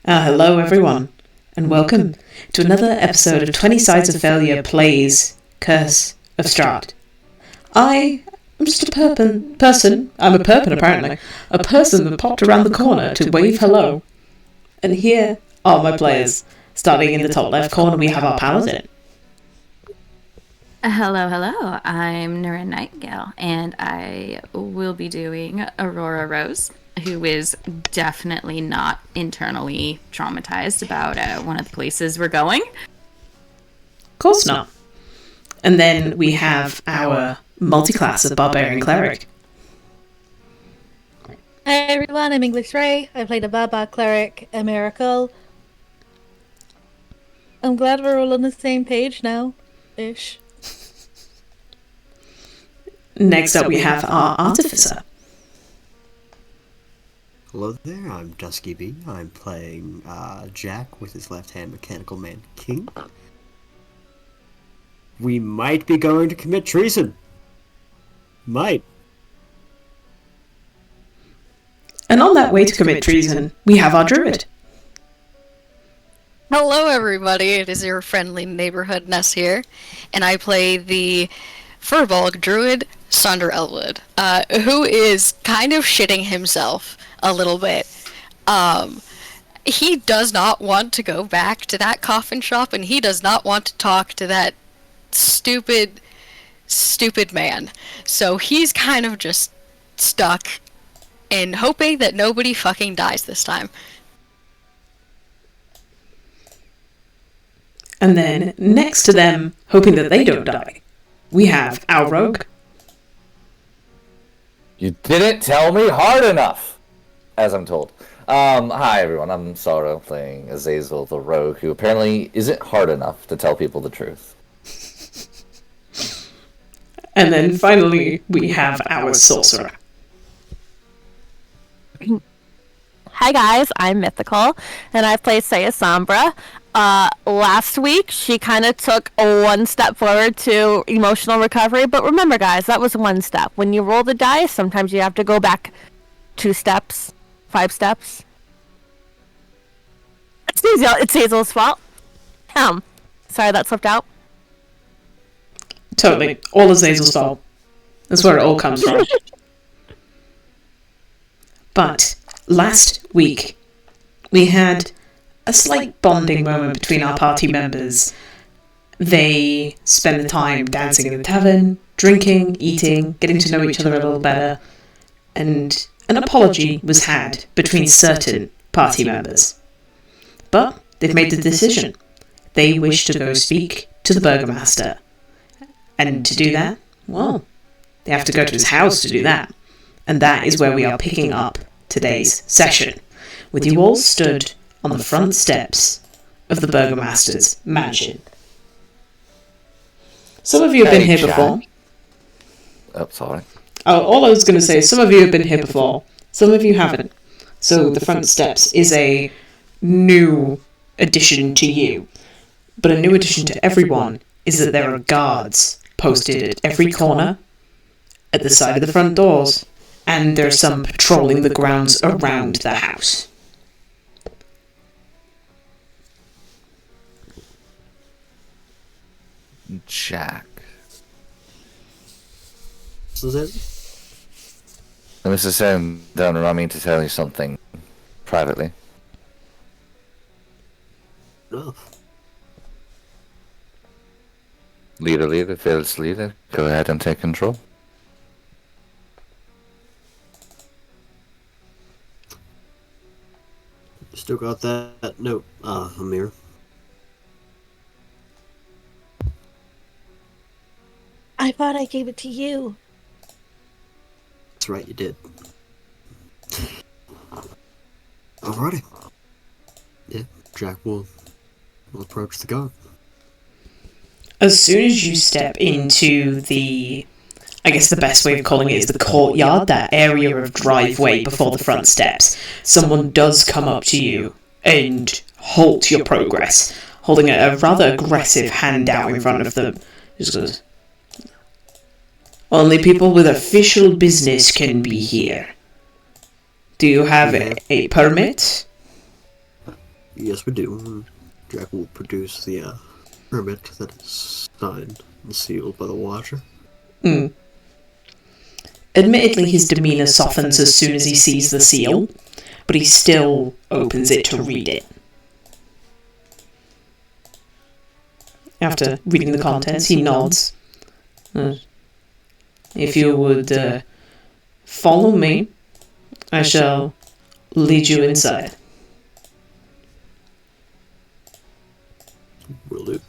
Hello everyone, and welcome to another episode of 20 Sides of Failure Plays Curse of Strahd. I am just a person, I'm a perpin apparently, a person that popped around the corner to wave hello. And here are my players. Starting in the top left corner we have our paladin. Hello, I'm Nura Nightingale, and I will be doing Aurora Rose, who is definitely not internally traumatized about one of the places we're going. Of course not. And then we have our multi-class of Barbarian Cleric. Hi everyone, I'm English Ray. I played a Baba Cleric, a Miracle. I'm glad we're all on the same page now, ish. Next up we have our Artificer. Hello there, I'm Dusky B. I'm playing Jack with his left-hand Mechanical Man King. We might be going to commit treason. Might. And on that way to commit treason, we have our Druid. Hello everybody, it is your friendly neighborhood Ness here, and I play the Furbolg Druid, Sonder Elwood, who is kind of shitting himself a little bit. He does not want to go back to that coffin shop, and he does not want to talk to that stupid man. So he's kind of just stuck and hoping that nobody fucking dies this time. And then, next to them, hoping that they don't die, we have our Rogue. You didn't tell me hard enough, as I'm told. Hi everyone, I'm Sorrow, playing Azazel the Rogue, who apparently isn't hard enough to tell people the truth. And then finally, we have our Sorcerer. Hi guys, I'm Mythical, and I play Saya Sombra. Last week, she kind of took one step forward to emotional recovery, but remember guys, that was one step. When you roll the dice, sometimes you have to go back 2 steps, 5 steps. It's Hazel's fault. Sorry that slipped out. Totally. All Azazel's fault. That's where it all comes from. But last week, we had a slight bonding moment between our party members. They spent the time dancing in the tavern, drinking, eating, getting to know each other a little better, and an apology was had between certain party members. But they've made the decision. They wish to go speak to the burgomaster. And to do that, well, they have to go to his house to do that. And that is where we are picking up today's session, with you all stood on the front steps of the burgomaster's mansion. Some of you have been here before. Oh, sorry. Oh, all I was going to say is some of you have been here before, some of you haven't. So the front steps is a new addition to you. But a new addition to everyone is that there are guards posted at every corner, at the side of the front doors, and there's some patrolling the grounds around the house. Jack. This is it? Mr. Sam, don't allow me to tell you something privately. No. Leader, fearless leader, go ahead and take control. Still got that note, Amir. I thought I gave it to you. That's right, you did. Alrighty. Yeah, Jack will approach the guard. As soon as you step into the, I guess the best way of calling it is the courtyard, that area of driveway before the front steps, someone does come up to you and halt your progress, holding a rather aggressive hand out in front of them. Just goes, only people with official business can be here. Do you have a permit? Yes, we do. Jack will produce the permit that is signed and sealed by the Watcher. Admittedly, his demeanour softens as soon as he sees the seal, but he still opens it to read it. After reading the contents, he nods. If you would follow me, I shall lead you inside. Will do.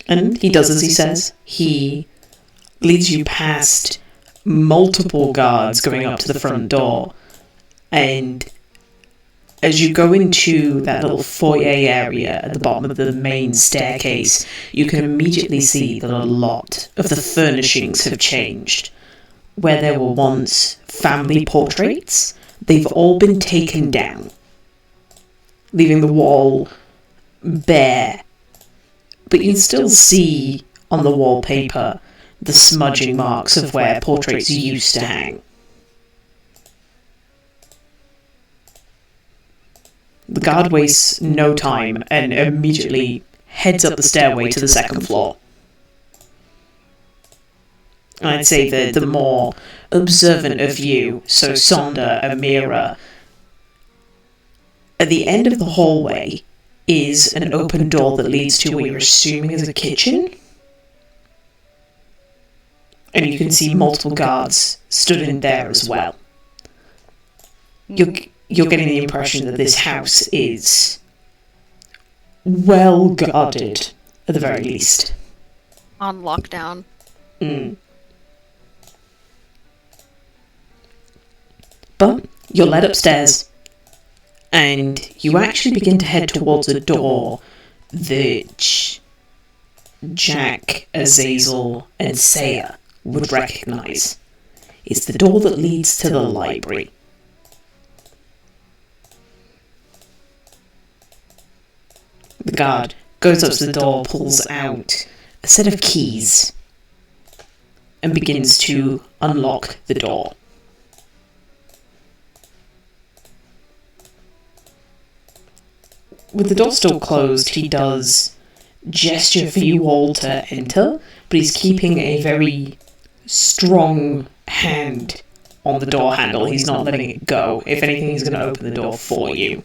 And he does as he says. He leads you past multiple guards going up to the front door. And as you go into that little foyer area at the bottom of the main staircase, you can immediately see that a lot of the furnishings have changed. Where there were once family portraits, they've all been taken down, leaving the wall bare. But you can still see on the wallpaper the smudging marks of where portraits used to hang. The guard wastes no time and immediately heads up the stairway to the second floor. I'd say that the more observant of you, so Sonda, Amira, at the end of the hallway is an open door that leads to what you're assuming is a kitchen. And you can see multiple guards stood in there as well. You're getting the impression that this house is well guarded, at the very least. On lockdown. But you're led upstairs, and you actually begin to head towards a door that Jack, Azazel, and Saya would recognize. It's the door that leads to the library. The guard goes up to the door, pulls out a set of keys, and begins to unlock the door. With the door still closed, he does gesture for you all to enter, but he's keeping a very strong hand on the door handle. He's not letting it go. If anything, he's going to open the door for you.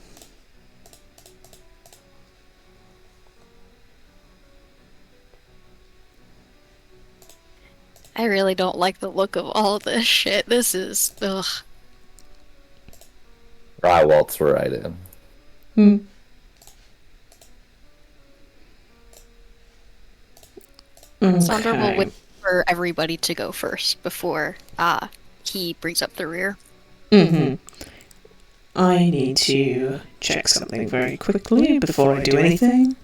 I really don't like the look of all this shit. This is... ugh. I waltz right in. Sandra will wait for everybody to go first before he brings up the rear. I need to check something very quickly before I do anything.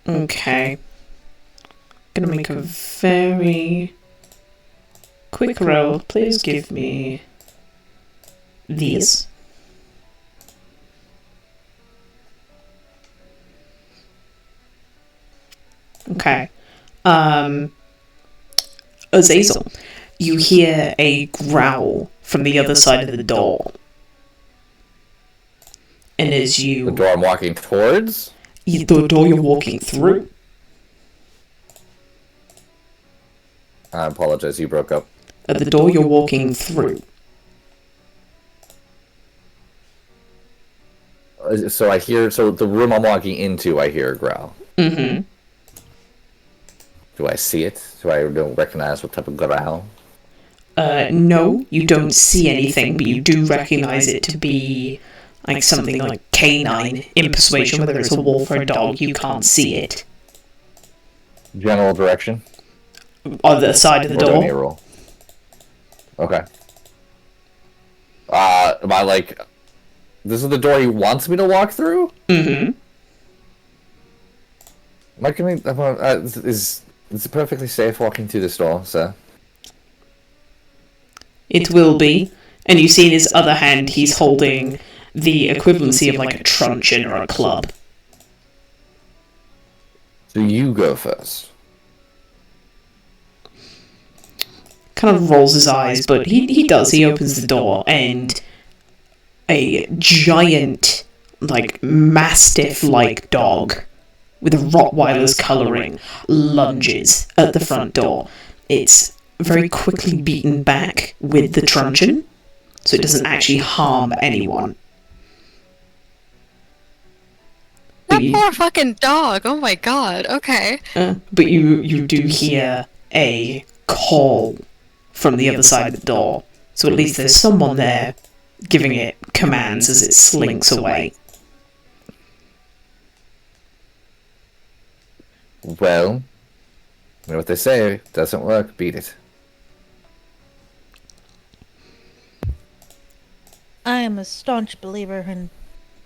Okay. Gonna make a very quick roll. Please give me these. Okay. Azazel, you hear a growl from the other side of the door. And as you... The door I'm walking towards? The door you're walking through. I apologize, you broke up. At the door you're walking through. So I hear... So the room I'm walking into, I hear a growl. Mm-hmm. Do I see it? Do I recognize what type of growl? No, you don't see anything, but you do recognize it to be like something like canine in persuasion, whether it's a wolf or a dog, you can't see it. General direction? On the side of the Do I need a door. roll? Okay. Am I like... This is the door he wants me to walk through? Mm-hmm. Am I coming... Is it perfectly safe walking through this door, sir? It will be. And you see in his other hand, he's holding the equivalency of like a truncheon or a club. Do you go first? Kind of rolls his eyes, but he does. He opens the door, and a giant, like, mastiff-like dog with a Rottweiler's colouring lunges at the front door. It's very quickly beaten back with the truncheon, so it doesn't actually harm anyone. That poor fucking dog. Oh my god. Okay. But you do hear a call from the other side of the door, so at least there's someone there giving it commands as it slinks away. Well, you know what they say, doesn't work, beat it. I am a staunch believer in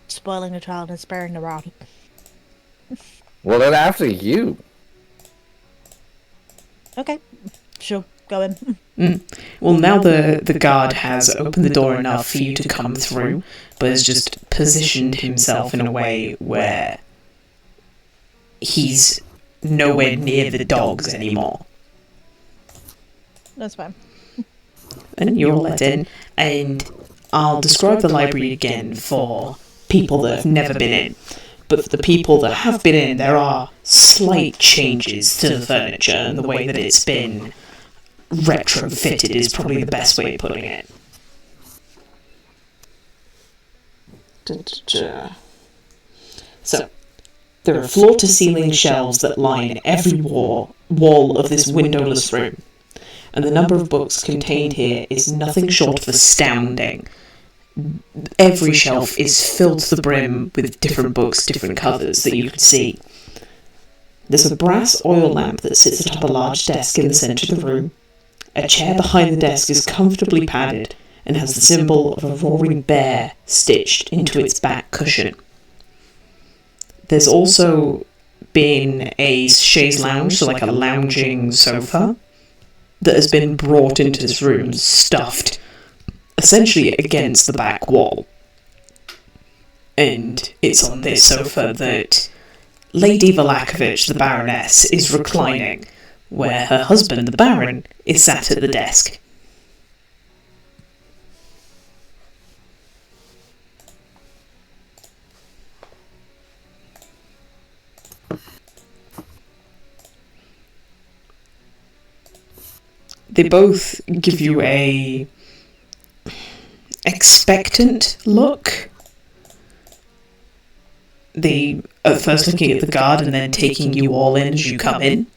spoiling a child and sparing the rod. Well, then after you. Okay, sure, go in. Well, now the guard has opened the door enough for you to come through, but has just positioned himself in a way where he's nowhere near the dogs anymore. That's fine. And you're let in, and I'll describe the library again for people that have never been in. But for the people that have been in, there are slight changes to the furniture and the way that it's been retrofitted is probably the best way of putting it. So, there are floor-to-ceiling shelves that line every wall of this windowless room, and the number of books contained here is nothing short of astounding. Every shelf is filled to the brim with different books, different covers that you can see. There's a brass oil lamp that sits atop a large desk in the centre of the room. A chair behind the desk is comfortably padded and has the symbol of a roaring bear stitched into its back cushion. There's also been a chaise lounge, so like a lounging sofa, that has been brought into this room, stuffed essentially against the back wall. And it's on this sofa that Lady Vallakoviches, the Baroness, is reclining, where her husband, the Baron, is sat at the desk. They both give you a expectant look. They at first looking at the guard and then taking you all in as you come in.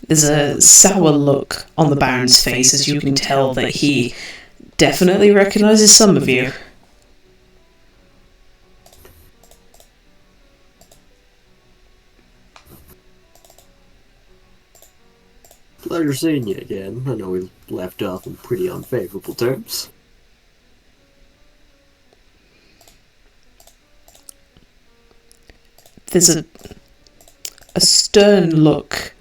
There's a sour look on the Baron's face as you can tell that he definitely recognises some of you. Pleasure seeing you again. I know we left off on pretty unfavorable terms. There's a stern look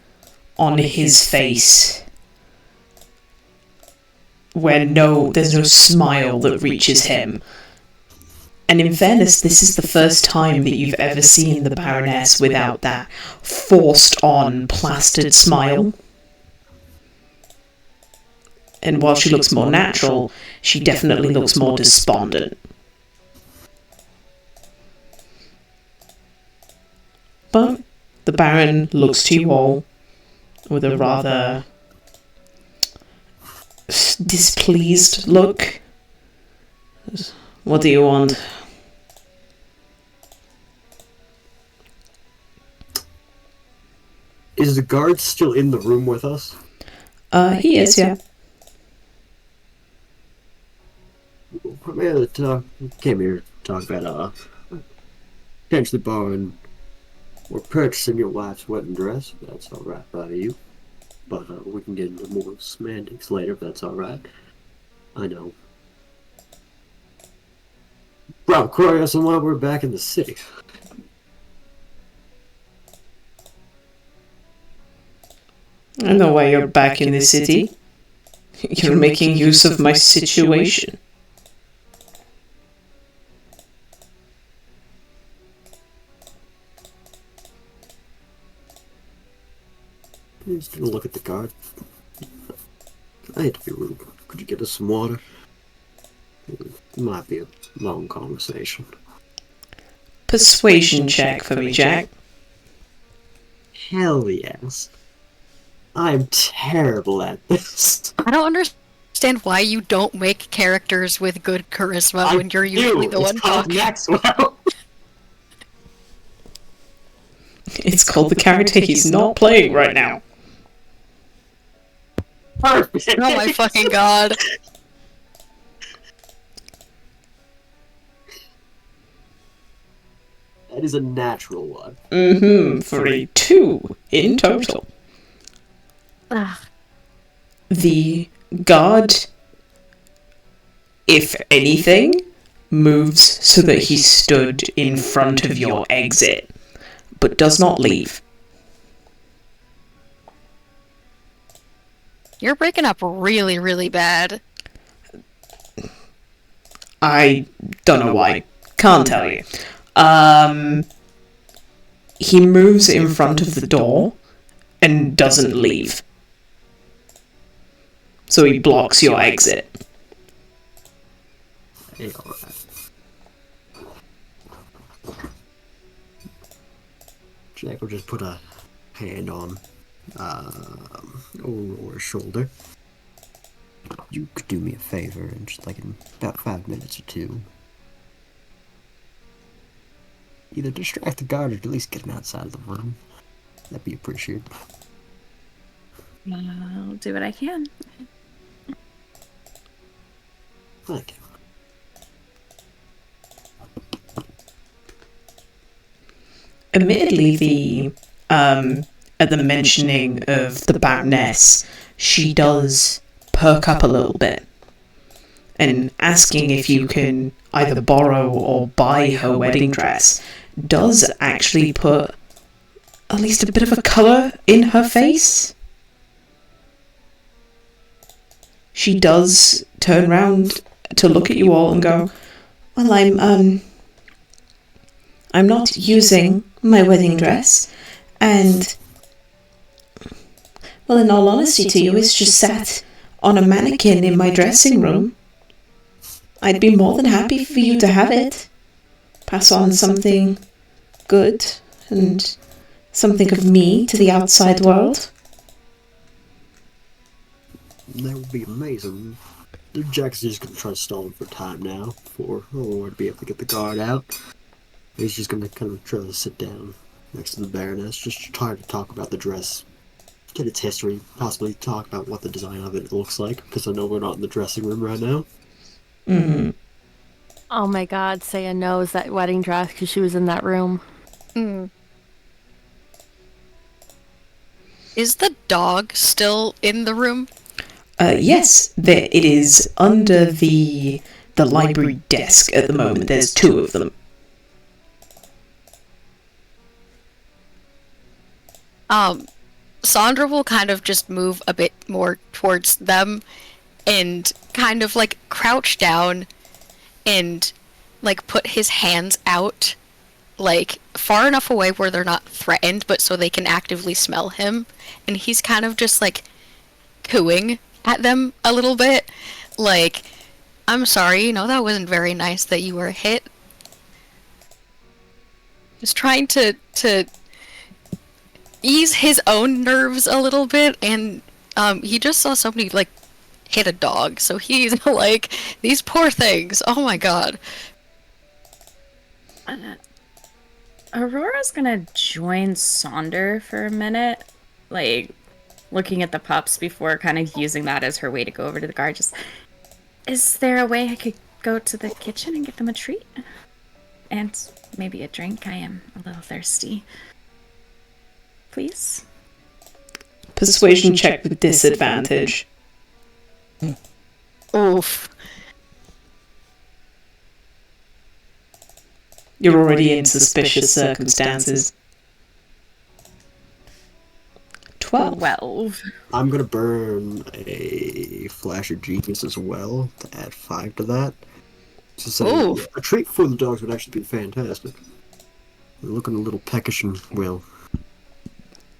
on his face where there's no smile that reaches him. And in fairness, this is the first time that you've ever seen the Baroness without that forced-on, plastered smile. And while she looks more natural, she definitely looks more despondent. But the Baron looks to you all with a rather displeased look. What do you want? Is the guard still in the room with us? He is, yeah. We came here to talk about potentially borrowing or purchasing your wife's wedding dress, if that's alright by you. But we can get into more semantics later, if that's alright. I know. Bro, curious on why we're back in the city. I know why you're back in the city. You're making use of my situation. Just gonna look at the guard. I hate to be rude. Could you get us some water? It might be a long conversation. Persuasion check for me, Jack. Hell yes. I'm terrible at this. I don't understand why you don't make characters with good charisma when you're usually the one talking. Maxwell. It's called the character he's not playing right now. Perfect. Oh my fucking god. That is a natural one. For a 2 in total. Ugh. The guard, if anything, moves so that he stood in front of your exit, but does not leave. You're breaking up really, really bad. I don't know why. Can't tell you. He moves in front of the door and doesn't leave. So he blocks your exit. Hey, alright. Jack will just put a hand on Aurora's shoulder. You could do me a favor and just like in about 5 minutes or 2. Either distract the guard or at least get him outside of the room. That'd be appreciated. I'll do what I can. Thank you. Admittedly, at the mentioning of the Baroness, she does perk up a little bit, and asking if you can either borrow or buy her wedding dress does actually put at least a bit of a colour in her face. She does turn round to look at you all and go, "Well, I'm not using my wedding dress, and, well, in all honesty to you, it's just sat on a mannequin in my dressing room. I'd be more than happy for you to have it. Pass on something good and something of me to the outside world." That would be amazing. Jack's just gonna try to stall him for time now for Aurora to be able to get the guard out. He's just gonna kind of try to sit down next to the Baroness, just try to talk about the dress, get its history, possibly talk about what the design of it looks like, because I know we're not in the dressing room right now. Oh my god, Saya knows that wedding dress because she was in that room. Is the dog still in the room? Yes, it is under the library desk at the moment. There's 2 of them. Sandra will kind of just move a bit more towards them and kind of like crouch down and like put his hands out like far enough away where they're not threatened but so they can actively smell him, and he's kind of just like cooing at them a little bit like, "I'm sorry, that wasn't very nice that you were hit." Just trying to ease his own nerves a little bit, and he just saw somebody like hit a dog, so he's like, "These poor things, oh my god." Aurora's gonna join Sonder for a minute, like looking at the pups before kind of using that as her way to go over to the guard. Just, is there a way I could go to the kitchen and get them a treat? And maybe a drink? I am a little thirsty. Please? Persuasion check with disadvantage. Oof. You're already in suspicious circumstances. 12. I'm gonna burn a flash of genius as well to add 5 to that. To say a treat for the dogs would actually be fantastic. They're looking a little peckish and, well,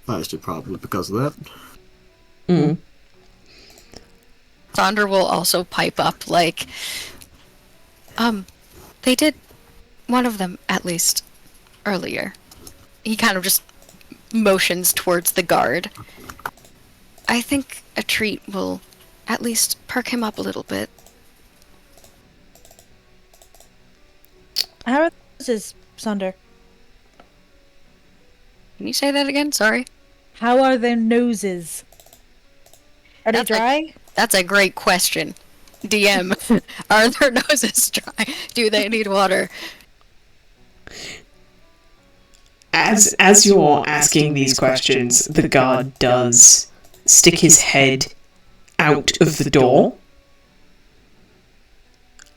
I said probably because of that. Mm. Sonder will also pipe up like, they did one of them at least earlier. He kind of just motions towards the guard. I think a treat will at least perk him up a little bit. How are the noses, Sonder? Can you say that again? Sorry. How are their noses? Are they dry? That's a great question. DM, are their noses dry? Do they need water? As you're asking these questions, the guard does stick his head out of the door,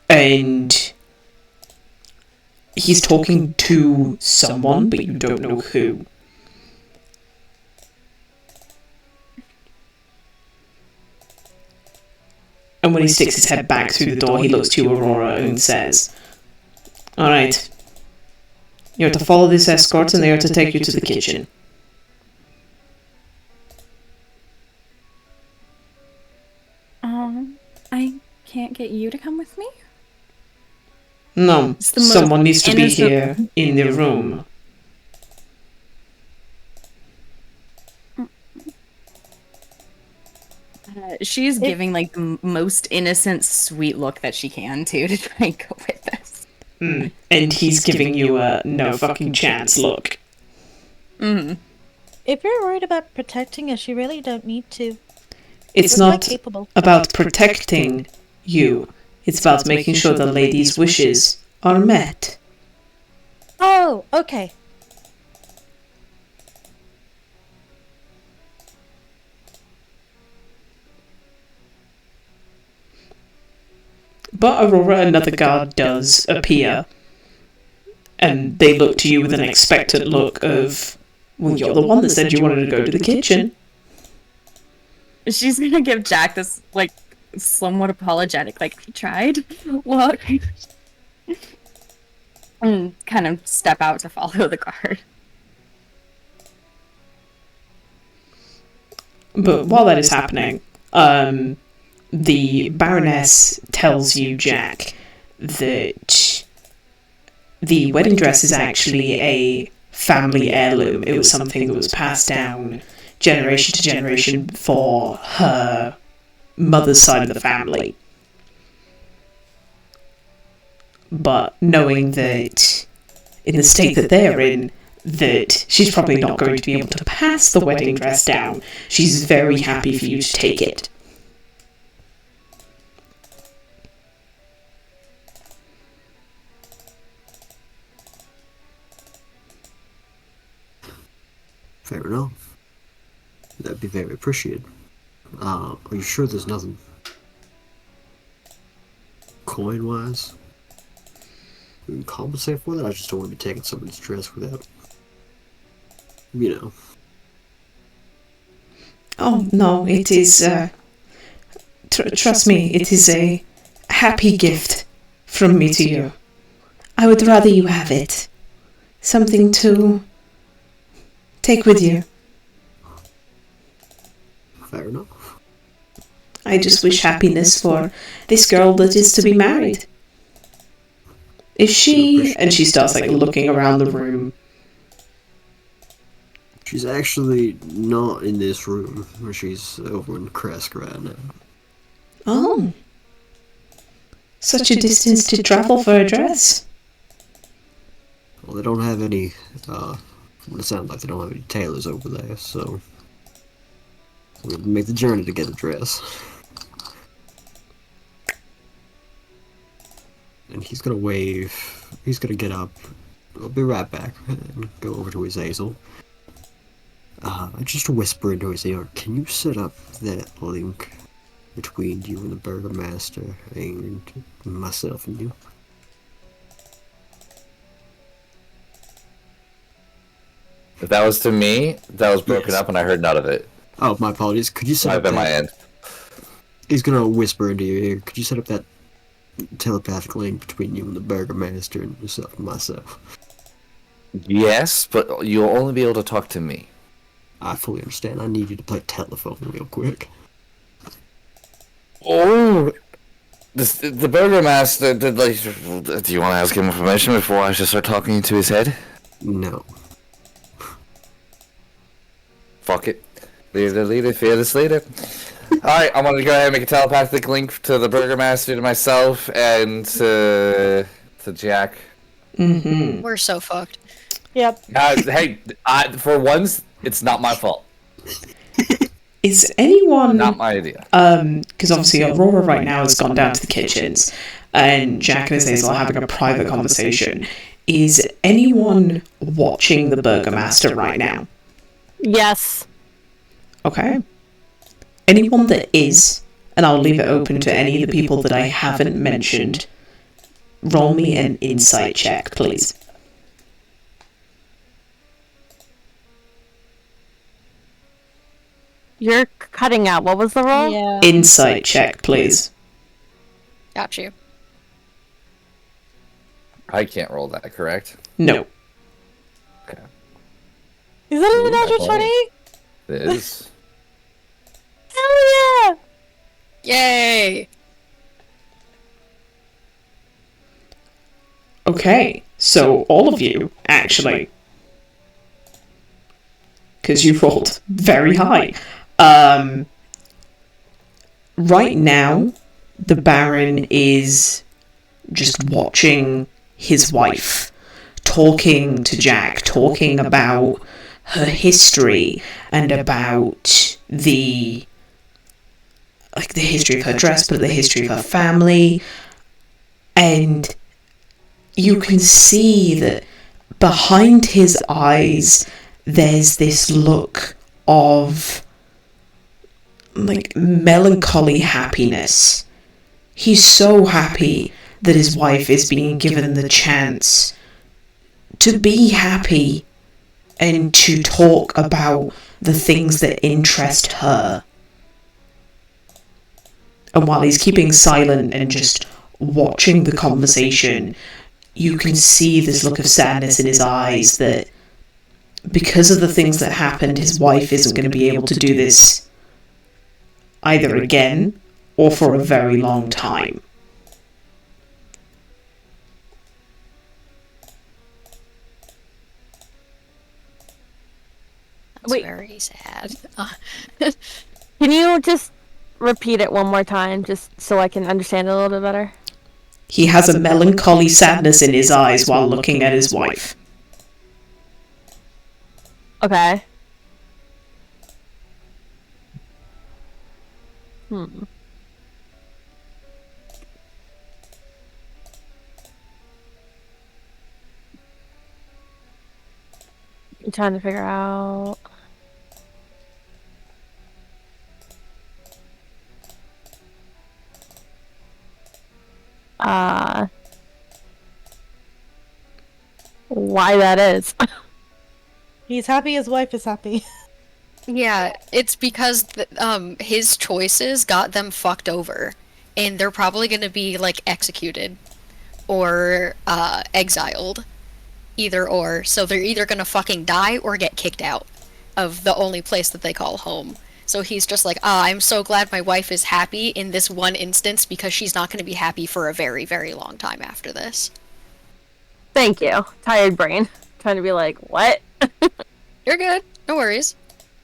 and he's talking to someone, but you don't know who. And when he sticks his head back through the door, he looks to Aurora and says, "Alright. You're to follow this escort and they are to take you to the kitchen." I can't get you to come with me? No, someone needs to be innocent- here in the room. She's giving like the most innocent, sweet look that she can to try and go with this. And he's giving you a no fucking chance look. If you're worried about protecting us, you really don't need to. It's We're quite not capable. about protecting you. It's about making sure the lady's wishes are met. Oh, okay. But Aurora, another guard, does appear. And they look to you with an expectant look of, well, you're the one that said you wanted to go to the kitchen. She's gonna give Jack this like somewhat apologetic, like, "I tried. Look." And kind of step out to follow the guard. But while that is happening, the Baroness tells you, Jack, that the wedding dress is actually a family heirloom. It was something that was passed down generation to generation for her mother's side of the family. But knowing that in the state that they're in, that she's probably not going to be able to pass the wedding dress down, she's very happy for you to take it. Fair enough. That'd be very appreciated. Are you sure there's nothing coin-wise we can compensate for that? I just don't want to be taking someone's dress without, you know. Oh, no, it is, trust me, it is a happy gift from me to you. I would rather you have it. Something to take with you. Fair enough. I just wish happiness for this girl that is to be married. Is she... And she starts, like, looking around the room. She's actually not in this room. She's over in Kresk right now. Oh. Such a distance to travel for a dress. Well, they don't have any, from what it sounds like they don't have any tailors over there, so we'll make the journey to get a dress. And he's gonna wave, he's gonna get up, I'll be right back, and go over to his Azazel. Just whisper into his ear, can you set up that link between you and the burgomaster, and myself and you? If that was to me, that was broken Yes. up and I heard none of it. Oh, my apologies. Could you set Might up have been that? my end. He's gonna whisper into your ear. Could you set up that telepathic link between you and the burgomaster and yourself and myself? Yes, but you'll only be able to talk to me. I fully understand. I need you to play telephone real quick. Oh, the burgomaster. Do you want to ask him information before I just start talking to his head? No. Fuck it. Leader, fear this leader. Alright, I'm gonna go ahead and make a telepathic link to the burgomaster, to myself, and to Jack. Mm-hmm. We're so fucked. Yep. Hey, for once, it's not my fault. Is anyone... Not my idea. Because obviously Aurora right now has gone down to the kitchens, and Jack and Azazel are having a private conversation. Is anyone watching the burgomaster right now? Yes. Okay. Anyone that is, and I'll leave it open to any of the people that I haven't mentioned, roll me an insight check, please. You're cutting out. What was the roll? Yeah. Insight check, please. Got you. I can't roll that, correct? No. Okay. Is that an natural Ooh, 20? It is. Hell yeah! Yay! Okay, so all of you, actually, because you rolled very high. Right now, the Baron is just watching his wife, talking to Jack, talking about her history and about the history of her dress, but the history of her family. And you can see that behind his eyes, there's this look of like melancholy happiness. He's so happy that his wife is being given the chance to be happy and to talk about the things that interest her. And while he's keeping silent and just watching the conversation, you can see this look of sadness in his eyes that because of the things that happened, his wife isn't going to be able to do this either again or for a very long time. That's Wait. very sad. Can you just repeat it one more time, just so I can understand it a little bit better? He has a melancholy sadness in his eyes while looking at his wife. Okay. I'm trying to figure out. Why that is. He's happy his wife is happy. Yeah, it's because his choices got them fucked over, and they're probably gonna be like executed or exiled, either or. So they're either gonna fucking die or get kicked out of the only place that they call home. So he's just like, I'm so glad my wife is happy in this one instance because she's not gonna be happy for a very, very long time after this. Thank you. Tired brain. Trying to be like, what? You're good. No worries.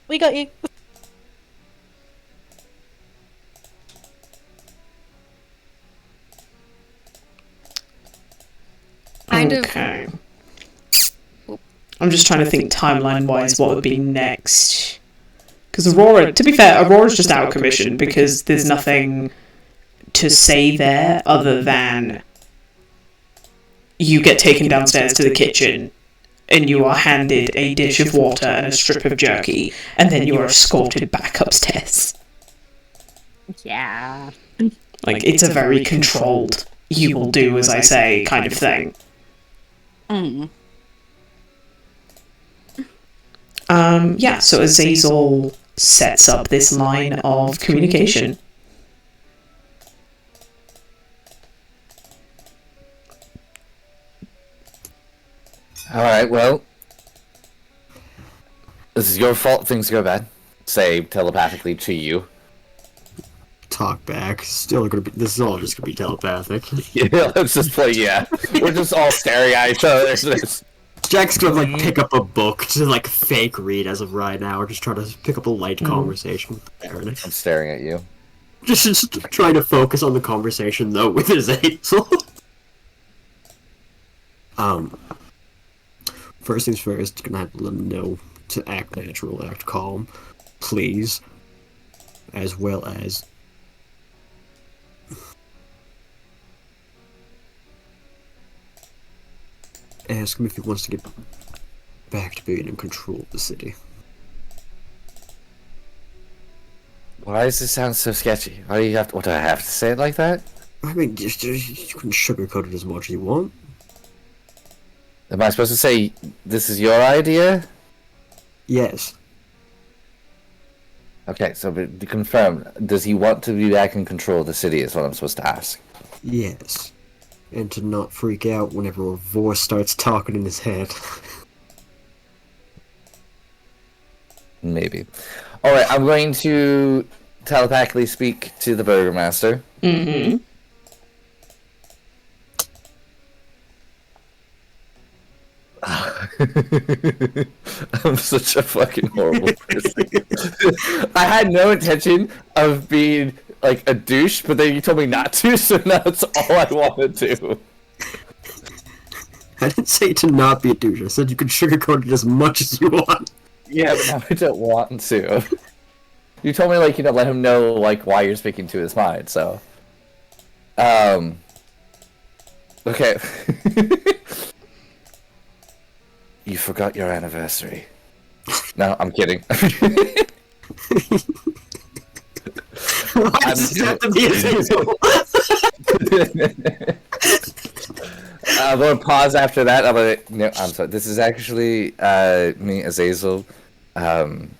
We got you. Okay. I'm just trying to think timeline-wise what would be next. Because Aurora, to be fair, Aurora's just out of commission because there's nothing to say there other than you get taken downstairs to the kitchen and you are handed a dish of water and a strip of jerky, and then you are escorted back upstairs. Yeah. Like, it's a very controlled, you will do as I say kind of thing. Yeah, so Azazel sets up this line of communication. Alright, well. This is your fault things go bad. Say telepathically to you. Talk back. Still gonna be. This is all just gonna be telepathic. Yeah, let's just play. Yeah, we're just all staring at each other. Jack's gonna like pick up a book to like fake read as of right now, or just try to pick up a light conversation with the Baroness. I'm staring at you. Just trying to focus on the conversation though with his Hazel. First things first, gonna have to let him know to act natural, act calm, please, as well as ask him if he wants to get back to being in control of the city. Why does this sound so sketchy? Why do you have to? What do I have to say it like that? I mean, just you can sugarcoat it as much as you want. Am I supposed to say this is your idea? Yes. Okay, so to confirm, does he want to be back in control of the city? Is what I'm supposed to ask. Yes. And to not freak out whenever a voice starts talking in his head. Maybe. Alright, I'm going to telepathically speak to the burgomaster. Mm-hmm. I'm such a fucking horrible person. I had no intention of being like a douche, but then you told me not to, so now it's all I want to do. I didn't say to not be a douche. I said you can sugarcoat it as much as you want. Yeah, but now I don't want to. You told me, like, let him know, like, why you're speaking to his mind, so. Okay. You forgot your anniversary. No, I'm kidding. Why does this have to be a I'm gonna pause after that. I'm sorry. This is actually me, Azazel. I'm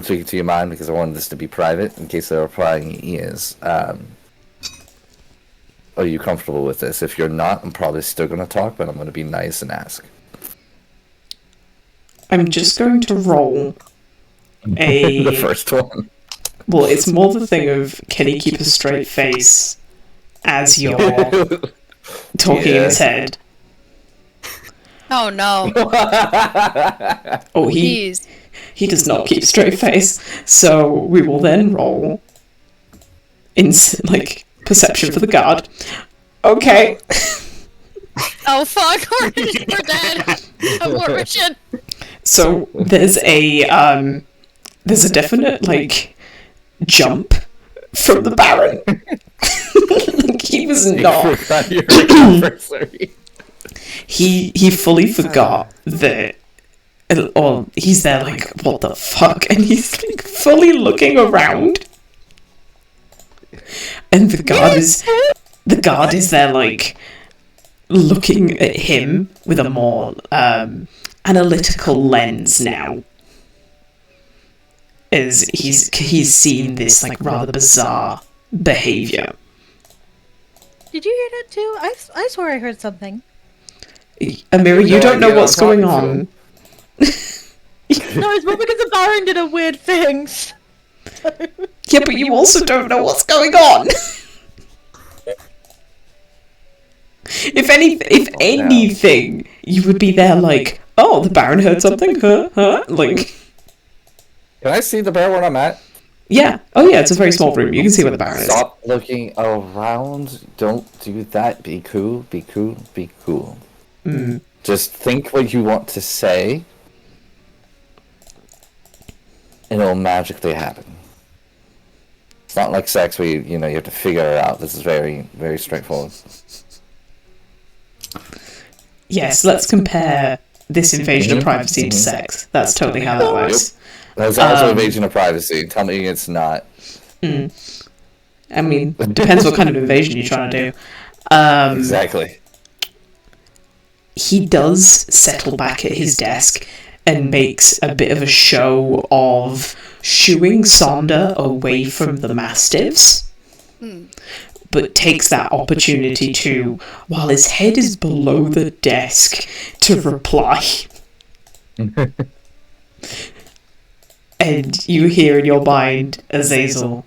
speaking to your mind because I wanted this to be private in case there are prying ears. Are you comfortable with this? If you're not, I'm probably still gonna talk, but I'm gonna be nice and ask. I'm just going to roll a... The first one. Well, it's more the thing of, can he keep a straight face as you're talking in his head? Oh no. Oh, he does not keep a straight face. So we will then roll perception for the guard. Okay. Oh fuck, we're dead. We're Richard. So there's a definite jump from the Baron. He was not. He fully forgot that. Or he's there what the fuck, and he's fully looking around, and the guard is there looking at him with a more analytical lens now, as he's seen this rather bizarre behavior. Did you hear that too? I swore I heard something. Amira, you don't know what's going on. No, it's more because the Baron did a weird thing. Yeah, but you also don't know what's going on. If anything, you would be there oh, the Baron heard something, huh? Can I see the bear where I'm at? Yeah. Oh yeah, it's a very small room. You can see where the Baron is. Stop looking around. Don't do that. Be cool. Be cool. Be cool. Mm. Just think what you want to say, and it'll magically happen. It's not like sex where you have to figure it out. This is very, very straightforward. Yes, let's compare this invasion of privacy to sex. That's totally how that works. That's also invasion of privacy. Tell me it's not. I mean, depends what kind of invasion you're trying to do. Exactly. He does settle back at his desk and makes a bit of a show of shooing Sonder away from the Mastiffs. But takes that opportunity to, while his head is below the desk, to reply. And you hear in your mind Azazel.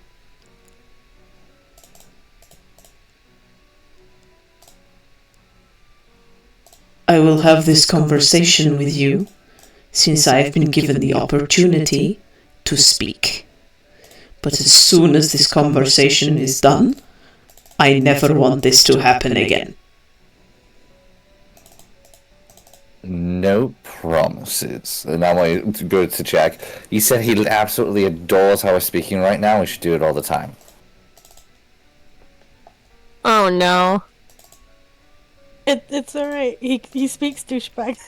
I will have this conversation with you since I have been given the opportunity to speak. But as soon as this conversation is done, I never want this to happen again. No promises. And now I want to go to Jack. He said he absolutely adores how we're speaking right now. We should do it all the time. Oh no. It's alright. He speaks douchebag.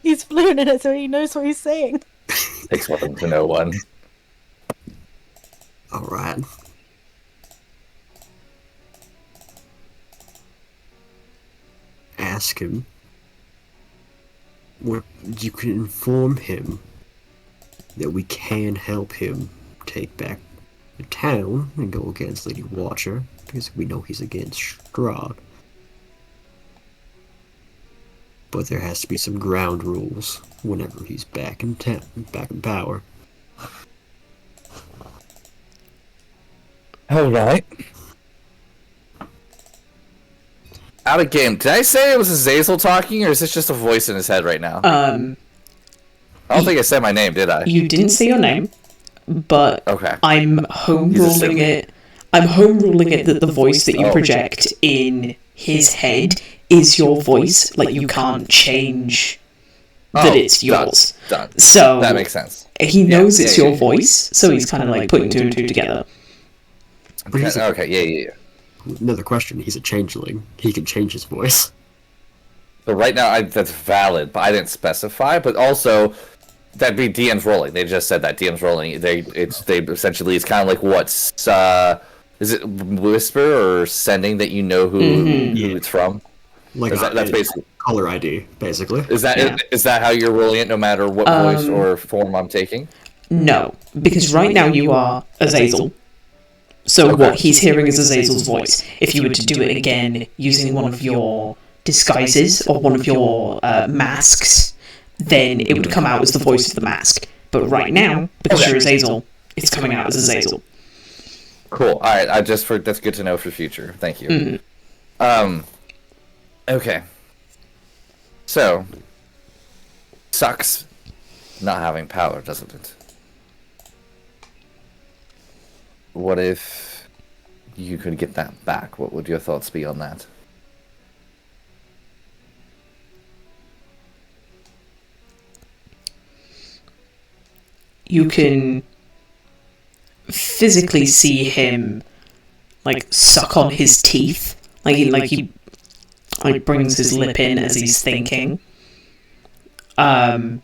He's fluent in it, so he knows what he's saying. Takes one to know one. Alright. Ask him what you can inform him that we can help him take back the town and go against Lady Watcher, because we know he's against Strahd. But there has to be some ground rules whenever he's back in power. Alright. Out of game. Did I say it was Azazel talking, or is this just a voice in his head right now? I don't think I said my name, did I? You didn't say your name, but Okay. I'm home ruling it. I'm home ruling it that the voice that you project in his head is your voice. Like, you can't change that it's yours. Done. So That makes sense. he knows it's your voice, so he's kind of like putting two and two together. Okay, yeah. Another question, he's a changeling. He can change his voice. So right now, that's valid, but I didn't specify. But also, that'd be DM's rolling. They just said that DM's rolling. They essentially, it's kind of like what's is it whisper or sending that you know who it's from? Like that's basically color ID, basically. Is that how you're rolling it, no matter what voice or form I'm taking? No, because right now you are Azazel. So what he's hearing is Azazel's voice. If you were to do it again using one of your disguises or one of your masks, then it would come out as the voice of the mask. But right now, because you're Azazel, it's coming out as Azazel. Cool. All right. That's good to know for future. Thank you. Okay. So, sucks not having power, doesn't it? What if you could get that back? What would your thoughts be on that? You can physically see him like suck on his teeth, he brings his lip in as he's thinking. I'll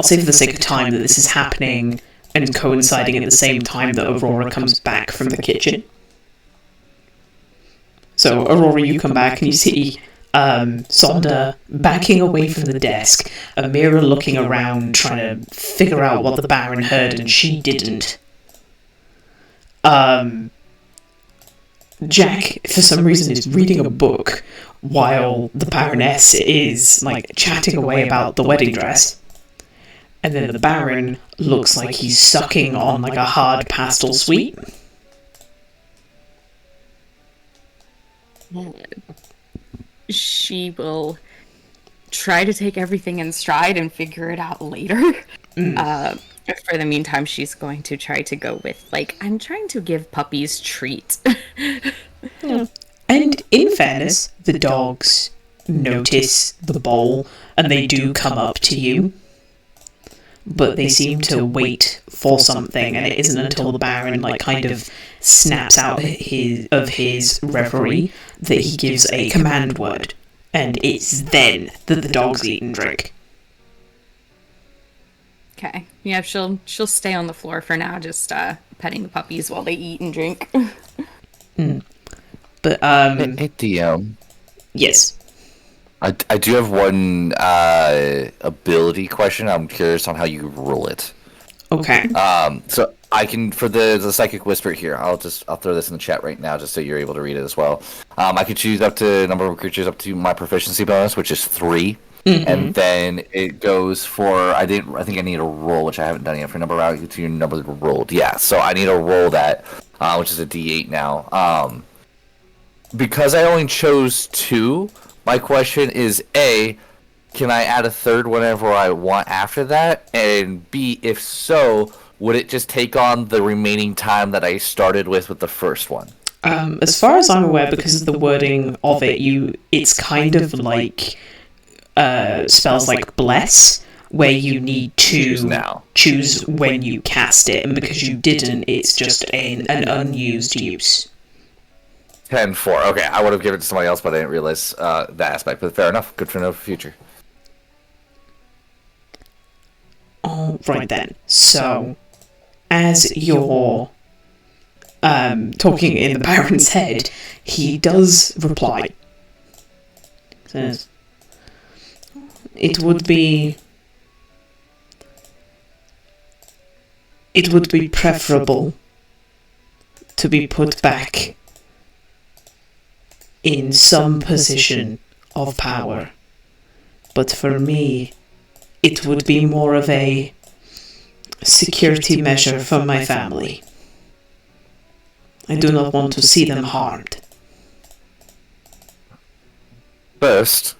say for the sake of time that this is happening and coinciding at the same time that Aurora comes back from the kitchen. So Aurora, you come back and you see Sonda backing away from the desk, Amira looking around trying to figure out what the Baron heard and she didn't. Jack, for some reason, is reading a book while the Baroness is chatting away about the wedding dress. And then the Baron looks like he's sucking on a hard pastel sweet. She will try to take everything in stride and figure it out later. For the meantime, she's going to try to go with, I'm trying to give puppies treats. Yeah. And in fairness, the dogs notice the bowl and they do come up to you. But they seem to wait for something, and it isn't until the Baron kind of snaps out of his reverie that he gives a command word, and it's then that the dogs eat and drink. Okay. Yeah, she'll stay on the floor for now, just petting the puppies while they eat and drink. But Hey, DM. Yes. I do have one ability question. I'm curious on how you rule it. Okay. So I can, for the psychic whisper here, I'll throw this in the chat right now just so you're able to read it as well. I can choose up to number of creatures up to my proficiency bonus, which is 3. and then it goes for I think I need a roll, which I haven't done yet for number round to your numbers rolled. Yeah, so I need to roll that, which is a D8 now. Because I only chose 2, my question is A, can I add a third whenever I want after that? And B, if so, would it just take on the remaining time that I started with the first one? As far as I'm aware, because of the wording of it, it's kind of like spells like bless, where you need to choose when you cast it, and because you didn't, it's just an unused use. 10-4. Okay, I would have given it to somebody else, but I didn't realize that aspect. But fair enough. Good to know for future. All right then. So, as you're talking in the Baron's head, he does reply. Says, it would be preferable to be put back in some position of power, but for me, it would be more of a security measure for my family. I do not want to see them harmed. First,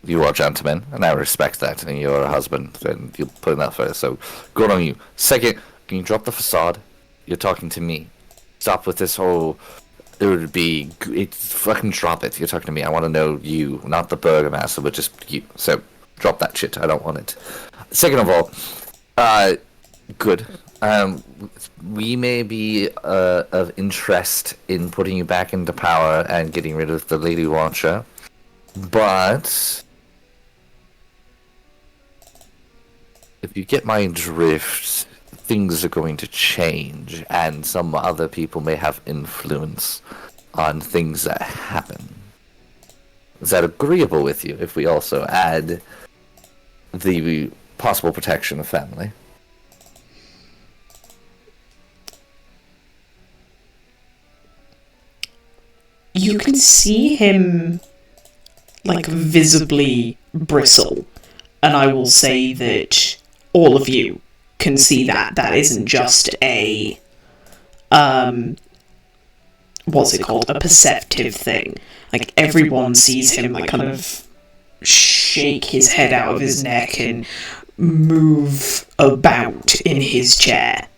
you are a gentleman, and I respect that, and you're a husband, and you put in that first, so good on you. Second, can you drop the facade? You're talking to me. Stop with this whole, fucking drop it. You're talking to me. I want to know you, not the burgomaster, but just you. So, drop that shit. I don't want it. Second of all, good. We may be of interest in putting you back into power and getting rid of the Lady Watcher, but if you get my drift, things are going to change, and some other people may have influence on things that happen. Is that agreeable with you if we also add the possible protection of family? You can see him, like, visibly bristle, and I will say that all of you can see that. That isn't just a, what's it called? A perceptive thing. Like, everyone sees him, like, kind of shake his head out of his neck and move about in his chair.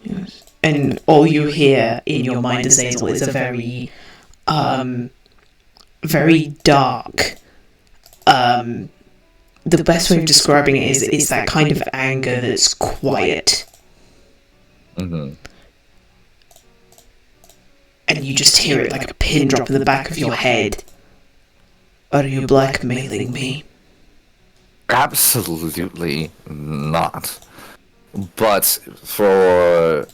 Yes. And all you hear in your mind, Azazel, is a very, very dark, the best way of describing it is that kind of anger that's quiet. Mm-hmm. And you just hear it like a pin drop in the back of your head. Are you blackmailing me? Absolutely not. But for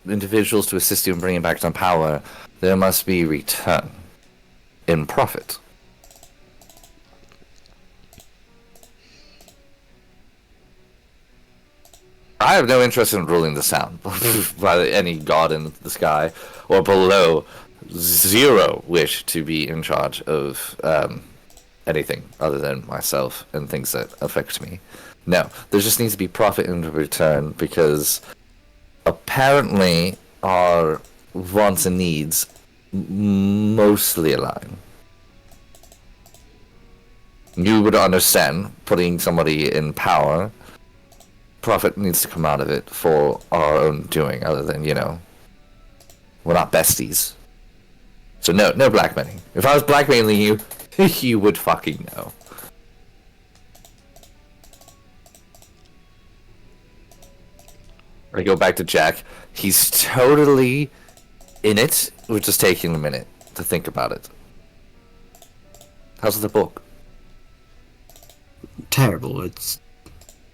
individuals to assist you in bringing back some power, there must be return in profit. I have no interest in ruling the sound by any god in the sky or below. Zero wish to be in charge of anything other than myself and things that affect me. No, there just needs to be profit in return, because apparently our wants and needs mostly align. You would understand putting somebody in power. Profit needs to come out of it for our own doing, other than, we're not besties. So no blackmailing. If I was blackmailing you, you would fucking know. I go back to Jack. He's totally in it. We're just taking a minute to think about it. How's the book? Terrible. It's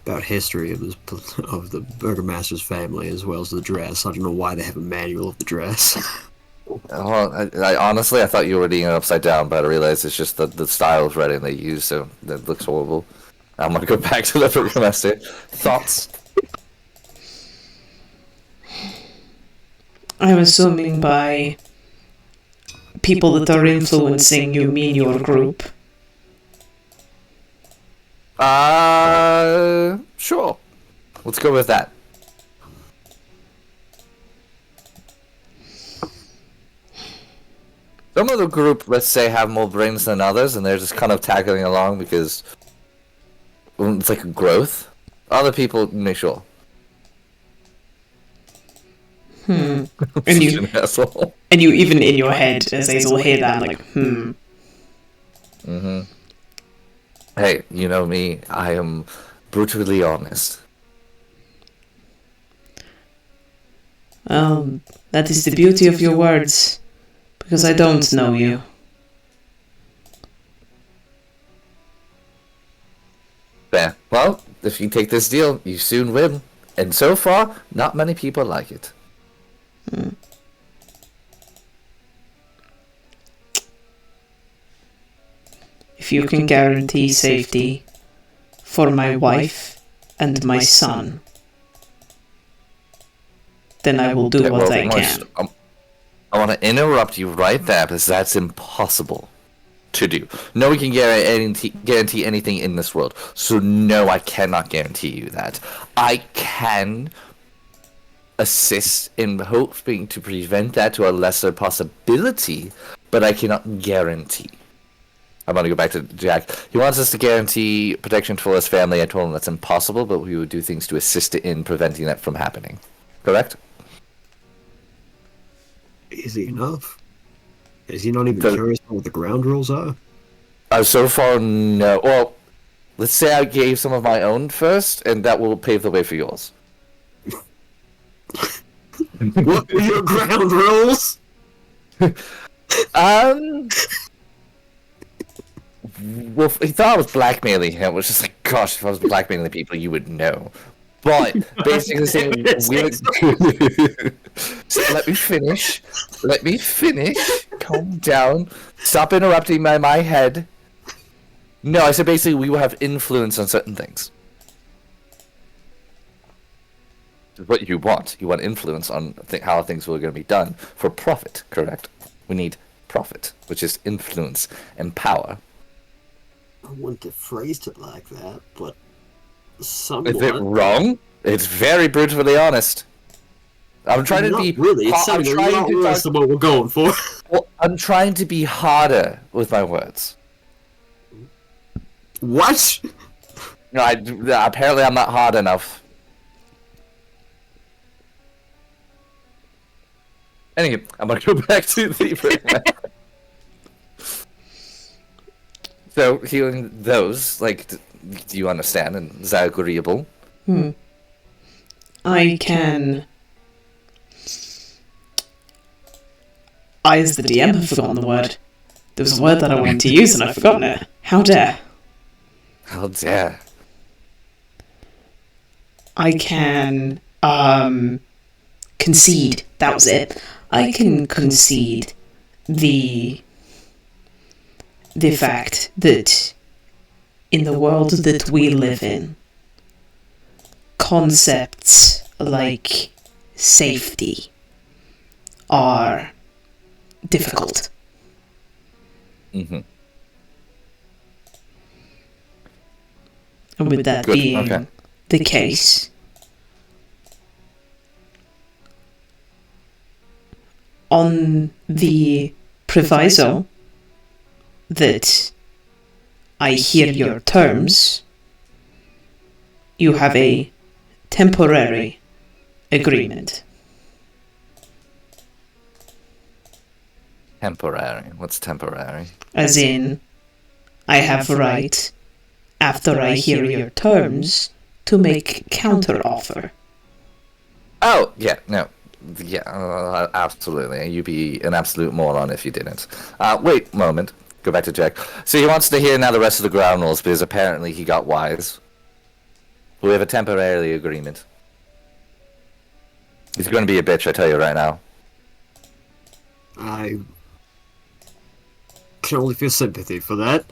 about history of the burgomaster's family as well as the dress. I don't know why they have a manual of the dress. Well, I honestly, I thought you were reading it upside down, but I realized it's just the style of writing they use, so that looks horrible. I'm gonna go back to the burgomaster. Thoughts? I'm assuming by people that are influencing you mean your group? Sure. Let's go with that. Some of the group, let's say, have more brains than others, and they're just kind of tagging along because it's like a growth. Other people, make sure. And Such you, an asshole. and you even in your head, as Azel hear that, like, Hey, you know me. I am brutally honest. That is the beauty of your words, because I don't know you. Fair. Well, if you take this deal, you soon will. And so far, not many people like it. If you can guarantee safety for my wife and my son, then I will do what I can. I want to interrupt you right there because that's impossible to do. No one can guarantee anything in this world. So no, I cannot guarantee you that. I can assist in hoping to prevent that to a lesser possibility, but I cannot guarantee. I'm going to go back to Jack. He wants us to guarantee protection for his family. I told him that's impossible, but we would do things to assist in preventing that from happening. Correct? Easy enough. Is he not even curious about what the ground rules are? So far, no. Well, let's say I gave some of my own first, and that will pave the way for yours. What were your ground rules? Well, he thought I was blackmailing him. It was just like, gosh, if I was blackmailing the people, you would know. But basically saying, so let me finish. Let me finish. Calm down. Stop interrupting my head. No, I said basically we will have influence on certain things. What you want. You want influence on how things are going to be done for profit, correct? We need profit, which is influence and power. I wouldn't have phrased it like that, but somewhat. Is it wrong? It's very brutally honest. I'm trying to be really. It's something a lot worse than what we're going for. Well, I'm trying to be harder with my words. What? No, apparently I'm not hard enough. Anyway, I'm gonna go back to the. So healing those, like, do you understand? And is that agreeable? I can. I, as the DM, have forgotten the word. There was a word that I wanted to use and I've forgotten it. How dare. How dare. I can, concede. That was it. I can concede the fact that in the world that we live in, concepts like safety are difficult. Mm-hmm. And with that Good. being the case, on the proviso that I hear your terms, you have a temporary agreement. Temporary. What's temporary? As in, I have right, after I hear your terms, to make counter-offer. Oh, yeah, no. Yeah, absolutely. You'd be an absolute moron if you didn't. Wait a moment. Go back to Jack. So he wants to hear now the rest of the ground rules because apparently he got wise. We have a temporary agreement. He's going to be a bitch, I tell you right now. I can only feel sympathy for that.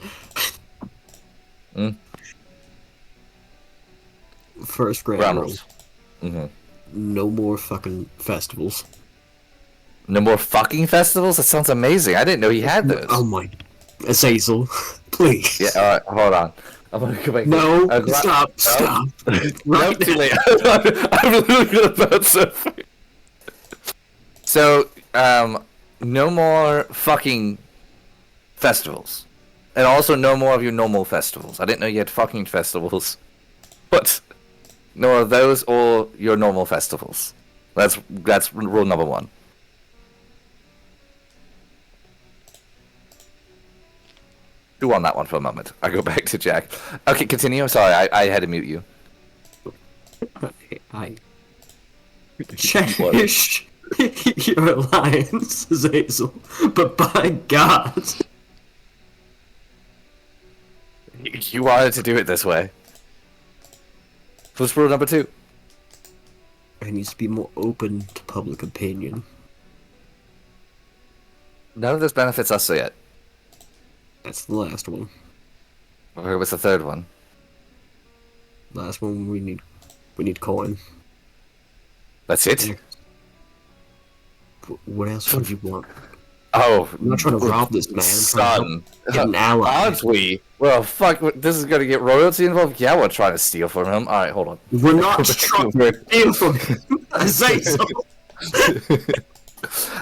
First ground rules. Mm-hmm. No more fucking festivals. No more fucking festivals? That sounds amazing. I didn't know he had those. Oh my, Azazel, please. Yeah, alright, hold on. I'm gonna go back. No, Stop. stop. Nope, too late. I'm literally about to. So, no more fucking festivals. And also no more of your normal festivals. I didn't know you had fucking festivals. But no more of those or your normal festivals. That's rule number 1. Do on that one for a moment. I go back to Jack. Okay, continue. Sorry, I had to mute you. I cherish your alliance, Azazel, but by God. You wanted to do it this way. What's rule number 2? I need to be more open to public opinion. None of this benefits us yet. That's the last one. Okay, what's the third one? Last one, we need coin. That's it? What else would you want? Oh, I'm not trying to rob this man. I'm trying to get an ally. Aren't we? Well, fuck, this is gonna get royalty involved? Yeah, we're trying to steal from him. Alright, hold on. We're not trying to steal from him. I say so.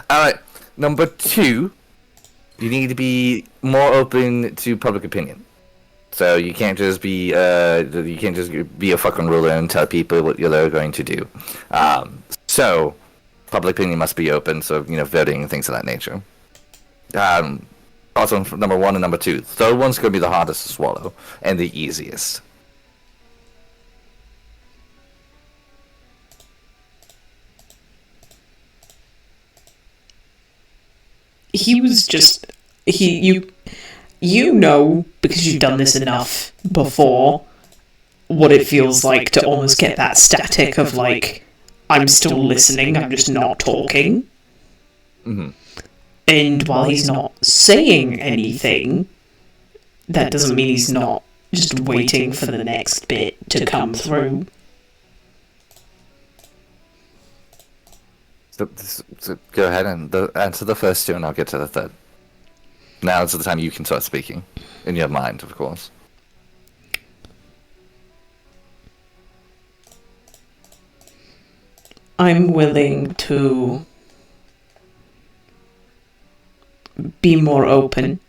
Alright, number 2, you need to be more open to public opinion. So you can't just be a fucking ruler and tell people what they're going to do. So public opinion must be open, so voting and things of that nature. Also number 1 and number 2. Third one's gonna be the hardest to swallow and the easiest. He was just you know, because you've done this enough before, what it feels like to almost get that static of like, I'm still listening, I'm just not talking. Mm-hmm. And while he's not saying anything, that doesn't mean he's not just waiting for the next bit to come through. So go ahead and answer the first 2 and I'll get to the third. Now's the time you can start speaking. In your mind, of course. I'm willing to be more open.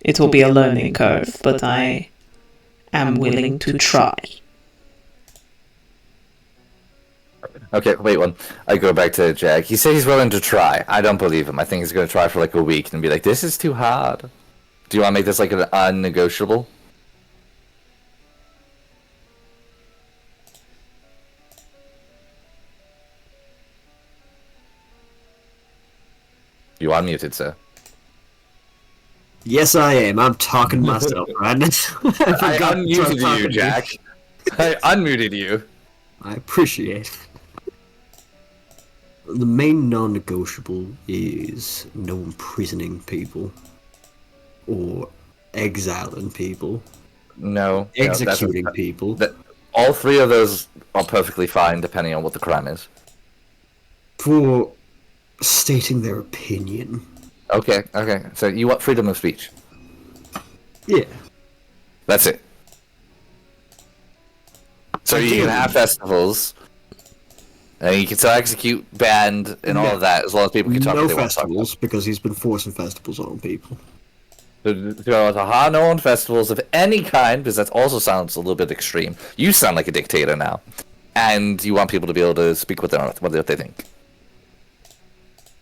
It will be a learning curve, but I am willing to try. Okay, wait one. I go back to Jack. He says he's willing to try. I don't believe him. I think he's going to try for like a week and be like, this is too hard. Do you want to make this like an unnegotiable? You are muted, sir. Yes, I am. I'm talking to myself right now. I unmuted you, Jack. I unmuted you. I appreciate it. The main non-negotiable is no imprisoning people or exiling people. No. Executing people. All 3 of those are perfectly fine, depending on what the crime is. For stating their opinion. Okay. So you want freedom of speech? Yeah. That's it. So you can have festivals, and you can still execute, band, and all of that, as long as people can talk. No festivals, because he's been forcing festivals on people. No on festivals of any kind, because that also sounds a little bit extreme. You sound like a dictator now, and you want people to be able to speak what they think.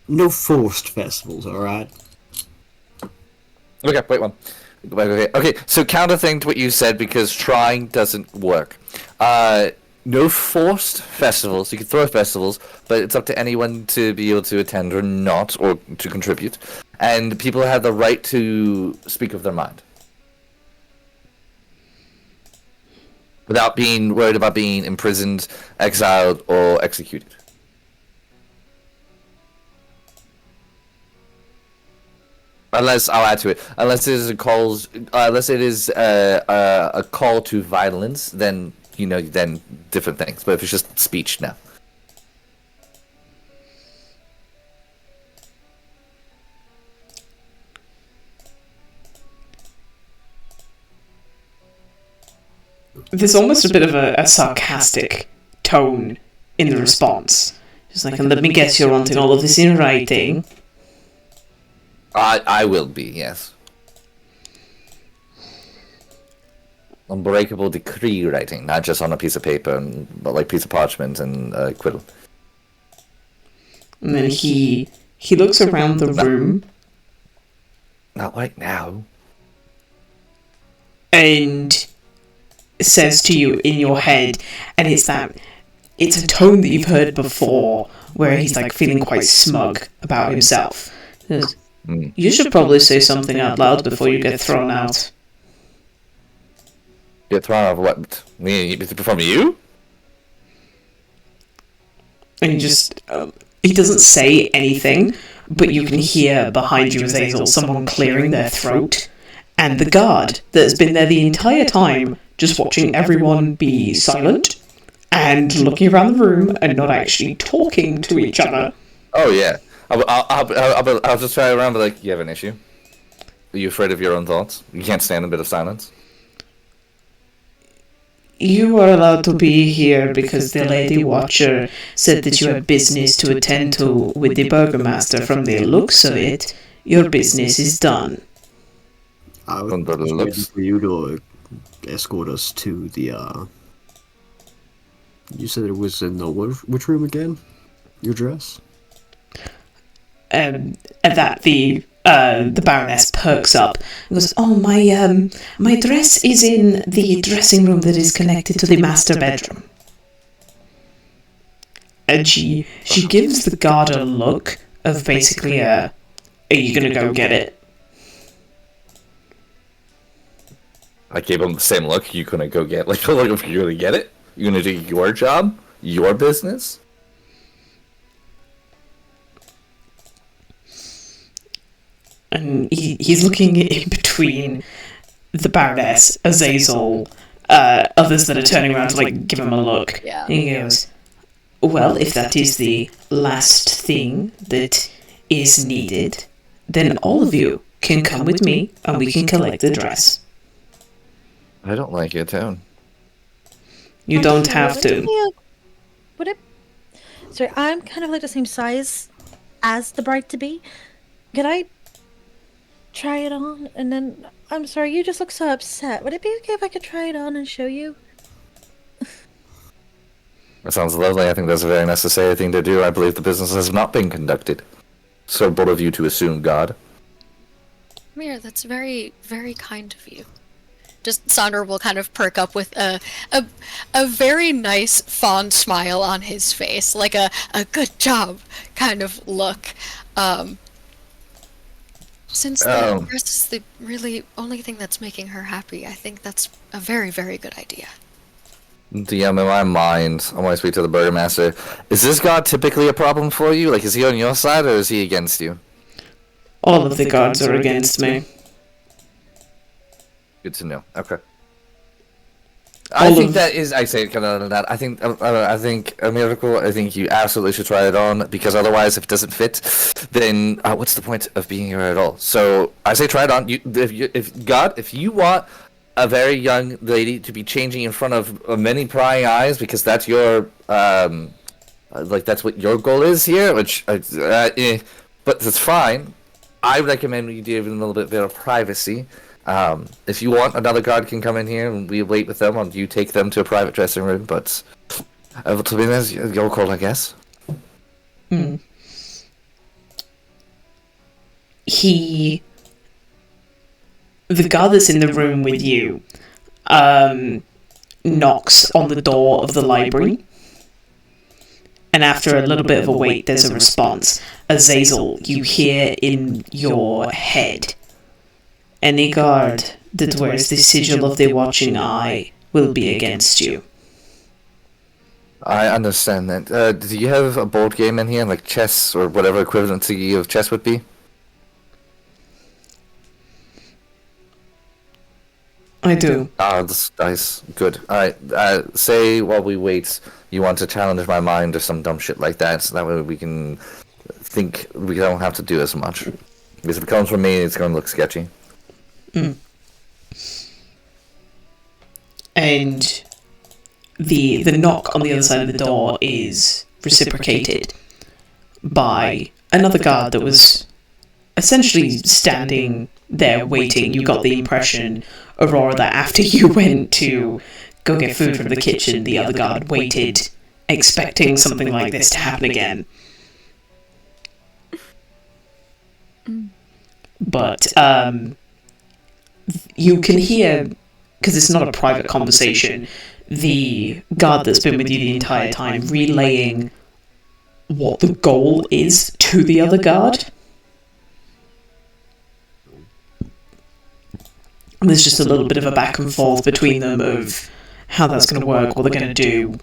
No forced festivals, alright? Okay, wait one. Okay, so counter thing to what you said, because trying doesn't work. No forced festivals. You can throw festivals, but it's up to anyone to be able to attend or not, or to contribute. And people have the right to speak of their mind. Without being worried about being imprisoned, exiled, or executed. Unless I'll add to it. Unless it is a call to violence, then then different things. But if it's just speech, no. There's almost a bit of a sarcastic tone in the response. Just like, and let me guess, you're wanting all of this in writing. I will be, yes. Unbreakable decree writing, not just on a piece of paper, but like piece of parchment and quill. And then he looks around the room. Not right now. And says to you in your head, and it's a tone that you've heard before, where he's like feeling quite smug about himself. Says, you should probably say something out loud before you get thrown out. Get thrown out of what? Me from you? And he doesn't say anything, but you can hear behind you, Azazel, someone clearing their throat, and the guard that has been there the entire time, just watching everyone be silent and looking around the room and not actually talking to each other. Oh yeah, I'll just try around, but like, you have an issue? Are you afraid of your own thoughts? You can't stand a bit of silence? You are allowed to be here because the Lady Watcher said that you had business to attend to with the burgomaster. From the looks of it, your business is done. I was waiting for you to escort us to the, you said it was in the, which room again? Your dress? At that, the Baroness perks up and goes, "Oh, my dress is in the dressing room that is connected to the master bedroom." And she gives the guard a look of basically are you gonna go get it? I gave him the same look. You gonna go get like if you're gonna get it? You're gonna do your job, your business. And he's looking in between the Baroness, Azazel, others that are turning around to like give him a look. Yeah. And he goes, "Well, if that is the last thing that is needed, then all of you can come with me and we can collect the dress." I don't like your tone. You don't have to. Would it? Sorry, I'm kind of like the same size as the bride-to-be. Could I try it on? And then, I'm sorry, you just look so upset. Would it be okay if I could try it on and show you? That sounds lovely. I think that's a very necessary thing to do. I believe the business has not been conducted. So bold of you to assume, God. Mir, that's very, very kind of you. Just Sandra will kind of perk up with a very nice, fond smile on his face, like a good job kind of look. Since the dress is the really only thing that's making her happy, I think that's a very, very good idea. DM, in my mind, I want to speak to the burgomaster. Is this god typically a problem for you? Like, is he on your side or is he against you? All of the guards are against me. Good to know. Okay. I think that is. I say kind of that. I think a miracle. I think you absolutely should try it on because otherwise, if it doesn't fit, then what's the point of being here at all? So I say try it on. If you want a very young lady to be changing in front of many prying eyes because that's your that's what your goal is here, which but that's fine. I recommend you give them a little bit of privacy. If you want, another guard can come in here and we wait with them, or you take them to a private dressing room, but to be honest, your call, I guess. The guard that's in the room with you knocks on the door of the library, and after a little bit of a wait, there's a response. Azazel, you hear in your head, "Any guard that wears the sigil of the watching eye will be against you." I understand that. Do you have a board game in here, like chess or whatever equivalency of chess would be? I do. Ah, that's nice. Good. Alright, say while we wait, you want to challenge my mind or some dumb shit like that, so that way we can think we don't have to do as much. Because if it comes from me, it's going to look sketchy. And the knock on the other side of the door is reciprocated by another guard that was essentially standing there waiting. You got the impression, Aurora, that after you went to go get food from the kitchen, the other guard waited, expecting something like this to happen again. But you can hear, because it's not a private conversation, the guard that's been with you the entire time relaying what the goal is to the other guard. And there's just a little bit of a back and forth between them of how that's going to work, what they're going to do.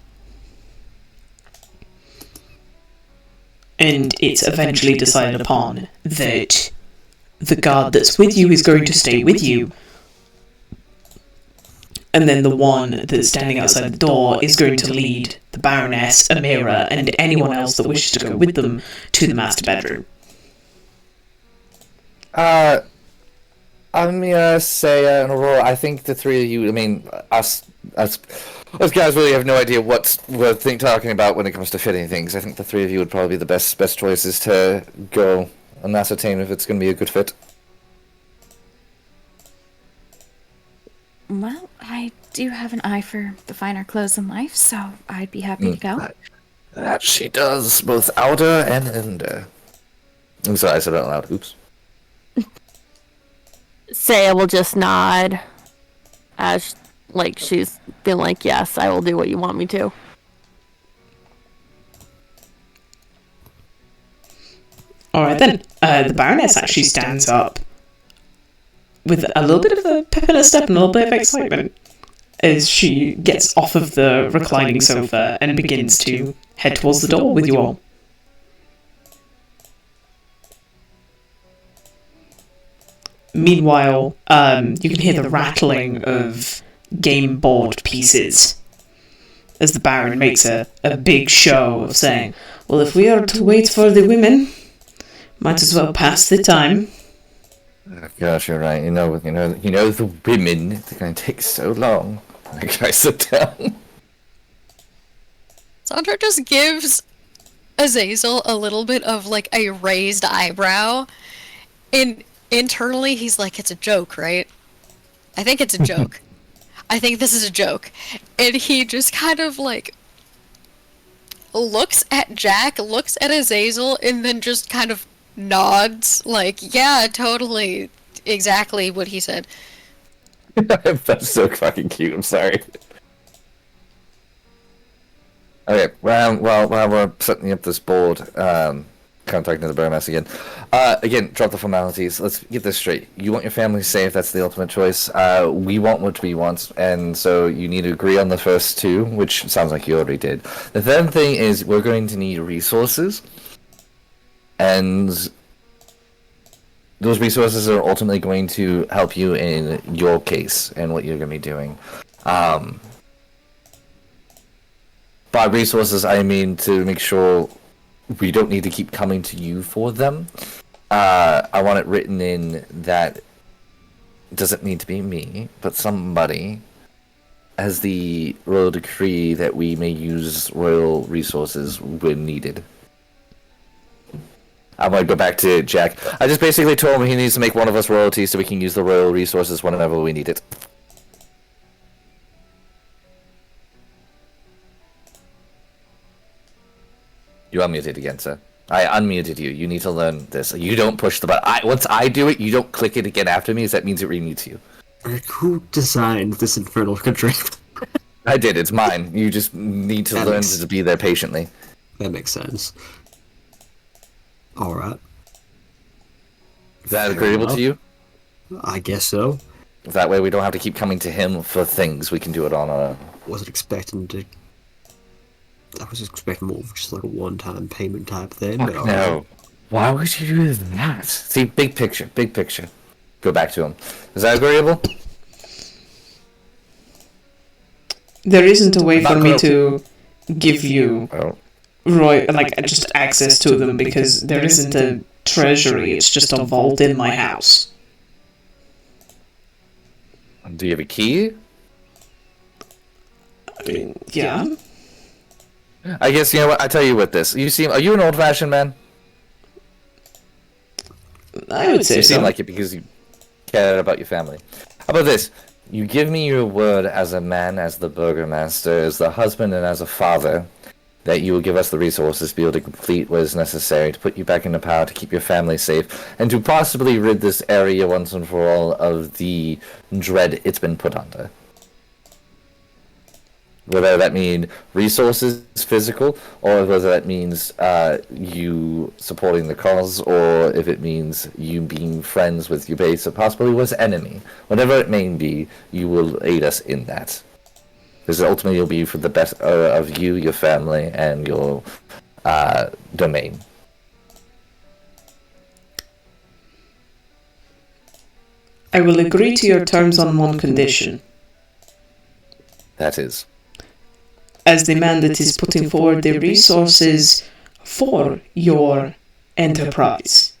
And it's eventually decided upon that the guard that's with you is going to stay with you. And then the one that's standing outside the door is going to lead the Baroness, Amira, and anyone else that wishes to go with them to the master bedroom. Amira, Saya, and Aurora, I think the three of you, I mean, us guys really have no idea what we're talking about when it comes to fitting things. I think the three of you would probably be the best choices to go and ascertain if it's going to be a good fit. Well, I do have an eye for the finer clothes in life, so I'd be happy to go. That she does, both outer and inner. I'm sorry, I said it out loud. Oops. Saya will just nod as like she's been like, yes, I will do what you want me to. Alright then, the Baroness actually stands up with a little bit of a pep in her step and a little bit of excitement as she gets off of the reclining sofa and begins to head towards the door with you all. Meanwhile, you can hear the rattling of game board pieces as the Baron makes a big show of saying, well, if we are to wait for the women, might as well pass the time. Oh, gosh, you're right. You know the women, they're going to take so long. Can I sit down? Sandra just gives Azazel a little bit of like a raised eyebrow. Internally, he's like, it's a joke, right? I think it's a joke. I think this is a joke. And he just kind of like looks at Jack, looks at Azazel, and then just kind of nods like, yeah, totally, exactly what he said. That's so fucking cute, I'm sorry. Okay, well, while we're setting up this board, contacting the Burgomaster again. Again, drop the formalities. Let's get this straight. You want your family safe, that's the ultimate choice. We want what we want, and so you need to agree on the first two, which sounds like you already did. The third thing is we're going to need resources, and those resources are ultimately going to help you in your case and what you're going to be doing. By resources, I mean to make sure we don't need to keep coming to you for them. I want it written in that it doesn't need to be me, but somebody has the royal decree that we may use royal resources when needed. I'm going to go back to Jack. I just basically told him he needs to make one of us royalty so we can use the royal resources whenever we need it. You unmuted again, sir. I unmuted you. You need to learn this. You don't push the button. Once I do it, you don't click it again after me, as that means it remutes you. Who designed this infernal contrivance? I did. It's mine. You just need to learn to be there patiently. That makes sense. Alright. Is that agreeable to you? I guess so. That way we don't have to keep coming to him for things. We can do it on a... Wasn't expecting to... I was expecting more of just like a one-time payment type thing. Fuck no. Why would you do that? See, big picture. Big picture. Go back to him. Is that agreeable? There isn't a way I'm not for me gonna- to give you Oh. just access to them because there isn't a treasury. It's just a vault in my house. Do you have a key? I mean, yeah. I guess, you know what, I tell you what this. Are you an old-fashioned man? I would say You so. seem like it because you care about your family. How about this? You give me your word as a man, as the burgomaster, as the husband, and as a father, that you will give us the resources to be able to complete what is necessary to put you back into power, to keep your family safe, and to possibly rid this area once and for all of the dread it's been put under. Whether that means resources, physical, or whether that means you supporting the cause, or if it means you being friends with your base, or possibly was enemy. Whatever it may be, you will aid us in that. Because ultimately it'll be for the best of you, your family, and your domain. I will agree to your terms on one condition. That is. As the man that is putting forward the resources for your enterprise,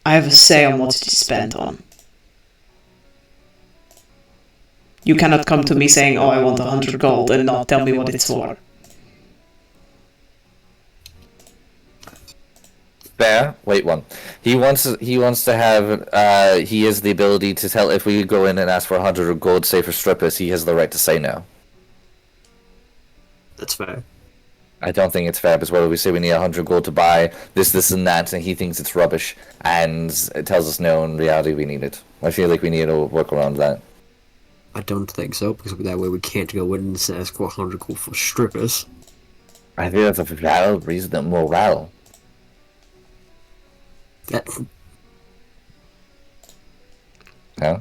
I have a say on what it is spent on. You cannot come to me saying, "Oh, I want 100 gold," and not tell me what it's for. Fair. Wait one. He wants to have. He has the ability to tell if we go in and ask for 100 gold, say for strippers. He has the right to say no. That's fair. I don't think it's fair because whether we say we need 100 gold to buy this, and that, and he thinks it's rubbish, and it tells us no, in reality we need it. I feel like we need to work around that. I don't think so, because that way we can't go in and ask for 100 gold for strippers. I think that's a valid reason that morale. That, Huh?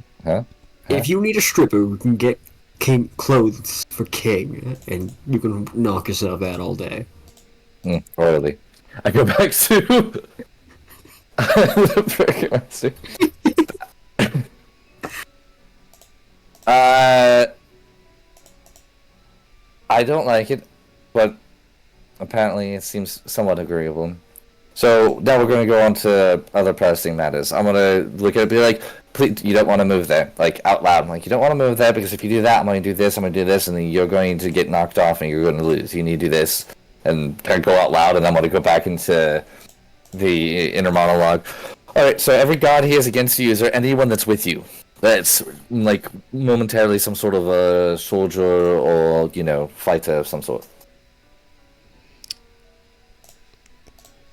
if you need a stripper, we can get king clothes for king, and you can knock yourself out all day. Royally. I go back to the burgomaster. I don't like it, but apparently it seems somewhat agreeable. So now we're going to go on to other pressing matters. I'm going to look at it and be like, please, you don't want to move there. Like, out loud. I'm like, you don't want to move there because if you do that, I'm going to do this, I'm going to do this, and then you're going to get knocked off and you're going to lose. You need to do this. And kind of go out loud, and I'm going to go back into the inner monologue. Alright, so every god he has against you, is there anyone that's with you? That's, like, momentarily some sort of a soldier or, fighter of some sort.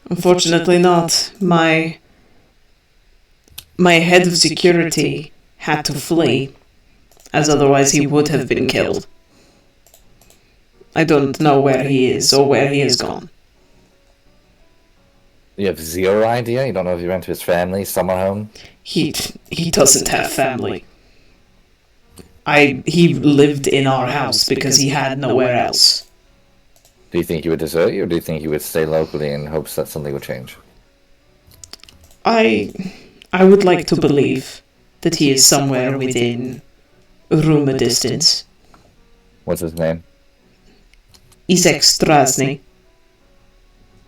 Unfortunately not. My head of security had to flee, as otherwise he would have been killed. I don't know where he is or where he has gone. You have zero idea? You don't know if he went to his family, summer home? He doesn't have family. He lived in our house because he had nowhere else. Do you think he would desert you, or do you think he would stay locally in hopes that something would change? I would like to believe that he is somewhere within rumor distance. What's his name? Isaac Strasny.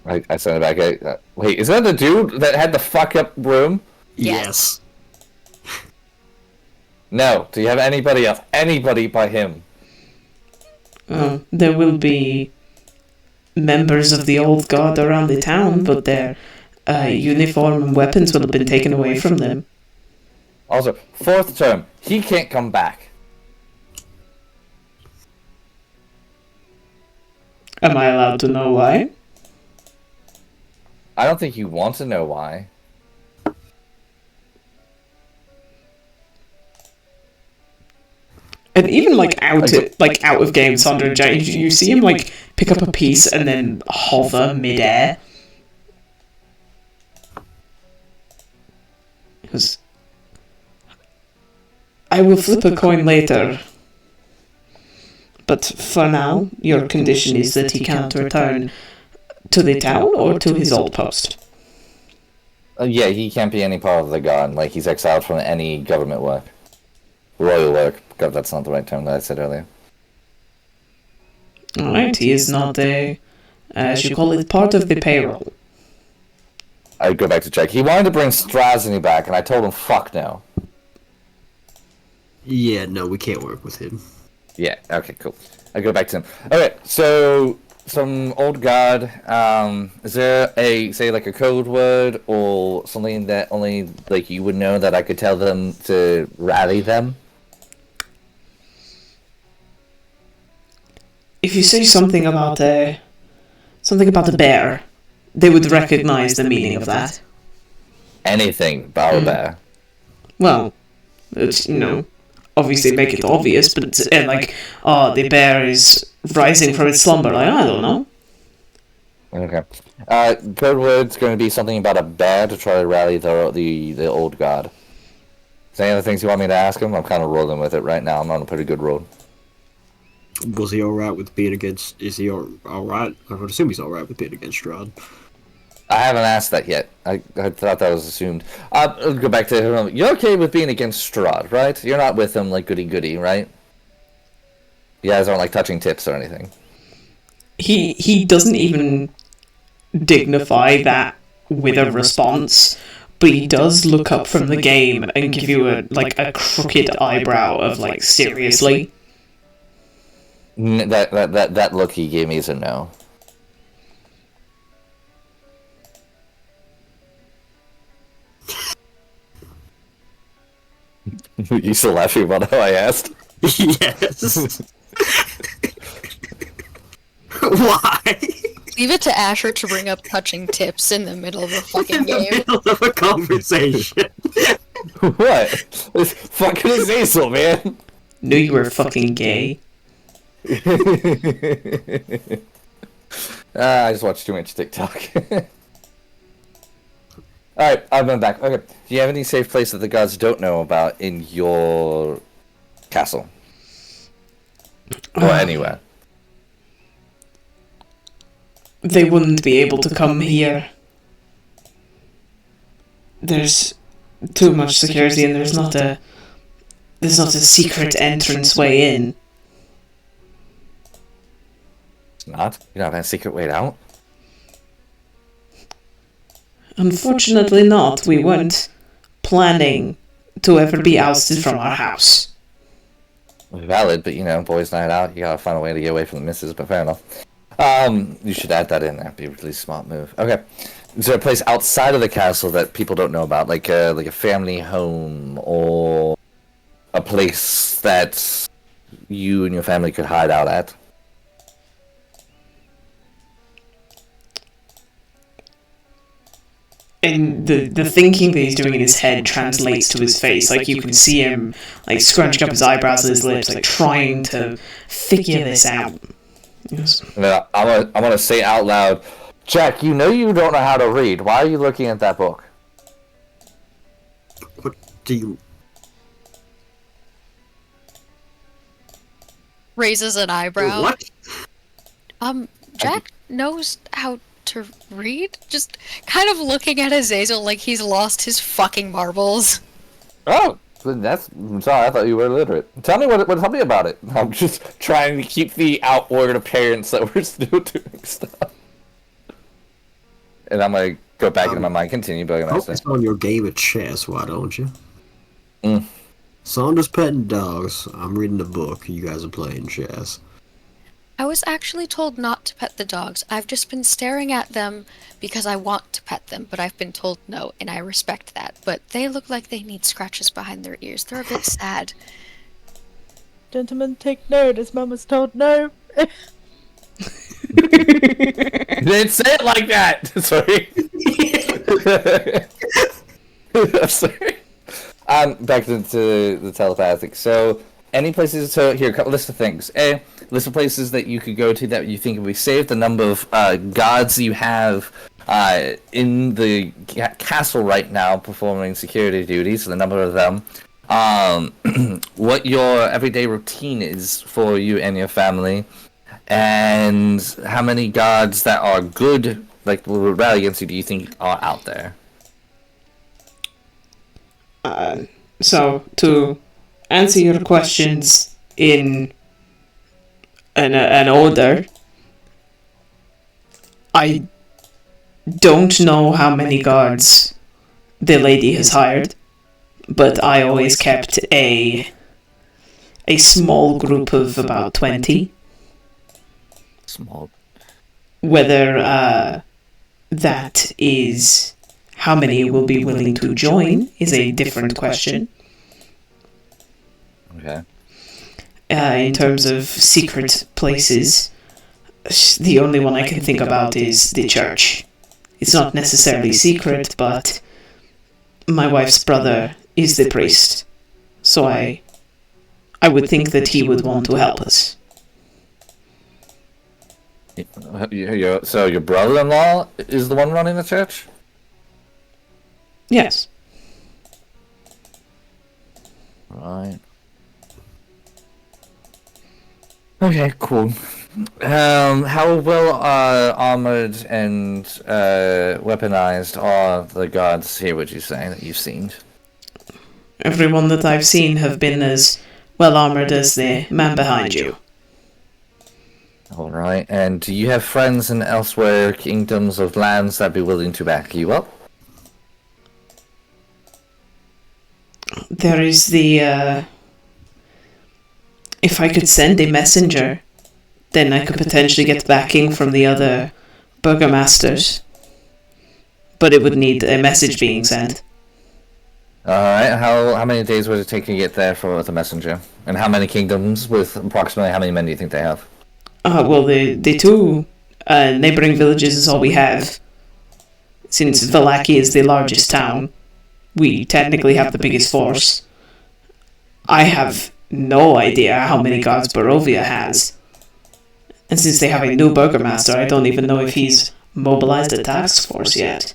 I sent it back. Wait, is that the dude that had the fuck up room? Yes. No. Do you have anybody else? Anybody by him? There will be members of the old guard around the town, but their uniform and weapons will have been taken away from them. Also, fourth term. He can't come back. Am I allowed to know why? I don't think you want to know why. And even out of game, Sandra, you see him pick up a piece and then hover midair. Because I will flip a coin later. But for now, your condition is that he cannot return to the town or to his old post. Yeah, he can't be any part of the guard. Like, he's exiled from any government work. Royal work. God, that's not the right term that I said earlier. Alright, he is not as you call it, part of the payroll. I go back to check. He wanted to bring Strahd back, and I told him, fuck no. Yeah, no, we can't work with him. Yeah, okay, cool. I go back to him. Okay, so some old god, is there say like a code word or something that only like you would know that I could tell them to rally them? If you say something about a bear, they would recognize the meaning of that. Anything, Bower Bear. Well, it's, obviously make it obvious, but the bear is rising from its slumber. Like, I don't know. Okay. Code word's going to be something about a bear to try to rally the old god. Is there any other things you want me to ask him? I'm kind of rolling with it right now. I'm on a pretty good roll. Was he alright with being against... Is he alright? I would assume he's alright with being against Strahd. I haven't asked that yet. I thought that was assumed. I'll go back to him. You're okay with being against Strahd, right? You're not with him like goody-goody, right? You guys aren't like touching tips or anything. He doesn't even dignify that with a response, but he does look up from the game and give you a crooked eyebrow of like, seriously? That look he gave me is a no. You still laughing about how I asked? Yes. Why? Leave it to Asher to bring up touching tips in the middle of a fucking game. Middle of a conversation. What? It's fucking Azazel, man. Knew you were fucking gay. I just watched too much TikTok. Alright, I've been back. Okay. Do you have any safe place that the gods don't know about in your castle? Or anywhere? They wouldn't be able to come here. There's too much security and there's not a secret entrance way in. It's not? You don't have a secret way out? Unfortunately not. We weren't planning to ever be ousted from our house. Valid, but boys' night out, you gotta find a way to get away from the missus, but fair enough. You should add that in there. Be a really smart move. Okay. Is there a place outside of the castle that people don't know about? Like a family home or a place that you and your family could hide out at? And the thinking that he's doing in his head translates to his face. Like, you can see him, like, scrunching up his eyebrows and his lips, like, trying to figure this out. Yes. I'm gonna say out loud, Jack, you don't know how to read. Why are you looking at that book? What do you... Raises an eyebrow. What? Jack knows how to read? Just kind of looking at Azazel like he's lost his fucking marbles. Oh, I'm sorry, I thought you were illiterate. Tell me about it. I'm just trying to keep the outward appearance that we're still doing stuff. And I'm gonna go back into my mind, continue building my Focus on your game of chess, why don't you? Mm. Saunders petting dogs. I'm reading a book. You guys are playing chess. I was actually told not to pet the dogs. I've just been staring at them because I want to pet them, but I've been told no, and I respect that. But they look like they need scratches behind their ears. They're a bit sad. Gentlemen, take note, as Mum was told no. You didn't say it like that! Sorry. I'm sorry. Back to the telepathic. So, any places, here, a list of things. A list of places that you could go to that you think would be safe, the number of gods you have in the castle right now performing security duties, the number of them, what your everyday routine is for you and your family, and how many gods that are good, like will rally against you, do you think are out there? So, to answer your questions in an order. I don't know how many guards the lady has hired, but I always kept a small group of about 20. Small. Whether that is how many will be willing to join is a different question. Okay. In terms of secret places, the only one I can think about is the church. It's not necessarily secret, but my wife's brother is the priest, so I would think that he would want to help us. So your brother-in-law is the one running the church? Yes. Right. Okay, cool. How well armored and weaponized are the guards here, would you say, that you've seen? Everyone that I've seen have been as well armored as the man behind you. Alright, and do you have friends in elsewhere kingdoms of lands that'd be willing to back you up? There is the, if I could send a messenger, then I could potentially get backing from the other burgomasters. But it would need a message being sent. Alright, how many days would it take to get there for the messenger? And how many kingdoms with approximately how many men do you think they have? Well, the two neighboring villages is all we have. Since Vallaki is the largest town, we technically have the biggest force. I have no idea how many guards Barovia has. And since they have a new burgomaster, I don't even know if he's mobilized a task force yet.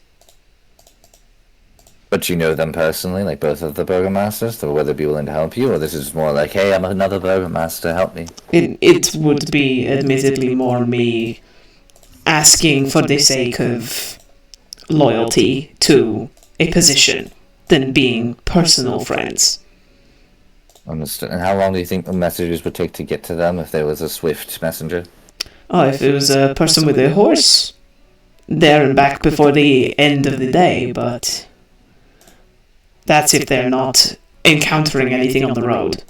But you know them personally, like both of the burgomasters, so whether they'd be willing to help you, or this is more like, hey, I'm another burgomaster, help me. It would be admittedly more me asking for the sake of loyalty to a position than being personal friends. Understood. And how long do you think the messages would take to get to them if there was a swift messenger? Oh, if it was a person with a horse, there and back before the end of the day, but that's if they're not encountering anything on the road.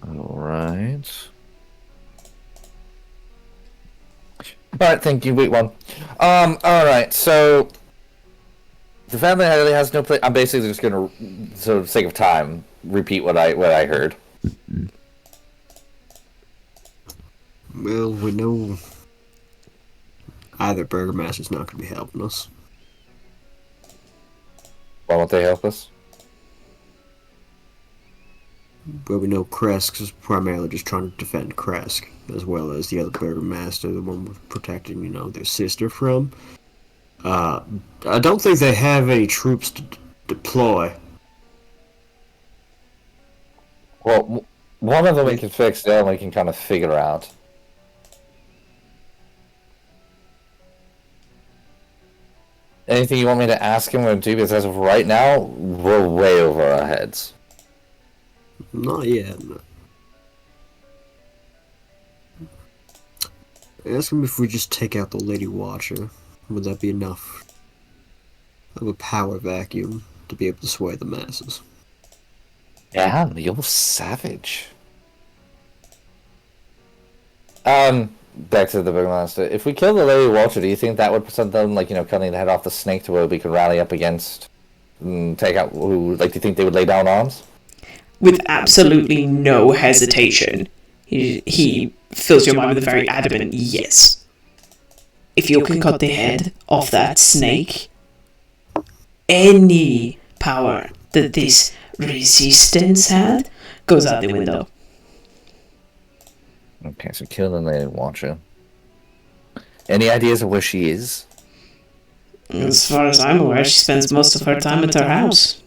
Alright. Alright, thank you. Wait one. Alright, so the family really has no place. I'm basically just gonna, for the sake of time, repeat what I heard. Well, we know either burgomaster's not going to be helping us. Why won't they help us? Well, we know Kresk is primarily just trying to defend Kresk, as well as the other burgomaster, the one we're protecting, their sister from. I don't think they have any troops to deploy. Well, one of them we can fix, the other one we can kind of figure out. Anything you want me to ask him or do? Because as of right now, we're way over our heads. Not yet. No. Ask him if we just take out the Lady Watcher. Would that be enough of a power vacuum to be able to sway the masses? Yeah, you're savage. Back to the Burgomaster. If we kill the Lady Watcher, do you think that would present them, cutting the head off the snake to where we could rally up against, take out who, do you think they would lay down arms? With absolutely no hesitation. He fills your mind with a very adamant yes. If you can cut the head off that snake, any power that this resistance had goes out the window. Okay, so kill the Lady Watcher. Any ideas of where she is? As far as I'm aware, she spends most of her time at her house.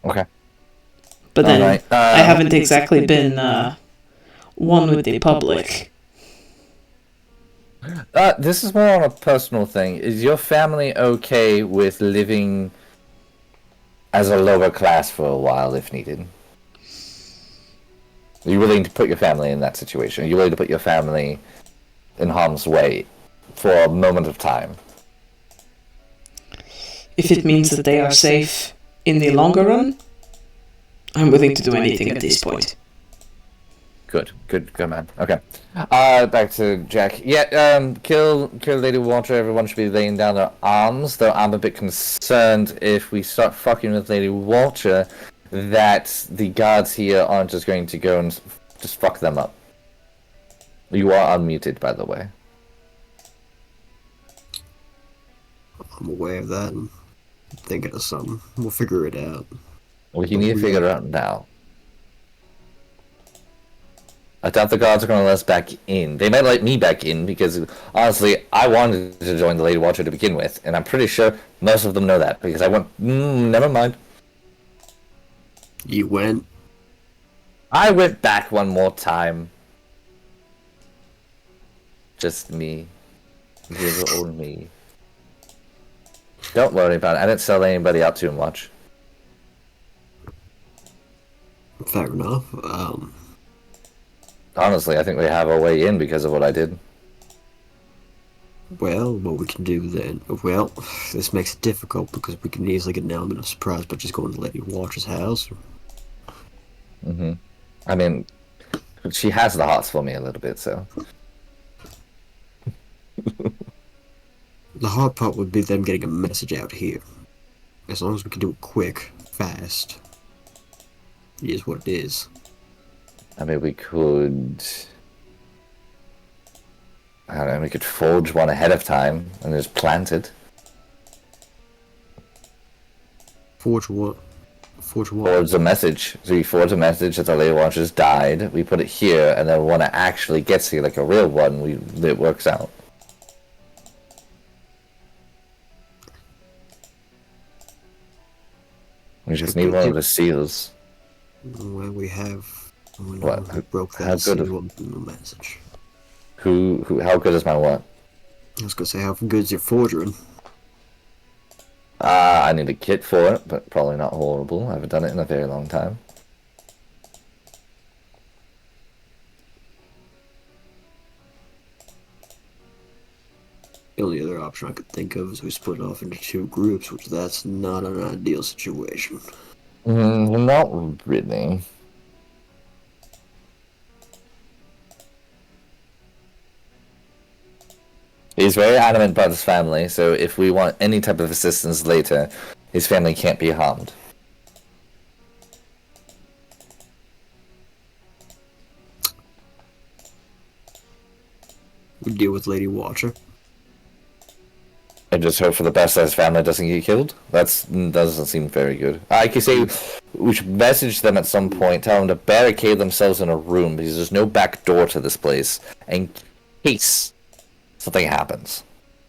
Okay. But then, right, I haven't exactly been one with the public. This is more on a personal thing. Is your family okay with living as a lower class for a while if needed? Are you willing to put your family in that situation? Are you willing to put your family in harm's way for a moment of time? If it means that they are safe in the longer run, I'm willing to do anything at this point. Good man. Okay. Back to Jack. Yeah, kill Lady Water. Everyone should be laying down their arms, though I'm a bit concerned if we start fucking with Lady Water that the guards here aren't just going to go and just fuck them up. You are unmuted, by the way. I'm aware of that. I'm thinking of something. We'll figure it out. Well, you need to figure it out now. I doubt the guards are going to let us back in. They might let me back in because, honestly, I wanted to join the Lady Watcher to begin with, and I'm pretty sure most of them know that because I went. Never mind. You went? I went back one more time. Just me. Little old me. Don't worry about it. I didn't sell anybody out too much. Fair enough. Honestly, I think we have our way in because of what I did. Well, what we can do then... Well, this makes it difficult because we can easily get an element of surprise by just going to Lady Watcher's house. Mm-hmm. I mean, she has the hots for me a little bit, so... The hard part would be them getting a message out here. As long as we can do it quick, fast. It is what it is. I mean, we could... I don't know, we could forge one ahead of time and just plant it. Forge what? Forge what? Forge a message. So we forge a message that the Lady Watchers died, we put it here, and then when it actually gets here, like a real one, it works out. We just need one of the seals. Well, we have... What? Who broke How that seal good on the message? How good is my what? I was gonna say, how good's your forging? I need a kit for it, but probably not horrible. I haven't done it in a very long time. The only other option I could think of is we split off into two groups, which that's not an ideal situation. Not really. He's very adamant about his family, so if we want any type of assistance later, his family can't be harmed. We deal with Lady Watcher. And just hope for the best that his family doesn't get killed? That doesn't seem very good. I could say we should message them at some point, tell them to barricade themselves in a room because there's no back door to this place in case something happens.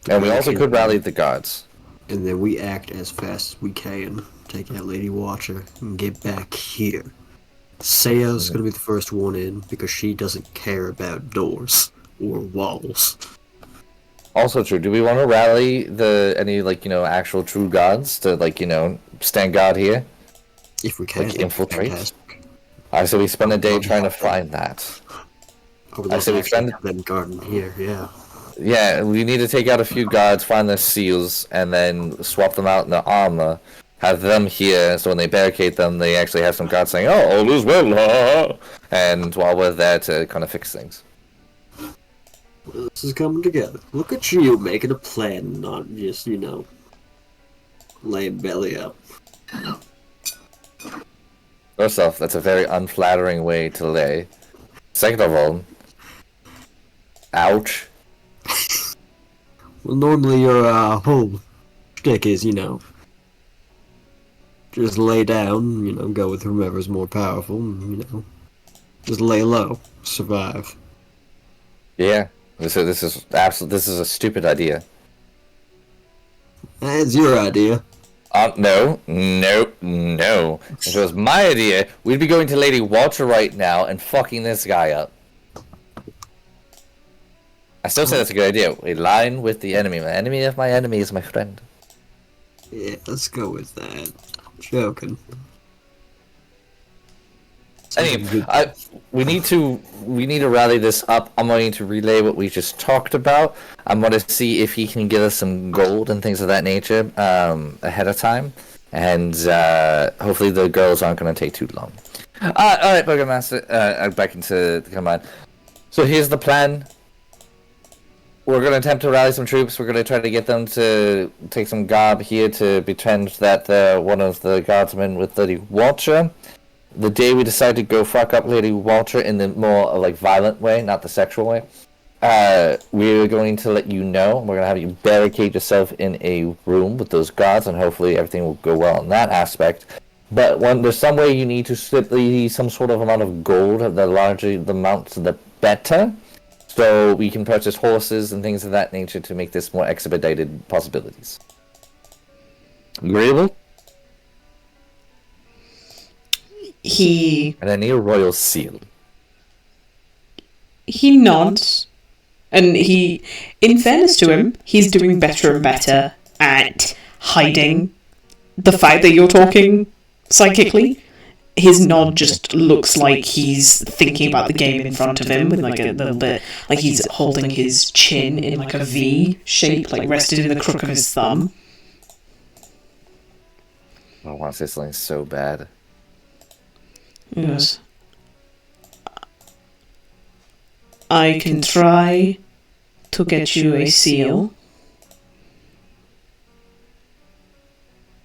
And we also could rally the guards. And then we act as fast as we can, take out Lady Watcher, and get back here. Saya's gonna be the first one in, because she doesn't care about doors or walls. Also true, do we want to rally any actual true gods to stand guard here? If we can. Infiltrate? Fantastic. I say we spend a day trying to find that. I say we spend them garden here, yeah. Yeah, we need to take out a few guards, find their seals, and then swap them out in their armor. Have them here, so when they barricade them, they actually have some guards saying, "Oh, all is well," and while we're there to kind of fix things. Well, this is coming together. Look at you making a plan, not just, laying belly up. First off, that's a very unflattering way to lay. Second of all, ouch. Well, normally your whole shtick is, just lay down, go with whomever's more powerful, and, just lay low, survive. Yeah, this is a stupid idea. That's your idea. No. If it was my idea, we'd be going to Lady Walter right now and fucking this guy up. I still say that's a good idea. We line with the enemy. My enemy of my enemy is my friend. Yeah, let's go with that. I'm joking. Anyway, we need to rally this up. I'm going to relay what we just talked about. I'm going to see if he can get us some gold and things of that nature ahead of time, and hopefully the girls aren't going to take too long. All right, burgomaster, back into the command. So here's the plan. We're going to attempt to rally some troops. We're going to try to get them to take some garb here to pretend that they're one of the guardsmen with Lady Walter. The day we decide to go fuck up Lady Walter in the more like violent way, not the sexual way, we're going to let you know. We're going to have you barricade yourself in a room with those guards, and hopefully everything will go well in that aspect. But when there's some way you need to slip some sort of amount of gold, the larger the amount, the better. So we can purchase horses and things of that nature to make this more expedited possibilities. Agreeable? And I need a royal seal. He nods, and in fairness to him, he's doing better and better at hiding the fact that you're talking psychically. His nod just looks like he's thinking about the game in front of him with like a little bit, like he's holding his chin in like a V shape, like rested in the crook of his thumb. I want to say something so bad. Yes. I can try to get you a seal,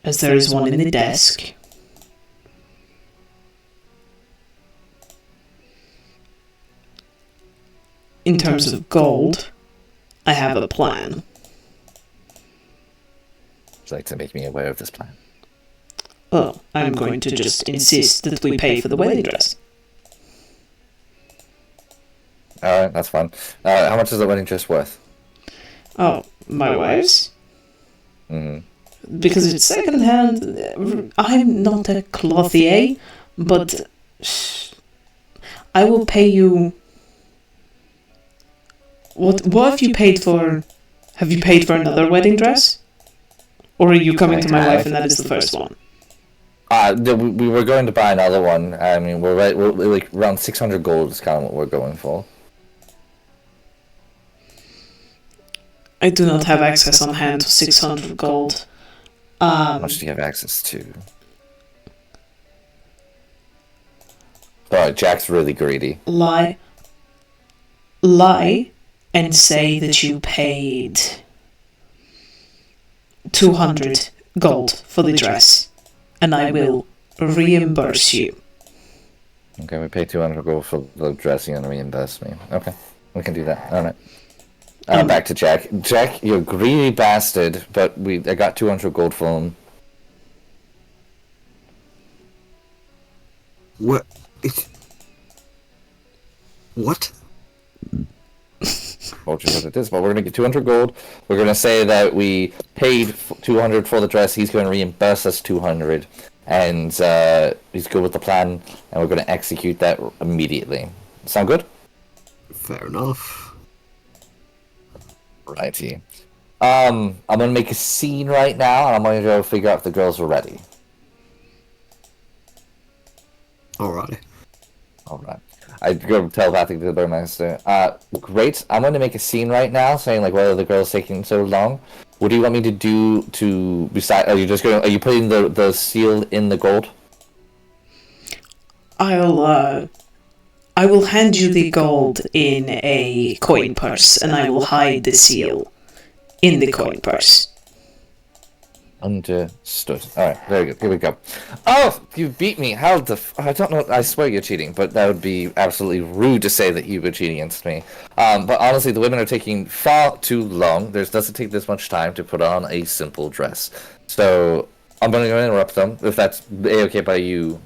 as there is one in the desk. In terms of gold, I have a plan. Would you like to make me aware of this plan? Well, I'm going to just insist that we pay for the wedding dress. Alright, that's fine. How much is the wedding dress worth? Oh, my wife's? Mm-hmm. Because it's second-hand. I'm not a clothier, but I will pay you. What have you paid for? Have you paid for another wedding dress? Or are you coming to my wife and that is the first one? We were going to buy another one. I mean, we're like around 600 gold is kind of what we're going for. I do not have access on hand to 600 gold. How much do you have access to? Alright, Jack's really greedy. Lie and say that you paid 200 gold for the dress, and I will reimburse you. Okay, we pay 200 gold for the dress, you're gonna reimburse me. Okay, we can do that. Alright. Back to Jack. Jack, you're a greedy bastard, but I got 200 gold for him. What? What? What it is, but we're gonna get 200 gold. We're gonna say that we paid 200 for the dress. He's gonna reimburse us 200, and he's good with the plan. And we're gonna execute that immediately. Sound good? Fair enough. Righty. I'm gonna make a scene right now, and I'm gonna go figure out if the girls are ready. Alrighty. Alright. I go telepathic to the burgomaster. Great. I'm going to make a scene right now, saying like whether the girl's taking so long. What do you want me to do to beside? Are you putting the seal in the gold? I will hand you the gold in a coin purse, and I will hide the seal in the coin purse. Understood. Alright, very good. Here we go. Oh, you beat me. How the I don't know. I swear you're cheating, but that would be absolutely rude to say that you were cheating against me. But honestly, the women are taking far too long. There doesn't take this much time to put on a simple dress. So I'm going to interrupt them, if that's A-okay by you,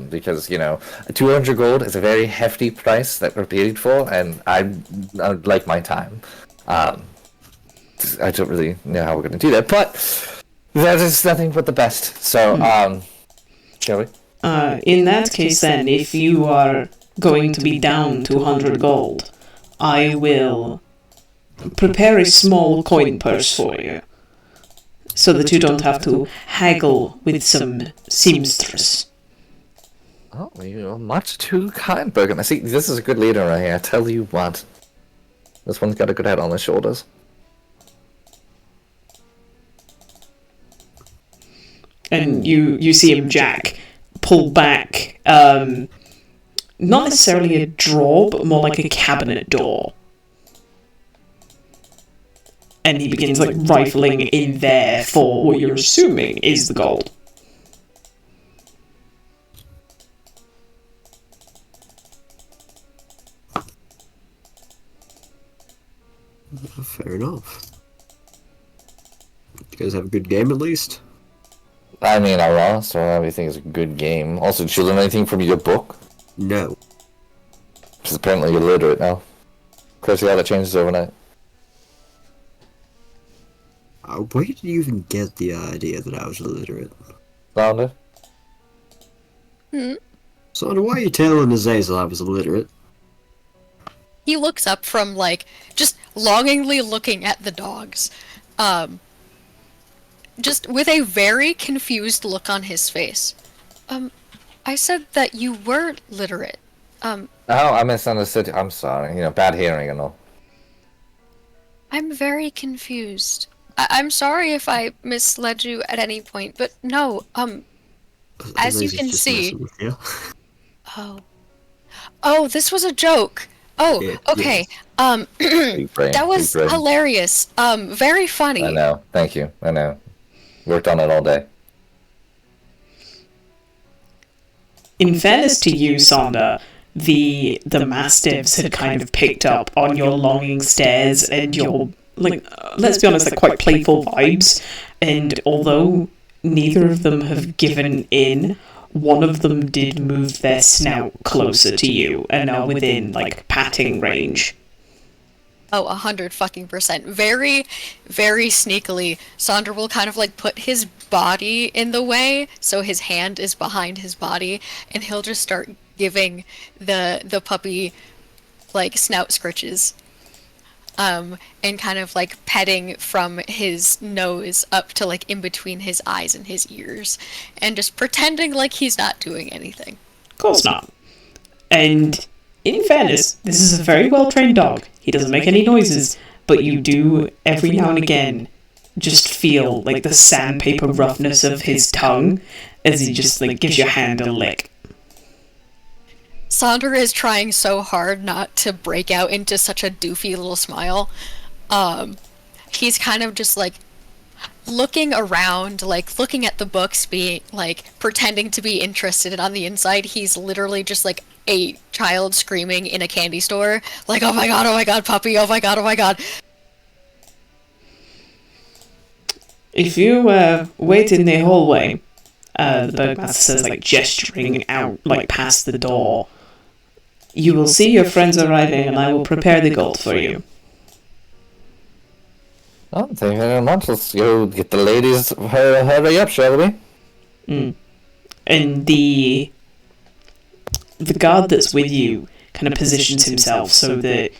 because, 200 gold is a very hefty price that we're paid for, and I'd like my time. I don't really know how we're going to do that, but that is nothing but the best. So, shall we? In that case then, if you are going to be down 200 gold, I will prepare a small coin purse for you, so that you don't have to haggle with some seamstress. Oh, you're much too kind, Burgomaster. See, this is a good leader right here. I tell you what. This one's got a good head on his shoulders. And you see him, Jack, pull back, not necessarily a drawer, but more like a cabinet door. And he begins, like, rifling in there for what you're assuming is the gold. Fair enough. You guys have a good game at least? I mean, I lost, so everything is a good game. Also, did you learn anything from your book? No. Because apparently you're literate now. Crazy how that changes overnight. Where did you even get the idea that I was illiterate? Found it? So why are you telling Azazel I was illiterate? He looks up from, like, just longingly looking at the dogs. Just with a very confused look on his face. I said that you were literate. Oh, I misunderstood. I'm sorry. You know, bad hearing and all. I'm very confused. I'm sorry if I misled you at any point, but no, as you can see... You. Oh, this was a joke. Oh, Yeah, okay. Big brain, That was big brain. hilarious. Very funny. I know. Thank you. I know. Worked on it all day. In fairness to you, Sonda, the mastiffs had kind of picked up on your longing stares and your, like, let's be honest, like, quite playful vibes. And although neither of them have given in, one of them did move their snout closer to you and are within, like, patting range. Oh, 100%. Very, very sneakily, Sandra will kind of like put his body in the way, so his hand is behind his body, and he'll just start giving the puppy like snout scritches. And kind of like petting from his nose up to like in between his eyes and his ears, and just pretending like he's not doing anything. Of course not. And in fairness, this is a very well-trained dog. He doesn't make any noises, but you do, every now and again, just feel, like, the sandpaper roughness of his tongue as he just, like, gives your hand a lick. Sandra is trying so hard not to break out into such a doofy little smile. He's kind of just, like, looking around, like, looking at the books, being, like, pretending to be interested, and on the inside, he's literally just, like, a child screaming in a candy store, like, oh my god, puppy, oh my god. If you wait in the hallway, the burgomaster says, like, gesturing out, like, past the door, you will see your friends arriving and I will prepare the gold for you. Oh, thank you very much. Let's go get the ladies. Hurry up, shall we? And the guard that's with you kind of positions himself so that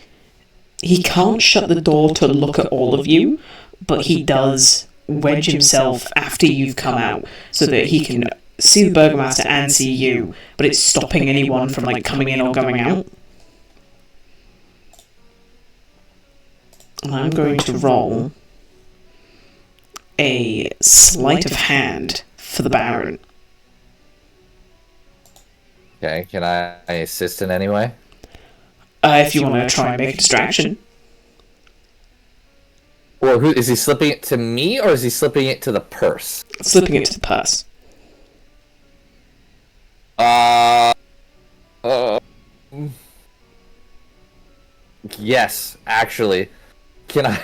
he can't shut the door to look at all of you, but he does wedge himself after you've come out so that he can see the burgomaster and see you, but it's stopping anyone from, like, coming in or going out. And I'm going to roll a sleight of hand for the Baron. Okay, can I assist in any way? If you want to try and make a distraction. Or who is he slipping it to me, or is he slipping it to the purse? Slipping it to the purse. Yes, actually. Can I...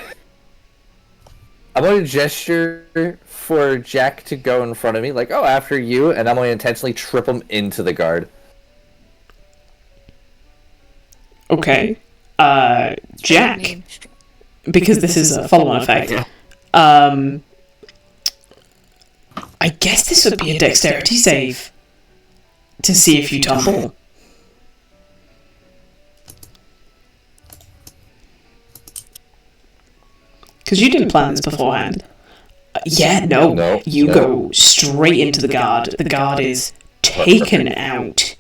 I'm going to gesture for Jack to go in front of me, like, oh, after you, and I'm going to intentionally trip him into the guard. Okay. Jack, because this is a follow-on effect, I guess this would be a dexterity save to see if you tumble. Because you didn't plan this beforehand. No. No. You go straight into the guard. The guard is taken out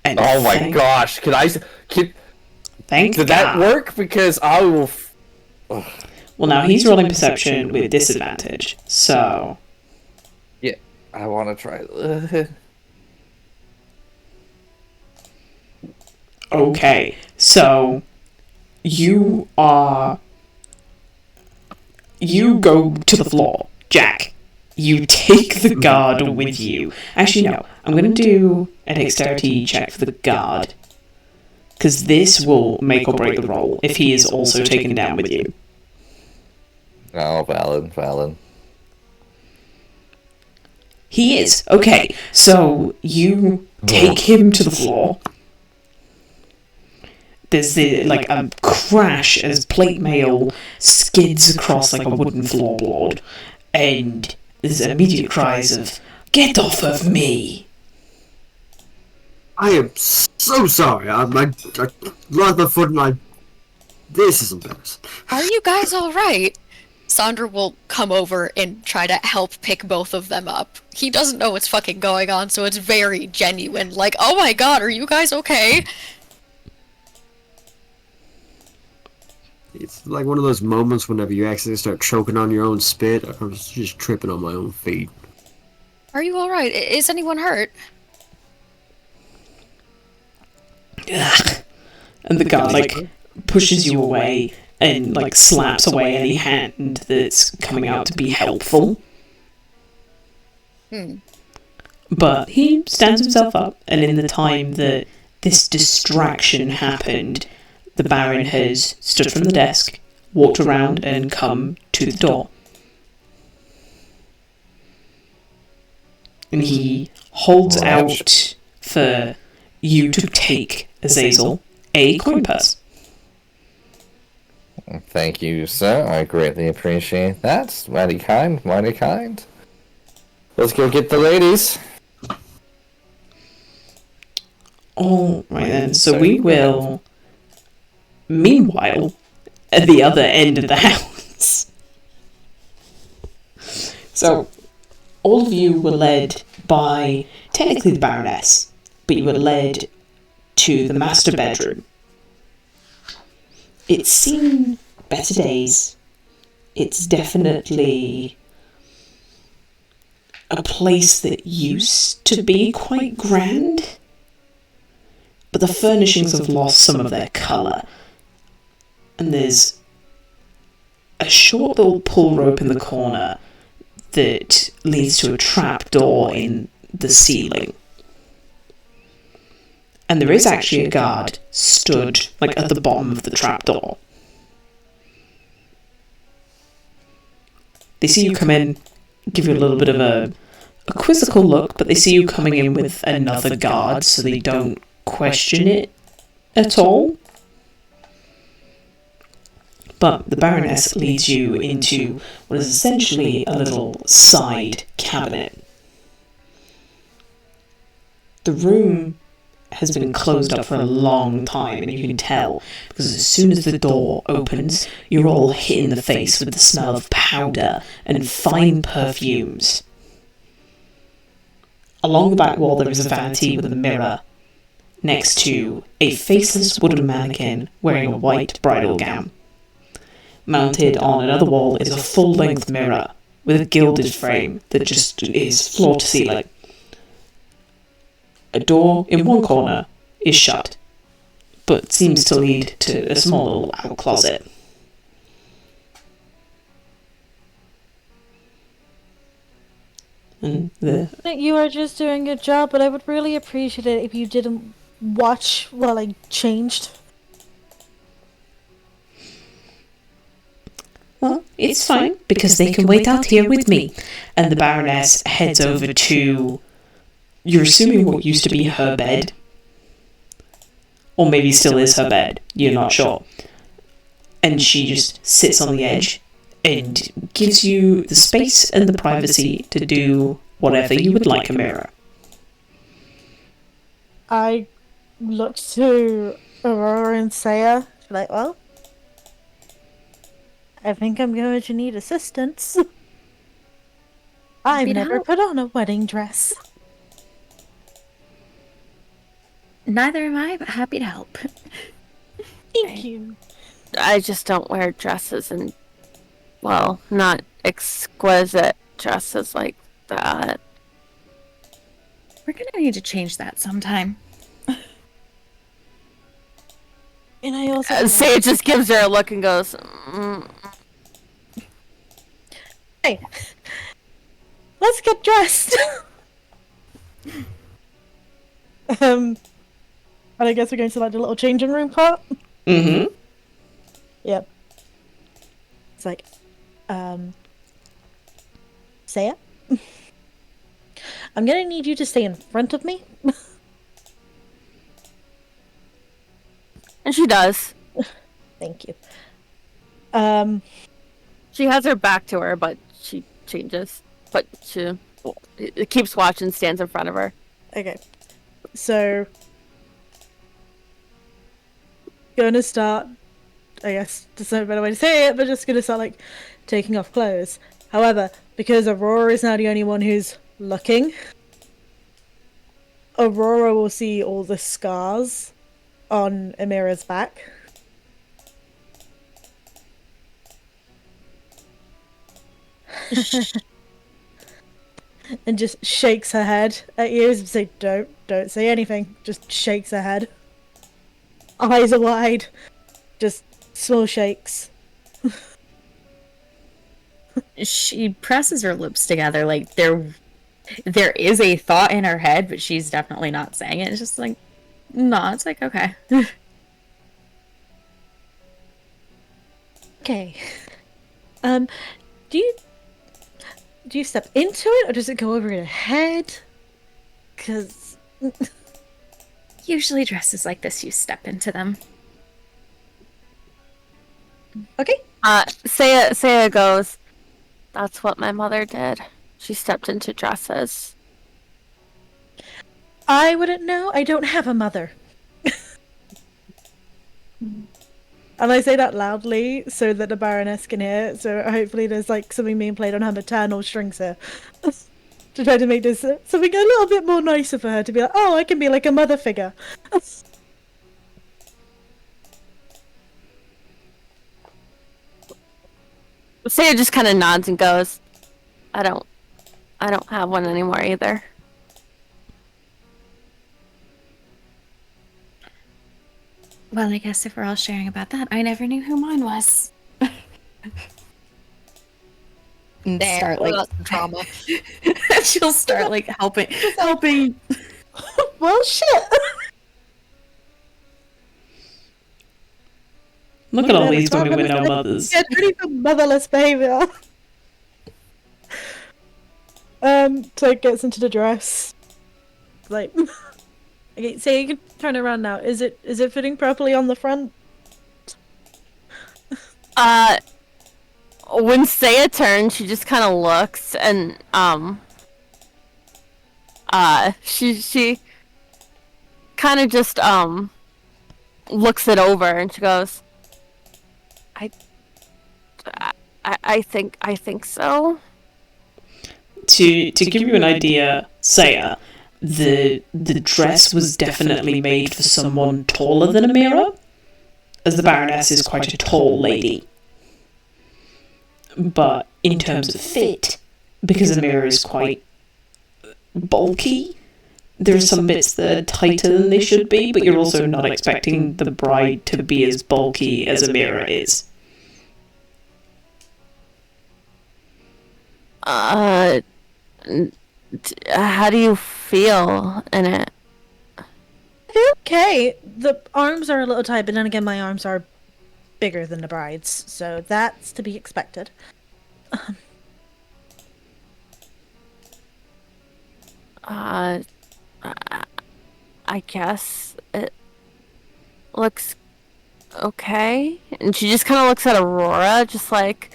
And Oh my gosh! Did that work? Because I will. Well, now he's rolling perception with disadvantage, so. Yeah, I want to try. Okay, so you go to the floor, Jack. You take the guard with you. Actually, no. I'm going to do a dexterity check for the guard. Because this will make or break the roll if he is also taken down with you. Oh, valid. He is. Okay, so you take him to the floor. There's a crash as plate mail skids across like a wooden floorboard. And there's immediate cries of, "Get off of me!" I am so sorry. I lost my foot and this is embarrassing. Are you guys alright? Sandra will come over and try to help pick both of them up. He doesn't know what's fucking going on, so it's very genuine. Like, oh my god, are you guys okay? It's like one of those moments whenever you accidentally start choking on your own spit. I was just tripping on my own feet. Are you alright? Is anyone hurt? Ugh. And the guard pushes you away and slaps away any hand that's coming out to be helpful. But he stands himself up, and in the time that this distraction happened, the Baron has stood from the desk, walked around, and come to the door. And he holds out for you to take, Azazel, a coin purse. Thank you, sir. I greatly appreciate that. Mighty kind, mighty kind. Let's go get the ladies. All right then, so we will... Meanwhile, at the other end of the house. So, all of you were led by, technically the Baroness, but you were led to the master bedroom. It's seen better days. It's definitely a place that used to be quite grand, but the furnishings have lost some of their colour. And there's a short little pull rope in the corner that leads to a trap door in the ceiling. And there is actually a guard stood at the bottom of the trapdoor. They see you come in, give you a little bit of a quizzical look, but they see you coming in with another guard, so they don't question it at all. But the Baroness leads you into what is essentially a little side cabinet. The room has been closed up for a long time, and you can tell, because as soon as the door opens, you're all hit in the face with the smell of powder and fine perfumes. Along the back wall there is a vanity with a mirror, next to a faceless wooden mannequin wearing a white bridal gown. Mounted on another wall is a full-length mirror with a gilded frame that just is floor to ceiling. A door in one corner is shut, but seems to lead to a small little out closet. And I think you are just doing a good job, but I would really appreciate it if you didn't watch while I changed. Well, it's fine, because they can wait out here with me. And the Baroness heads over to, you're assuming what used to be her bed, or maybe still is her bed, you're not sure. And she just sits on the edge and gives you the space and the privacy to do whatever you would like, Amira. I look to Aurora and Saya, like, well, I think I'm going to need assistance. I've never put on a wedding dress. Neither am I, but happy to help. Thank you. I just don't wear dresses and, well, not exquisite dresses like that. We're gonna need to change that sometime. And I also Saya just gives her a look and goes, hey, let's get dressed. And I guess we're going to like the little changing room part. Mm-hmm. Yep. It's like, Saya, I'm gonna need you to stay in front of me. and she does. Thank you. She has her back to her, but she changes. But she keeps watching, stands in front of her. Okay. So, gonna start, I guess, there's no better way to say it, but just gonna start, like, taking off clothes. However, because Aurora is now the only one who's looking, Aurora will see all the scars on Amira's back. And just shakes her head at you and say, don't say anything. Just shakes her head. Eyes are wide. Just small shakes. She presses her lips together, like there is a thought in her head, but she's definitely not saying it. It's just like, no, it's like, okay. Okay. Do you step into it, or does it go over your head? Because... Usually dresses like this, you step into them. Okay. Saya goes, that's what my mother did. She stepped into dresses. I wouldn't know. I don't have a mother. And I say that loudly so that the Baroness can hear. So hopefully there's like something being played on her maternal strings here. To try to make this something a little bit more nicer for her to be like, oh, I can be like a mother figure. Saya just kind of nods and goes, I don't have one anymore either. Well, I guess if we're all sharing about that, I never knew who mine was. And Damn, start like that's trauma. she'll start like helping. Well, shit. Look at all these women with no mothers. Yeah, pretty good motherless behavior. So it gets into the dress. Like, okay, so you can turn it around now. Is it fitting properly on the front? When Saya turns, she just kind of looks and she kind of just looks it over and she goes, I think so. To give you an idea, Saya, the dress was definitely made for someone taller than Amira, as the Baroness is quite a tall lady. But in terms of fit, because Amira is quite bulky, there are some bits that are tighter than they should be, but you're also not expecting the bride to be as bulky as Amira is. How do you feel in it? Okay. The arms are a little tight, but then again, my arms are bigger than the bride's, so that's to be expected. I guess it looks okay. And she just kind of looks at Aurora, just like,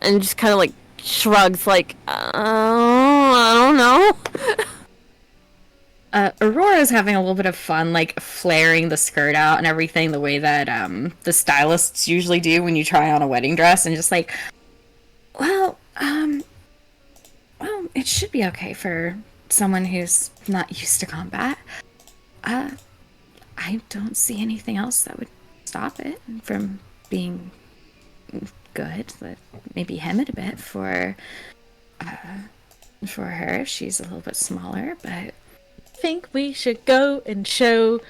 and just kind of like shrugs, like, I don't know. Aurora's having a little bit of fun, like flaring the skirt out and everything, the way that the stylists usually do when you try on a wedding dress, and just like, well, it should be okay for someone who's not used to combat. I don't see anything else that would stop it from being good. But maybe hem it a bit for her. She's a little bit smaller, but I think we should go and show.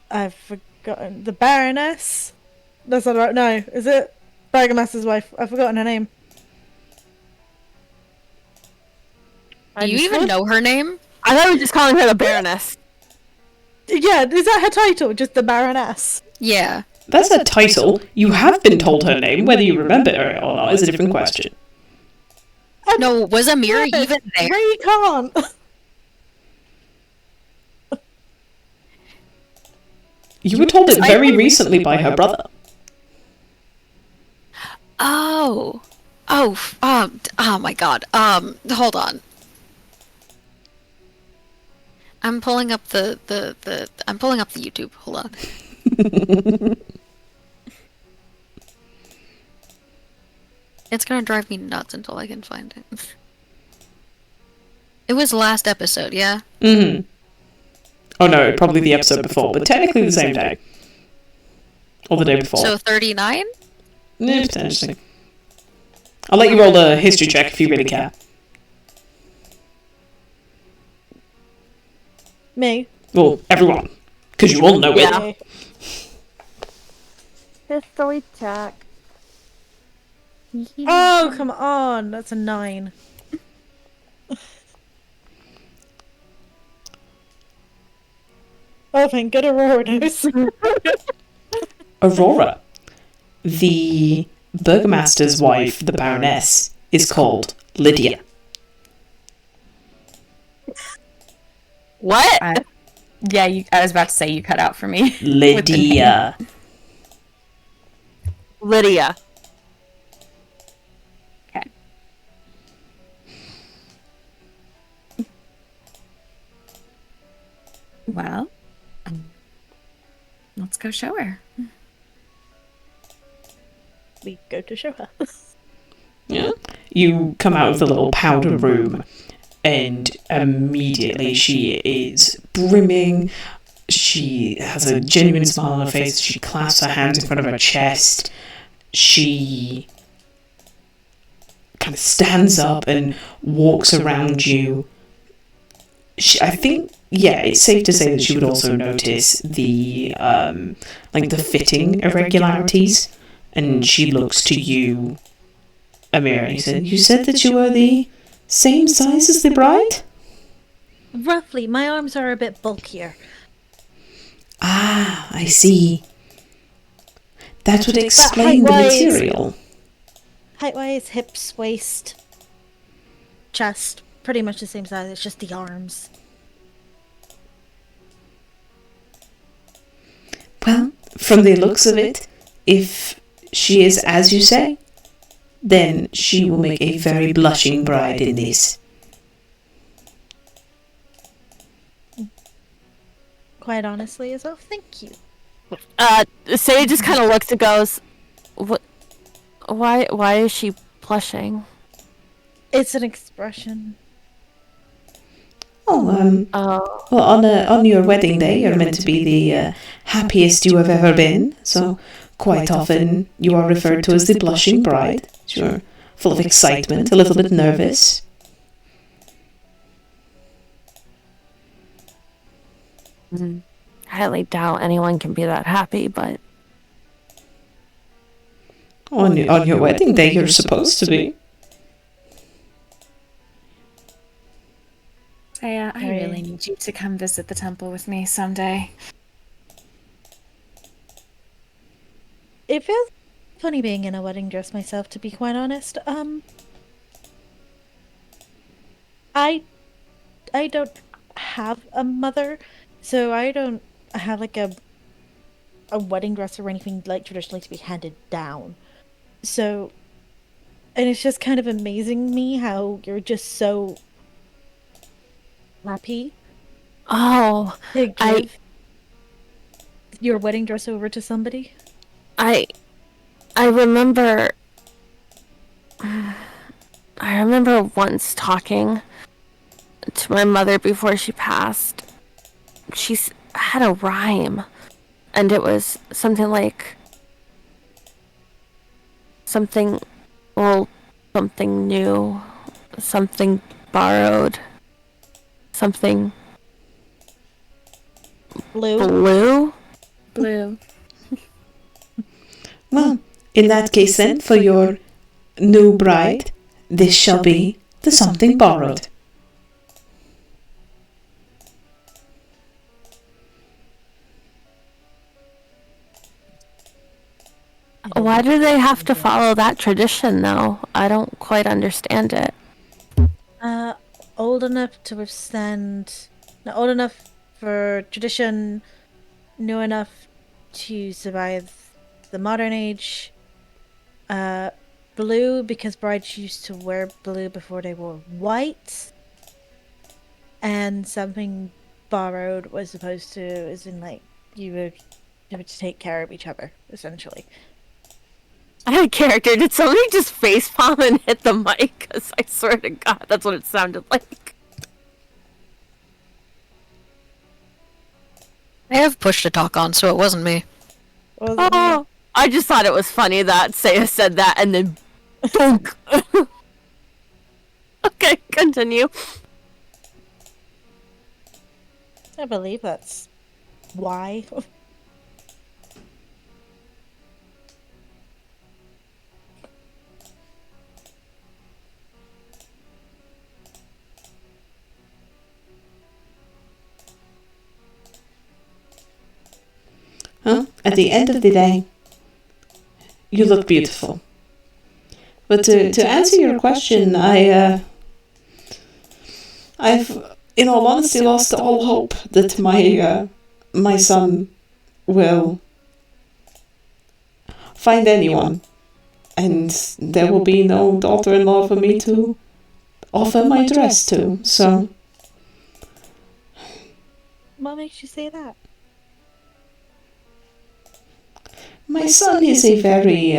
I've forgotten the Baroness. That's not right. No, is it Burgomaster's wife? I've forgotten her name. Do you even know her name? I thought we were just calling her the Baroness. Yeah, is that her title? Just the Baroness? Yeah. That's a title. You have been told her name. Whether you remember her or not is a different question. No, was Amira even there? We can't. You were told it very recently by her brother. Oh. Oh my god. Hold on. I'm pulling up the YouTube. Hold on. It's gonna drive me nuts until I can find it. It was last episode, yeah? Mm-hmm. Oh no, probably the episode before, but technically the same day. Or the day before. So 39? Yeah, potentially. I'll let you roll a history check if you really care. Me. Well, everyone. Because you all know it. History check. Oh, come on. That's a 9. Oh, thank God Aurora knows. Aurora, the burgomaster's wife, the Baroness, is called Lydia. What? I was about to say you cut out for me. Lydia. Lydia. Okay. Well, let's go show her. We go to show her. Yeah. You come out of the little powder room, and immediately she is brimming. She has a genuine smile on her face. She clasps her hands in front of her chest. She kind of stands up and walks around you. I think, yeah, it's safe to say that she would also notice the fitting irregularities, and she looks to you, Amira, and said, "You said that you were the same size as the bride?" Roughly. My arms are a bit bulkier. Ah, I see. That would explain the height-wise- material. Height-wise, hips, waist, chest. Pretty much the same size. It's just the arms. Well, from the looks of it, if she is as you say, then she will make a very blushing bride in this. Quite honestly as well. Thank you. Say just kind of looks and goes, "What? Why is she blushing?" It's an expression. Oh, Oh. well, on your wedding day, you're meant to be the happiest you have ever been. So, quite often, you are referred to as the blushing bride. You're full of excitement, a little bit nervous. I highly doubt anyone can be that happy, but On your wedding day, you're supposed to be. I really need you to come visit the temple with me someday. It feels funny being in a wedding dress myself, to be quite honest. I don't have a mother, so I don't have like a wedding dress or anything like traditionally to be handed down. So, and it's just kind of amazing me how you're just so happy oh, to give your wedding dress over to somebody. I remember. I remember once talking to my mother before she passed, she's had a rhyme, and it was something like something old, something new, something borrowed, something Blue. blue. Blue. Well, in that case then, for your new bride, this shall be the something borrowed. Why do they have to follow that tradition, though? I don't quite understand it. Old enough to withstand. No, old enough for tradition, new enough to survive the modern age. Blue because brides used to wear blue before they wore white. And something borrowed was supposed to, as in like you were to take care of each other, essentially. I had a character. Did somebody just facepalm and hit the mic? Because I swear to God, that's what it sounded like. I have push to talk on, so it wasn't me. Oh, I just thought it was funny that Saya said that and then dunk. Okay, continue. I believe that's why. At the end of the day, you look beautiful. But to answer your question, I've, in all honesty, lost all hope that my son will find anyone, and there will be no daughter-in-law for me to offer my dress to. So, What makes you say that? my son is a very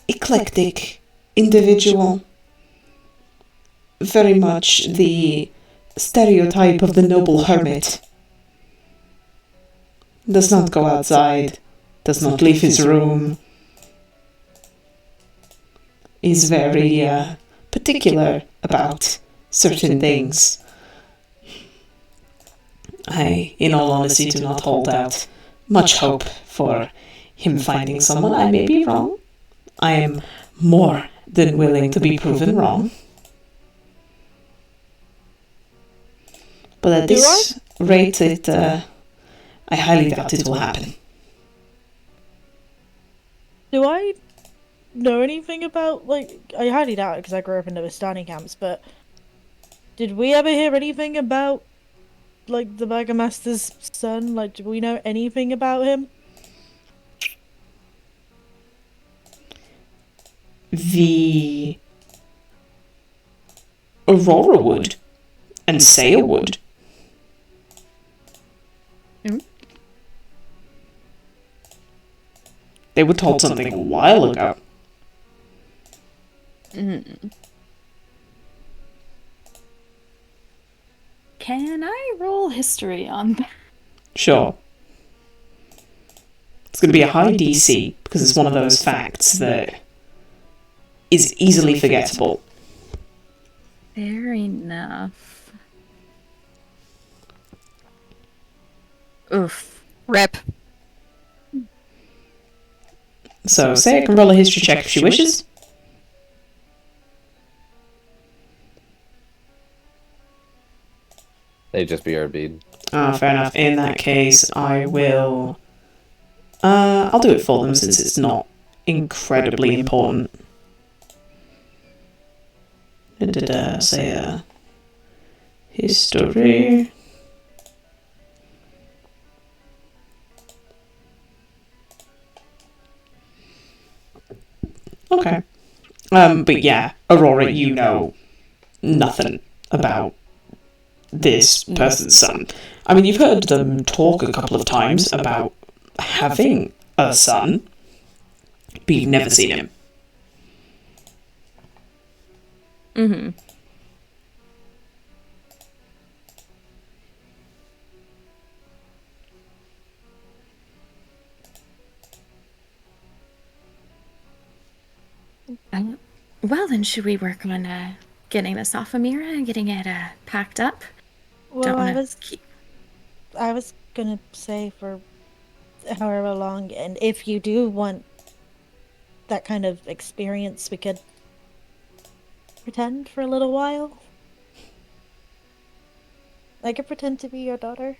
eclectic individual. Very much the stereotype of the noble hermit. Does not go outside, does not leave his room, is very particular about certain things. I, in all honesty, do not hold out much hope for him finding someone. I may be wrong. I am more than willing to be proven wrong. But at this rate, I highly doubt it will happen. Do I know anything about, like, I highly doubt it because I grew up in the Vistani camps, but did we ever hear anything about, like, the burgomaster's son? Like, do we know anything about him? The Aurora would, and Saya would. They were told something a while ago. Can I roll history on that? Sure. It's going to be a high DC because it's one of those facts that is easily forgettable. Fair enough. Oof. Rep. So Saya can roll a history check if she wishes. They'd just be our bead. Fair enough. In that case, I will... I'll do it for them since it's not incredibly important. Say history. Okay. But yeah, Aurora, you know nothing about this person's son. I mean, you've heard them talk a couple of times about having a son, but you've never seen him. Well, then, should we work on getting this off Amira and getting it packed up? Well, wanna I was gonna say for however long, and if you do want that kind of experience, we could pretend for a little while. I could pretend to be your daughter.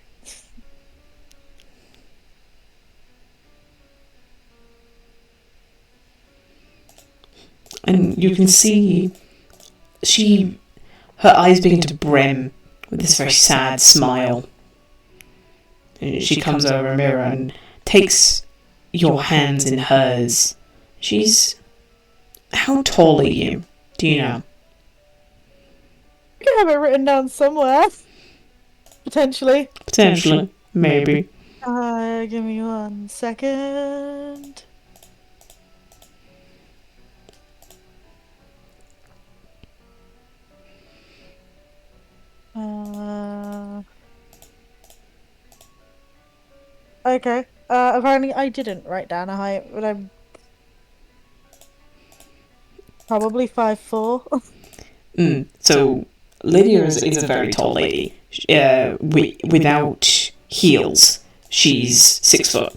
And you can see her eyes begin to brim with this very sad smile. And she comes over a mirror and takes your hands in hers. How tall are you? Do you know? I have it written down somewhere. Potentially. Potentially. Maybe. Give me 1 second. Okay. Apparently I didn't write down a height, but I'm probably 5'4". So Lydia is a very tall lady. Without heels, she's 6 foot.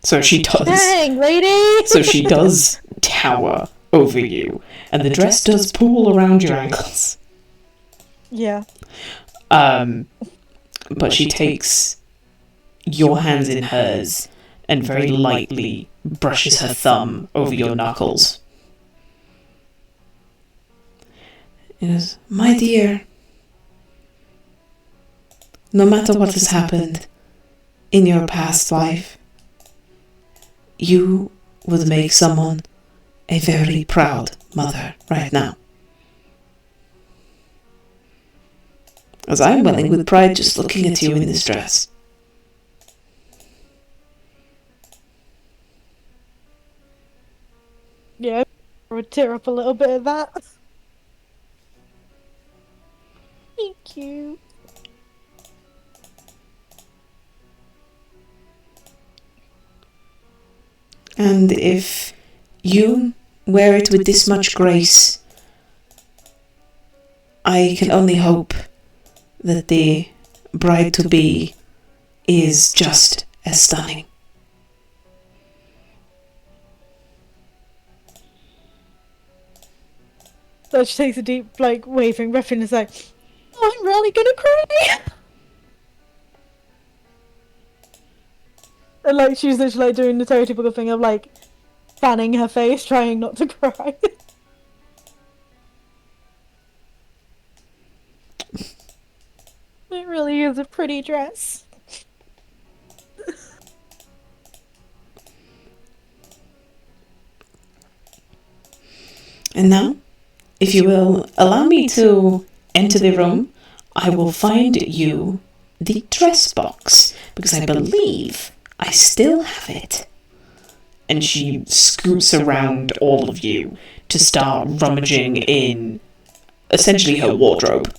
So she does. Dang, lady! So she does tower over you, and the dress does pull around your ankles. Yeah. But she takes your hands in hers and very lightly brushes her thumb over your knuckles. Yes, my dear, no matter what has happened in your past life, you would make someone a very proud mother right now. As I am welling with pride just looking at you in this dress. Yeah, I would tear up a little bit of that. Thank you. And if you wear it with this much grace, I can only hope that the bride-to-be is just as stunning. So she takes a deep, waving breath and is like, oh, I'm really gonna cry! And, she's literally, doing the stereotypical thing of, fanning her face, trying not to cry. It really is a pretty dress. And now, if you will allow me to enter the room, I will find you the dress box, because I believe I still have it. And she scoots around all of you to start rummaging in essentially her wardrobe.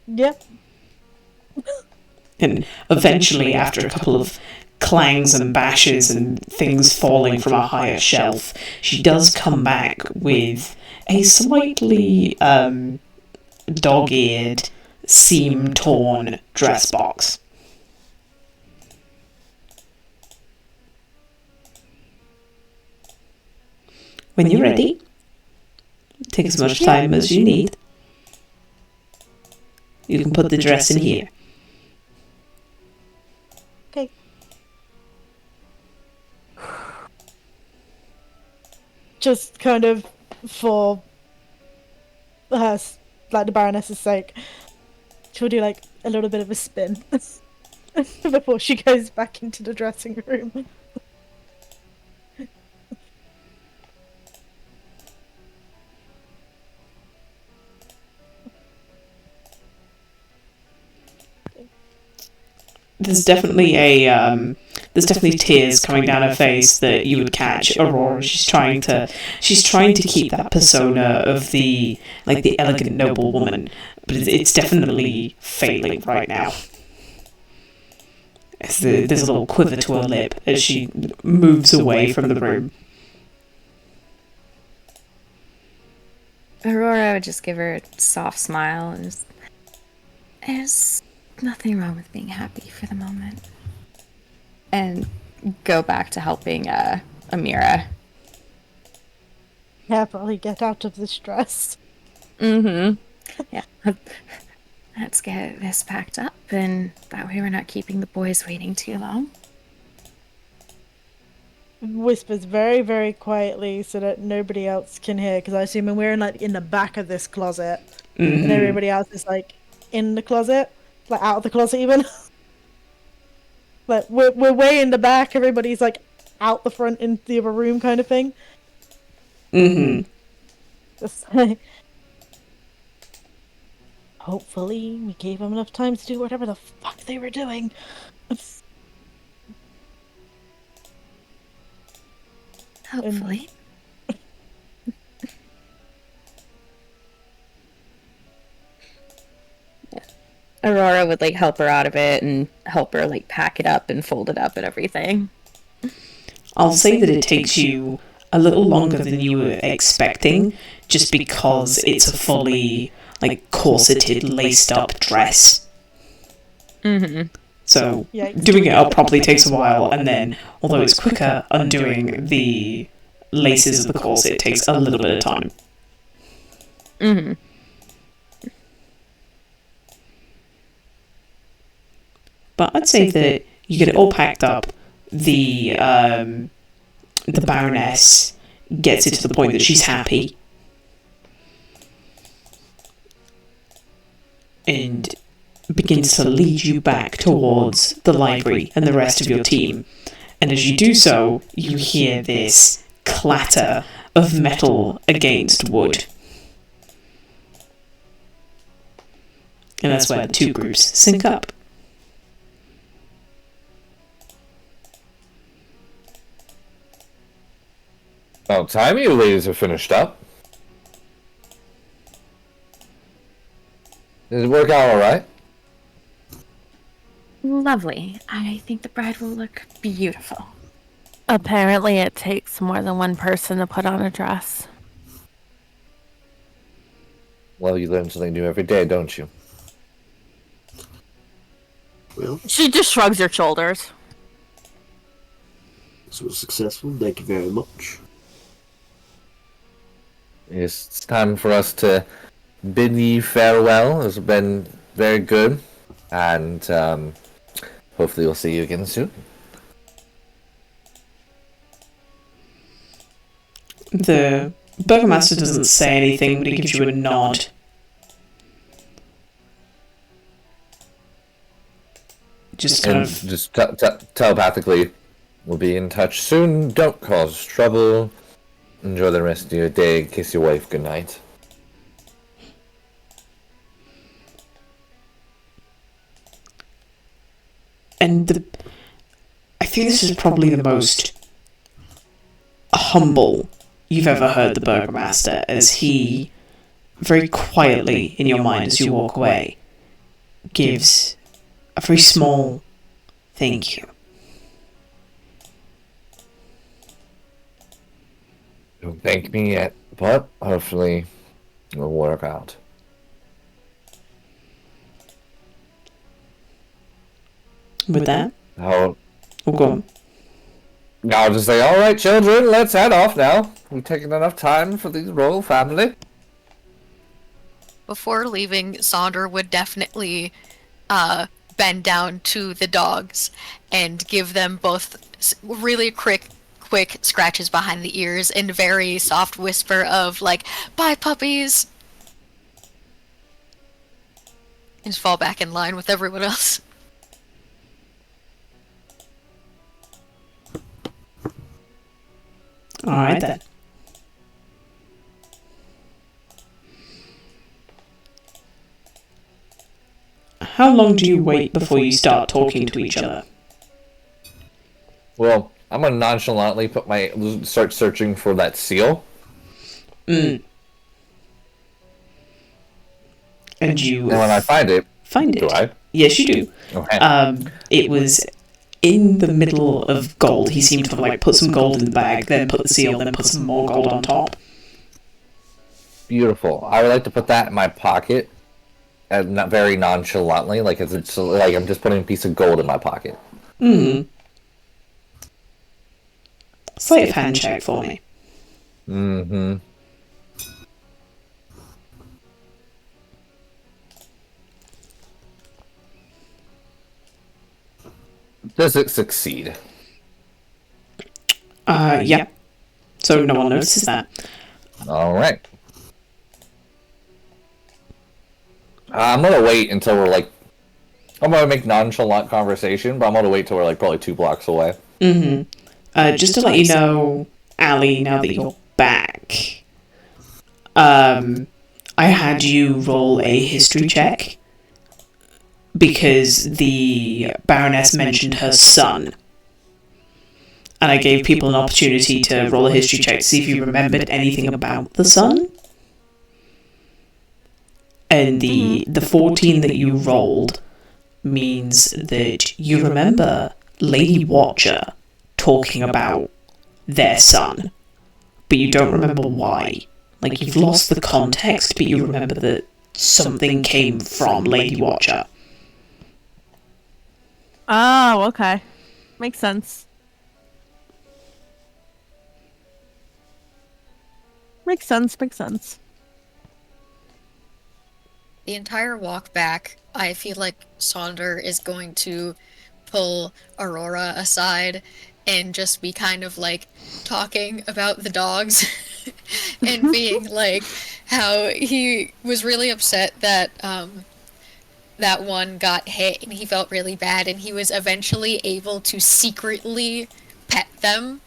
Yep. And eventually, after a couple of clangs and bashes and things falling from a higher shelf, she does come back with a slightly dog-eared, seam-torn dress box. When you're ready, take as much time as you need. You can put the dress in here. Okay. Just kind of for her, the Baroness's sake, she'll do a little bit of a spin before she goes back into the dressing room. There's definitely there's definitely tears coming down her face that you would catch Aurora. She's trying to keep that persona of the elegant noble woman, but it's definitely failing right now. There's a little quiver to her lip as she moves away from the room. Aurora would just give her a soft smile and just, there's nothing wrong with being happy for the moment. And go back to helping Amira. Happily get out of this dress. Mm-hmm. Yeah. Let's get this packed up, and that way we're not keeping the boys waiting too long. Whispers very, very quietly so that nobody else can hear, because I assume we're in the back of this closet, and everybody else is in the closet, out of the closet even. We're way in the back. Everybody's out the front in the other room, kind of thing. Just hopefully we gave them enough time to do whatever the fuck they were doing. Hopefully. Yeah. Aurora would help her out of it and help her pack it up and fold it up and everything. I'll say that it takes you a little longer than you were expecting, just because it's a fully corseted, laced up dress. So doing it up properly takes a while, and then although it's quicker, undoing the laces of the corset takes a little bit of time. But I'd say that you get it all packed up. The Baroness gets it to the point that she's happy, and begins to lead you back towards the library and the rest of your team. And as you do so, you hear this clatter of metal against wood. And that's where the two groups sync up. About time you ladies are finished up. Did it work out alright? Lovely. I think the bride will look beautiful. Apparently it takes more than one person to put on a dress. Well, you learn something new every day, don't you? Well, She just shrugs her shoulders. this was successful. Thank you very much. It's time for us to bid ye farewell. It's been very good, and hopefully we'll see you again soon. The burgomaster doesn't say anything, but he gives you a nod. Just kind of... just telepathically, we'll be in touch soon. Don't cause trouble. Enjoy the rest of your day. Kiss your wife goodnight. And I think this is probably the most humble you've ever heard the burgomaster, as he, very quietly in your mind as you walk away, gives a very small thank you. Don't thank me yet, but hopefully it'll work out. With that, How? we'll go on. I'll just say, all right, children, let's head off now. We've taken enough time for the royal family. Before leaving, Sonder would definitely bend down to the dogs and give them both really quick scratches behind the ears and very soft whisper of "Bye, puppies," and just fall back in line with everyone else. Alright then. How long do you wait before you start talking to each other? Well, I'm gonna nonchalantly start searching for that seal. And And when I find it, find it. do I? Yes, you do. Okay. It was in the middle of gold. He seemed to have like put some gold in the bag, then put the seal, then put some more gold on top. Beautiful. I would like to put that in my pocket, and not very nonchalantly, like it's like I'm just putting a piece of gold in my pocket. Sleight of hand check for me. Mm-hmm. Does it succeed? Yeah. So no one notices that. All right. I'm gonna wait until we're like. I'm gonna make nonchalant conversation, but I'm gonna wait till we're like probably 2 blocks away. Just to let you know, Ali, now that you're back, I had you roll a history check because the Baroness mentioned her son. And I gave people an opportunity to roll a history check to see if you remembered anything about the son. And the 14 that you rolled means that you remember Lady Watcher talking about their son, but you don't remember why. Like, you've lost the context, but you remember that something came from Lady Watcher. Oh, okay. Makes sense. Makes sense. The entire walk back, I feel like Sonder is going to pull Aurora aside and just be kind of like talking about the dogs and being like how he was really upset that that one got hit and he felt really bad, and he was eventually able to secretly pet them,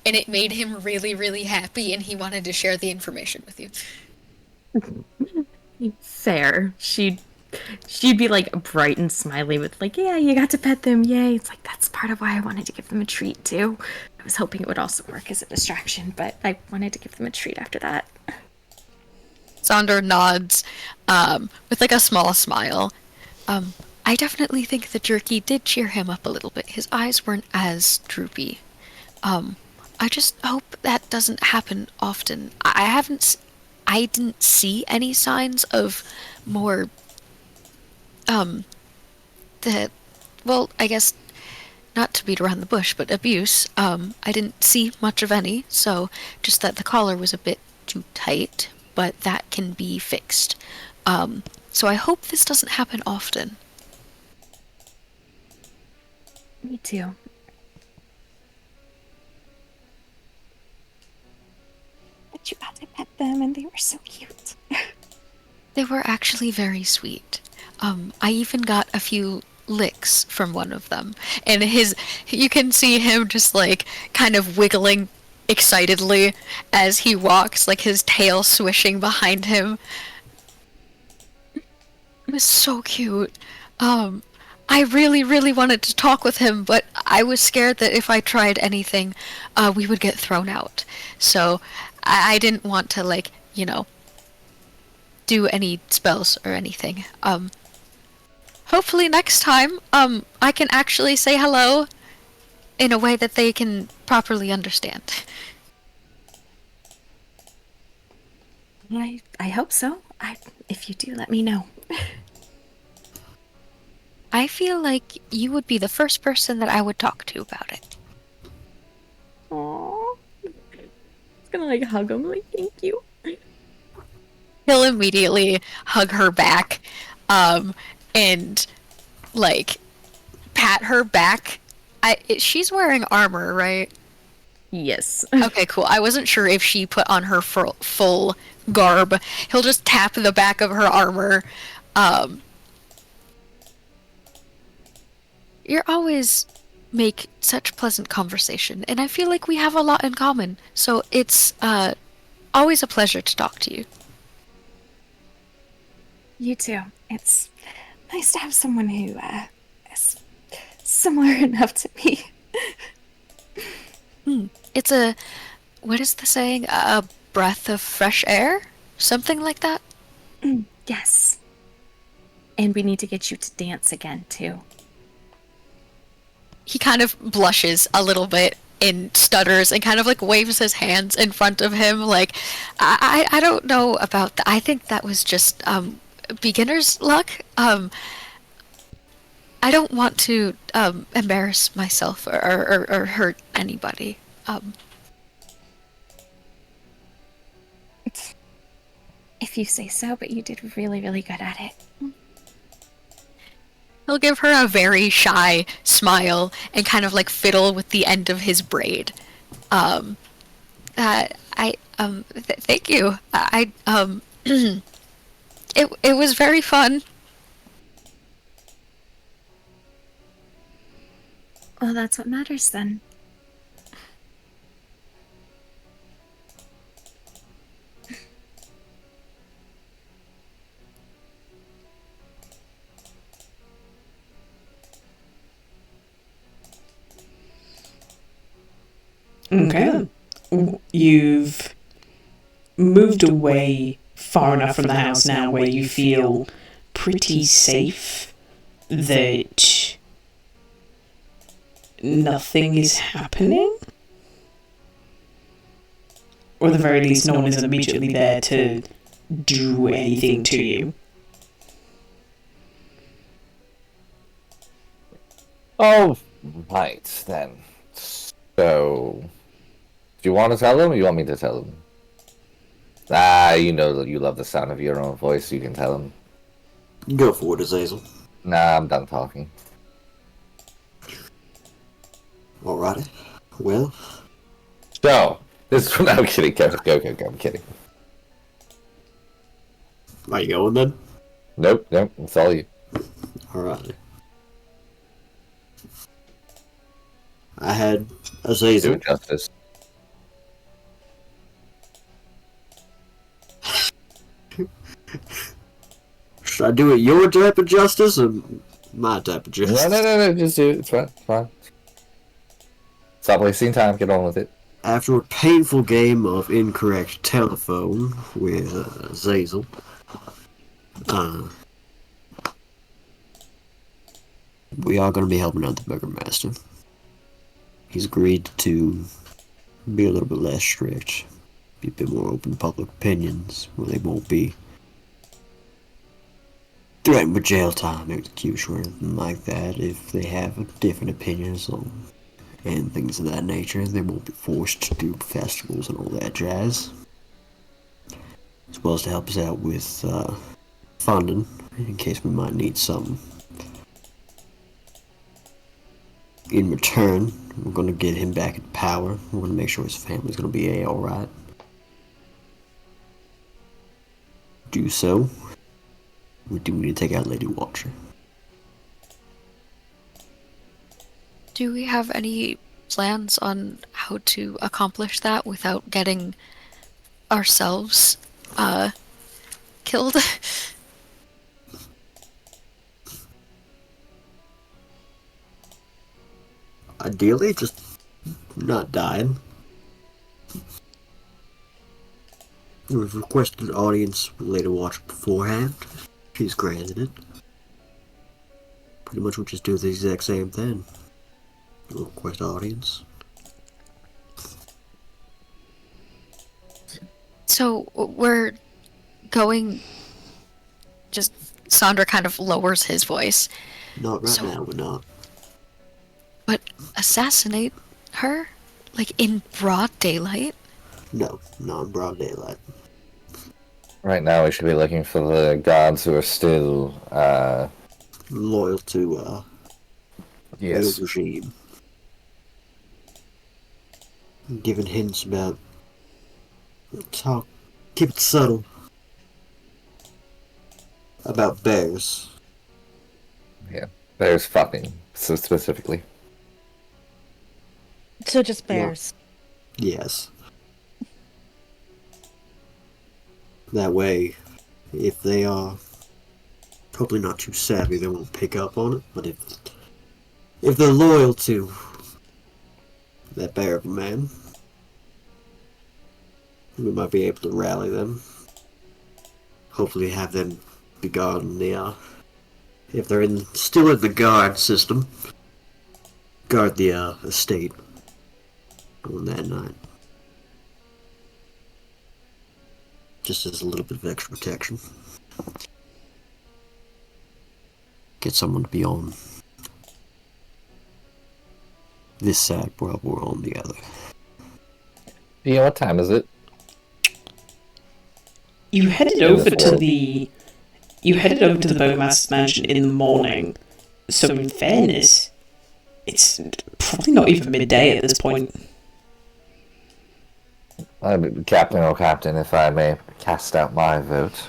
and it made him really, really happy, and he wanted to share the information with you. Fair. She'd be like bright and smiley with like, yeah, you got to pet them, yay. It's like, that's part of why I wanted to give them a treat too. I was hoping it would also work as a distraction, but I wanted to give them a treat after that. Sonder nods with like a small smile. I definitely think the jerky did cheer him up a little bit. His eyes weren't as droopy. I just hope that doesn't happen often. I didn't see any signs of more, I guess, not to beat around the bush, but abuse. I didn't see much of any, so just that the collar was a bit too tight, but that can be fixed. So I hope this doesn't happen often. Me too. But you got to pet them, and they were so cute. They were actually very sweet. I even got a few licks from one of them, and you can see him just like kind of wiggling excitedly as he walks, like his tail swishing behind him. It was so cute. I really, really wanted to talk with him, but I was scared that if I tried anything, we would get thrown out. So I didn't want to, like, do any spells or anything. Hopefully next time, I can actually say hello in a way that they can properly understand. I hope so. If you do, let me know. I feel like you would be the first person that I would talk to about it. Aww. It's gonna like hug him, like, thank you. He'll immediately hug her back, and like pat her back. She's wearing armor, right? Yes. Okay, cool. I wasn't sure if she put on her full garb. He'll just tap the back of her armor. You always make such pleasant conversation, and I feel like we have a lot in common. So it's always a pleasure to talk to you. You too. It's nice to have someone who is similar enough to me. It's what is the saying? A breath of fresh air? Something like that? Yes. And we need to get you to dance again, too. he kind of blushes a little bit and stutters and kind of like waves his hands in front of him like, I don't know about that. I think that was just beginner's luck. I don't want to embarrass myself or hurt anybody. If you say so, but you did really, really good at it. He'll give her a very shy smile and kind of like fiddle with the end of his braid. Thank you. It was very fun. Well, that's what matters then. Okay. You've moved away far enough from the house now where you feel pretty safe that nothing is happening? Or at the very least, no one is immediately there to do anything to you. Oh, right then. So, do you want to tell him or you want me to tell him? You know that you love the sound of your own voice, you can tell him. Go for it, Azazel. Nah, I'm done talking. Alrighty. Well. So, this no, I'm kidding. Go, I'm kidding. Are you going then? Nope, it's all you. Alrighty. I had Azazel. Do justice. Should I do it your type of justice or my type of justice? No, just do it. It's fine. Stop wasting time, get on with it. After a painful game of incorrect telephone with Azazel, we are going to be helping out the burgomaster. He's agreed to be a little bit less strict, be a bit more open to public opinions, where they won't be threatened with jail time, execution, or anything like that. If they have different opinions on and things of that nature, they won't be forced to do festivals and all that jazz. As well as to help us out with funding, in case we might need something. In return, we're going to get him back in power. We're going to make sure his family's going to be alright. Do so, we do need to take out Lady Watcher. Do we have any plans on how to accomplish that without getting ourselves killed? Ideally, just not dying. We've requested an audience with Lady Watcher beforehand. She's granted it. Pretty much we'll just do the exact same thing. We'll request audience. So we're going. Just Sandra kind of lowers his voice. Not right now, we're not. But assassinate her? Like in broad daylight? No, not in broad daylight. Right now we should be looking for the gods who are still, Loyal to, yes. the regime. Giving hints about... Talk... Keep it subtle. About bears. Yeah, there's fucking, so specifically. So just bears. Yes. That way, if they are probably not too savvy, they won't pick up on it. But if they're loyal to that bear of a man, we might be able to rally them. Hopefully have them be guarding the, if they're still in the guard system, guard the estate on that night. Just as a little bit of extra protection. Get someone to be on this side while we're on the other. Yeah, what time is it? You headed over to the burgomaster's mansion in the morning. So in fairness, it's probably not even midday at this point. Captain, if I may cast out my vote.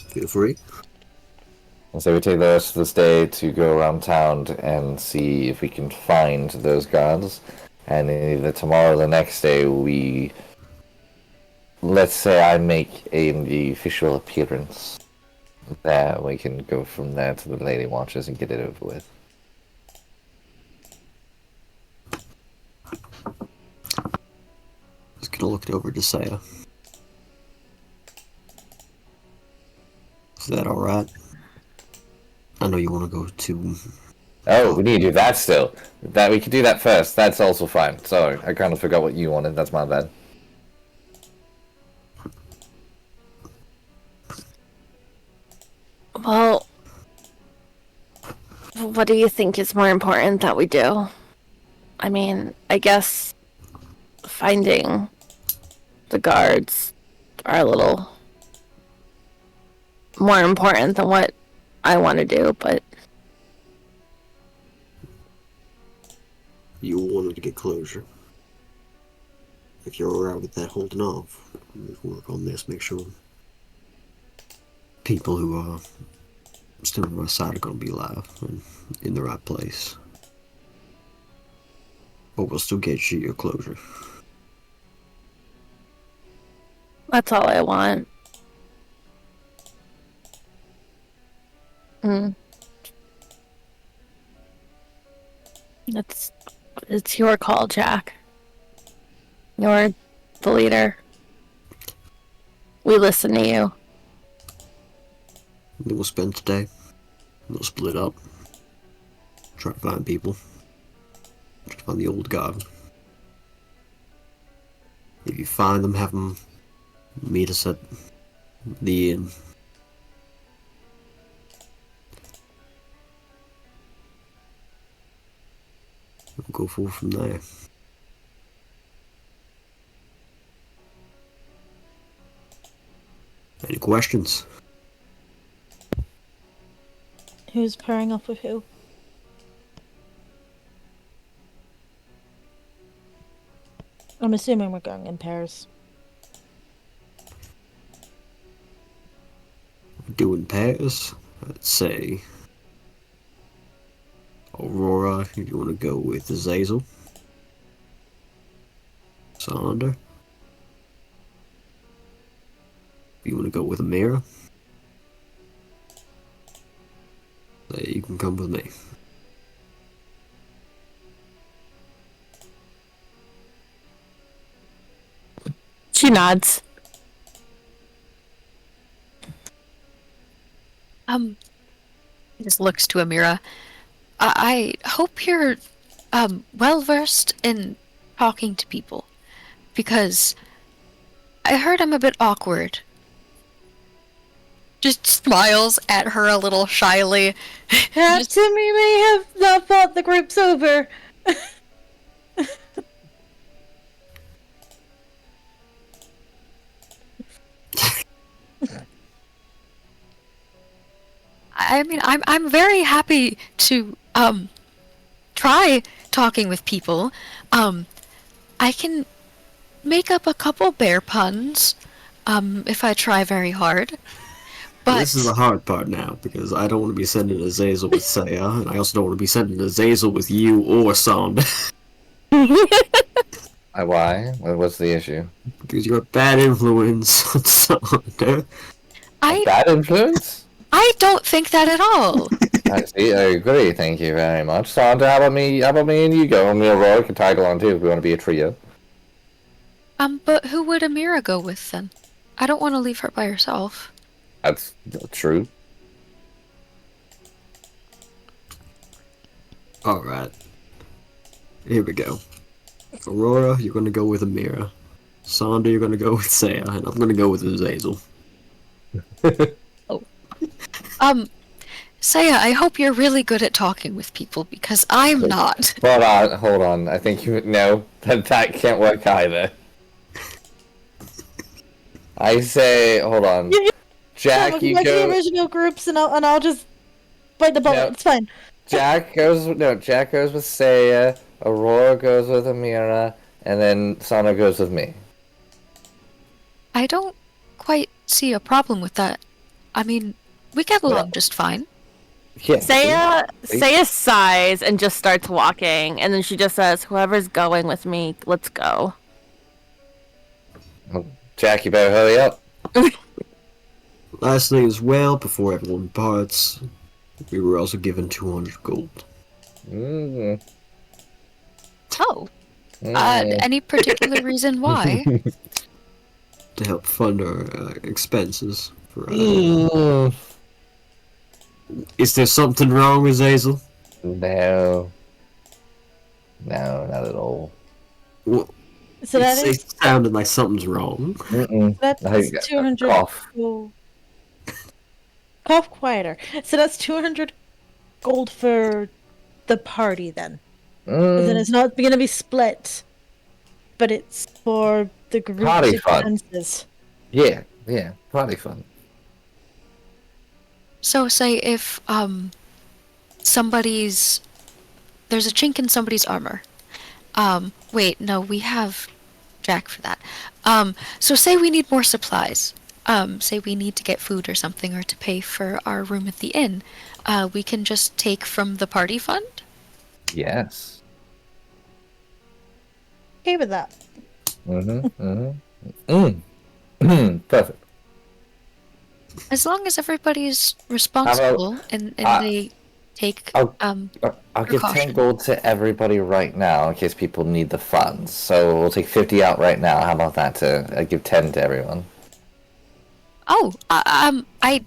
Feel free. And so we take the rest of this day to go around town and see if we can find those guards. And either tomorrow or the next day, let's say I make the official appearance. There, we can go from there to the Lady Watchers and get it over with. Just gonna look it over to Saya. Is that alright? I know you want to go to... Oh, we need to do that still. We can do that first. That's also fine. Sorry, I kind of forgot what you wanted. That's my bad. Well, what do you think is more important that we do? I mean, I guess finding the guards are a little more important than what I want to do, but... You wanted to get closure. If you're alright with that holding off, let's work on this, make sure people who are still on my side are going to be alive and in the right place. But we'll still get you your closure. That's all I want. It's your call, Jack. You're the leader. We listen to you. Then we'll spend today. We'll split up. Try to find people. Try to find the old guard. If you find them, have them meet us at the inn. We'll go forward from there. Any questions? Who's pairing off with who? I'm assuming we're going in pairs. Doing pairs? I'd say Aurora, if you want to go with Azazel. Sonder. If you want to go with Amira, you can come with me. She nods. He just looks to Amira. I hope you're well versed in talking to people, because I heard I'm a bit awkward. Just smiles at her a little shyly. Captain, we may have not thought the group's over. I mean, I'm very happy to try talking with people. I can make up a couple bear puns if I try very hard. But This is the hard part now, because I don't want to be sending Azazel with Saya, and I also don't want to be sending Azazel with you or Sonder. Why? What's the issue? Because you're a bad influence on Sonder. Bad influence? I don't think that at all. I see. I agree. Thank you very much. Sandra, how about me? How about me and you go? And me and Aurora can tag along too if we want to be a trio. But who would Amira go with then? I don't want to leave her by herself. That's true. Alright. Here we go. Aurora, you're gonna go with Amira. Sonda, you're gonna go with Saya, and I'm gonna go with Azazel. Saya, I hope you're really good at talking with people because I'm not. Hold on. I think that can't work either. I say, hold on. Jack, you like the go. original groups, and I'll just bite the bullet. No. It's fine. Jack goes with Saya. Aurora goes with Amira, and then Sana goes with me. I don't quite see a problem with that. I mean, we get along just fine. Yeah. Saya sighs and just starts walking, and then she just says, "Whoever's going with me, let's go." Jack, you better hurry up. Last thing as well, before everyone parts, we were also given 200 gold. Mm. Oh. Any particular reason why? To help fund our expenses. For, Is there something wrong with Azazel? No, not at all. Well, So that is sounded like something's wrong. that's I got a 200 cough. gold. Cough quieter. So that's 200 gold for the party then. Then it's not going to be split, but it's for the group's Party fun. expenses. Yeah, party fun. So say if there's a chink in somebody's armor. Wait, no, we have Jack for that. So say we need more supplies. Say we need to get food or something or to pay for our room at the inn. We can just take from the party fund? Yes. Okay with that. Perfect. As long as everybody's responsible and they take I'll give 10 gold to everybody right now in case people need the funds. So we'll take 50 out right now. How about that? I give 10 to everyone. Oh, I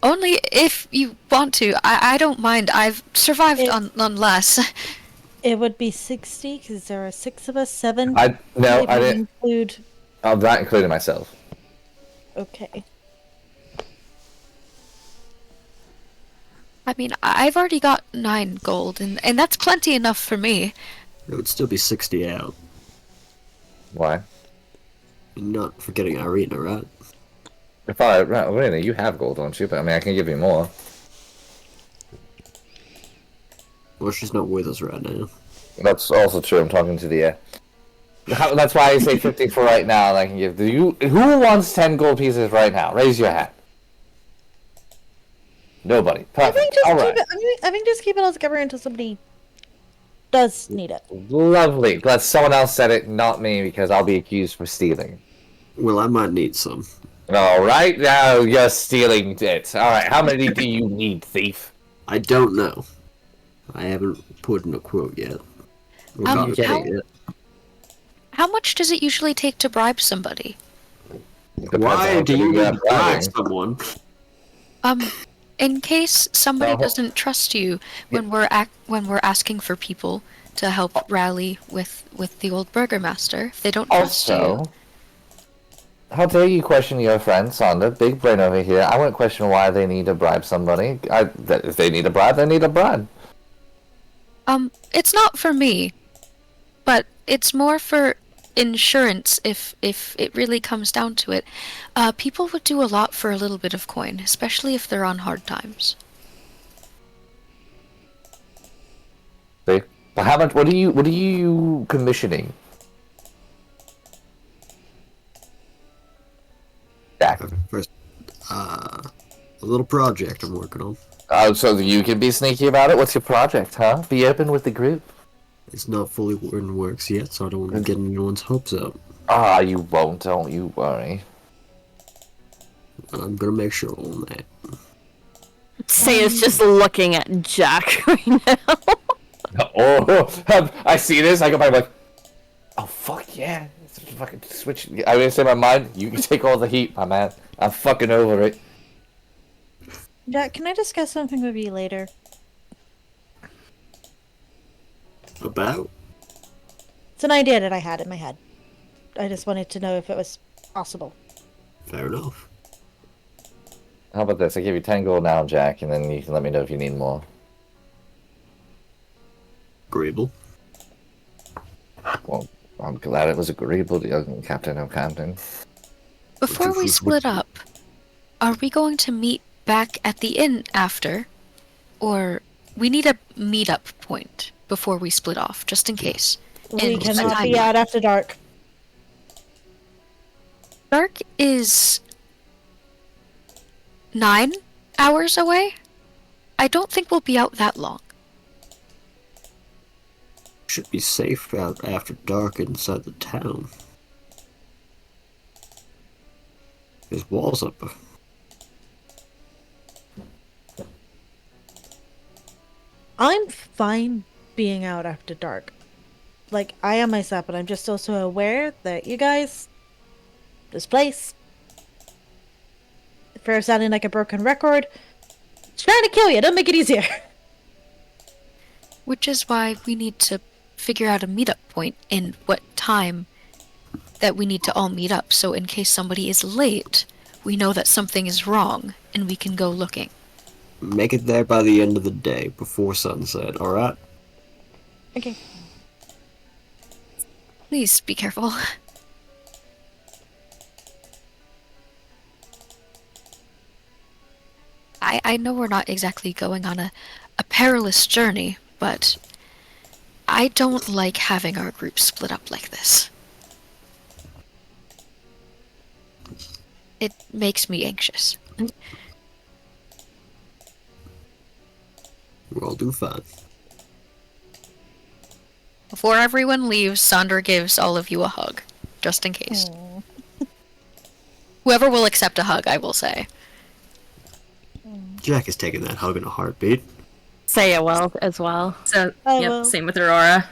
only if you want to. I don't mind. I've survived on less. It would be 60 because there are 6 of us. 7. I didn't include. I'm not including myself. Okay. I mean, I've already got 9 gold, and that's plenty enough for me. It would still be 60 out. Why? Not forgetting Irina, right? If I really, you have gold, don't you? But I mean, I can give you more. Well, she's not with us right now. That's also true. I'm talking to the air. That's why I say 50 for right now. And I can give you. Who wants 10 gold pieces right now? Raise your hand. Nobody. Perfect. All right. I think just keep it all together until somebody does need it. Lovely. Glad someone else said it, not me, because I'll be accused for stealing. Well, I might need some. All right. Now you're stealing it. All right. How many do you need, thief? I don't know. I haven't put in a quote yet. We're not getting it. How much does it usually take to bribe somebody? Why do you need to bribe someone? In case somebody doesn't trust you when we're asking for people to help rally with the old burgomaster, if they don't trust you. How dare you question your friend, Sonda? Big brain over here. I wouldn't question why they need to bribe somebody. If they need a bribe, they need a bribe. It's not for me, but it's more for insurance if it really comes down to it. People would do a lot for a little bit of coin, especially if they're on hard times. See? But how much? What are you commissioning? Jack. First, a little project I'm working on. So you can be sneaky about it? What's your project, huh? Be open with the group. It's not fully in works yet, so I don't want to get anyone's hopes up. Ah, you won't, don't you worry. I'm gonna make sure on that. Saya's just looking at Jack right now. I see this, I go by like, oh fuck yeah. Fucking switch. I mean, say my mind, you can take all the heat, my man. I'm fucking over it. Jack, can I discuss something with you later? About? It's an idea that I had in my head. I just wanted to know if it was possible. Fair enough. How about this? I give you 10 gold now, Jack, and then you can let me know if you need more. Agreeable. Well, I'm glad it was agreeable to young Captain O'Campton. Before we split up, are we going to meet back at the inn after? Or we need a meet-up point before we split off, just in case. We And cannot be timeline. out after dark. Dark is 9 hours away? I don't think we'll be out that long. Should be safe out after dark inside the town. There's walls up. I'm fine being out after dark. Like, I am myself, but I'm just also aware that you guys, this place, if you're sounding like a broken record, it's trying to kill you. Don't make it easier. Which is why we need to figure out a meetup point and what time that we need to all meet up. So in case somebody is late, we know that something is wrong and we can go looking. Make it there by the end of the day, before sunset, alright? Okay. Please be careful. I know we're not exactly going on a perilous journey, but I don't like having our group split up like this. It makes me anxious. We'll all do fine. Before everyone leaves, Sandra gives all of you a hug, just in case. Whoever will accept a hug, I will say. Jack is taking that hug in a heartbeat. Say it well as well. So, I yep, will. same with Aurora.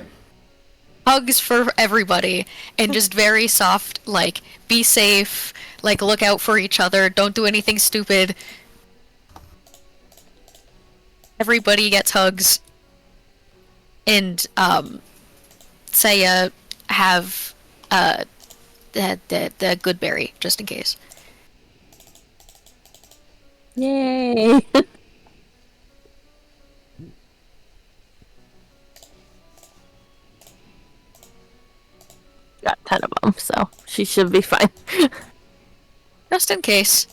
Hugs for everybody, and just very soft, like, be safe, like, look out for each other, don't do anything stupid. Everybody gets hugs. And, Saya have, the good berry, just in case. Yay! Got 10 of them, so she should be fine. Just in case.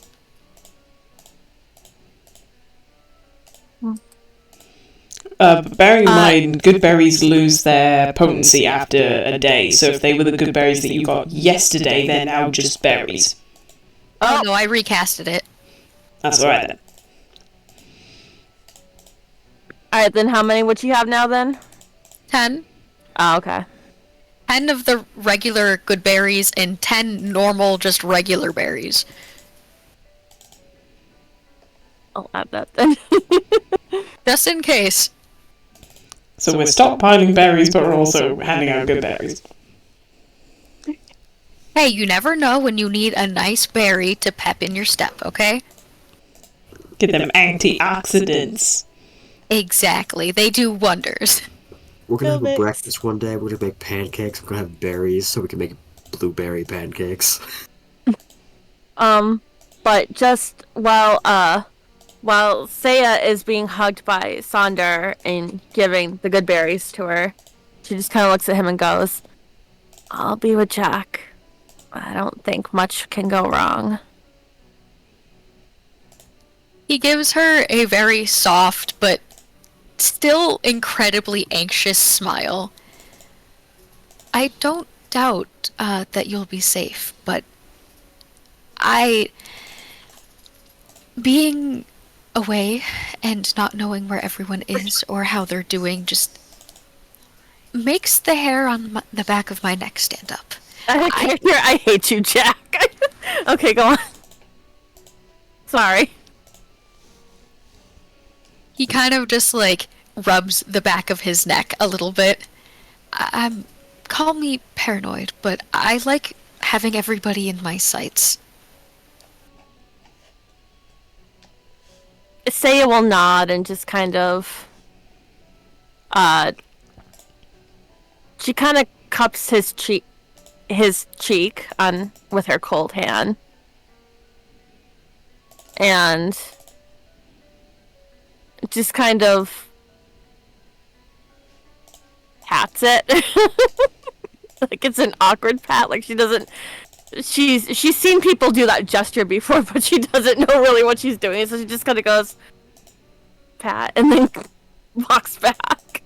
Bearing in mind, good berries lose their potency after a day, so if they were the good berries that you got yesterday, they're now just berries. Oh no, I recasted it. That's alright then. Alright, then how many would you have now then? 10. Oh, okay. 10 of the regular good berries and 10 normal, just regular berries. I'll add that then. Just in case. So we're stockpiling berries, but we're also handing out good berries. Hey, you never know when you need a nice berry to pep in your step, okay? Get them antioxidants. Exactly. They do wonders. We're gonna have a Mix. breakfast one day, we're gonna make pancakes, we're gonna have berries so we can make blueberry pancakes. But just while Saya is being hugged by Sonder and giving the good berries to her, she just kind of looks at him and goes, I'll be with Jack. I don't think much can go wrong. He gives her a very soft but still incredibly anxious smile. I don't doubt that you'll be safe, but being away and not knowing where everyone is or how they're doing just makes the hair on the back of my neck stand up. I hate you, Jack. Okay, go on. Sorry. He kind of just like rubs the back of his neck a little bit. Call me paranoid, but I like having everybody in my sights. Saya will nod and just kind of she kind of cups his cheek on with her cold hand, and just kind of pats it. Like it's an awkward pat. Like she doesn't. She's seen people do that gesture before, but she doesn't know really what she's doing. So she just kind of goes pat and then walks back.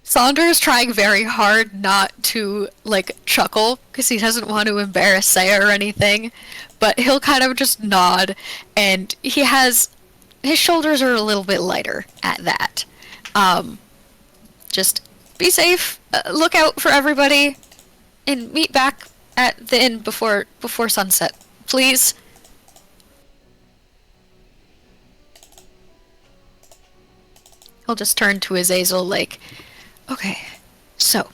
Sonder is trying very hard not to, like, chuckle, because he doesn't want to embarrass Saya or anything, but he'll kind of just nod, and his shoulders are a little bit lighter at that. Just be safe, look out for everybody, and meet back at the inn before sunset, please. He'll just turn to Azazel like, okay, so,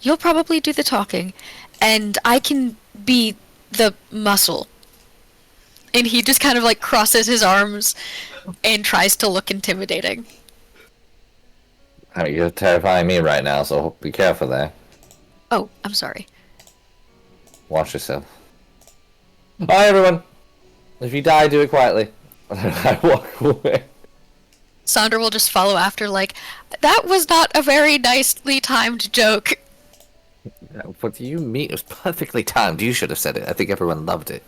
you'll probably do the talking, and I can be the muscle. And he just kind of, like, crosses his arms and tries to look intimidating. I mean, you're terrifying me right now, so be careful there. Oh, I'm sorry. Watch yourself. Bye, everyone. If you die, do it quietly. I walk away. Sonder will just follow after like, that was not a very nicely timed joke. What do you mean? It was perfectly timed. You should have said it. I think everyone loved it.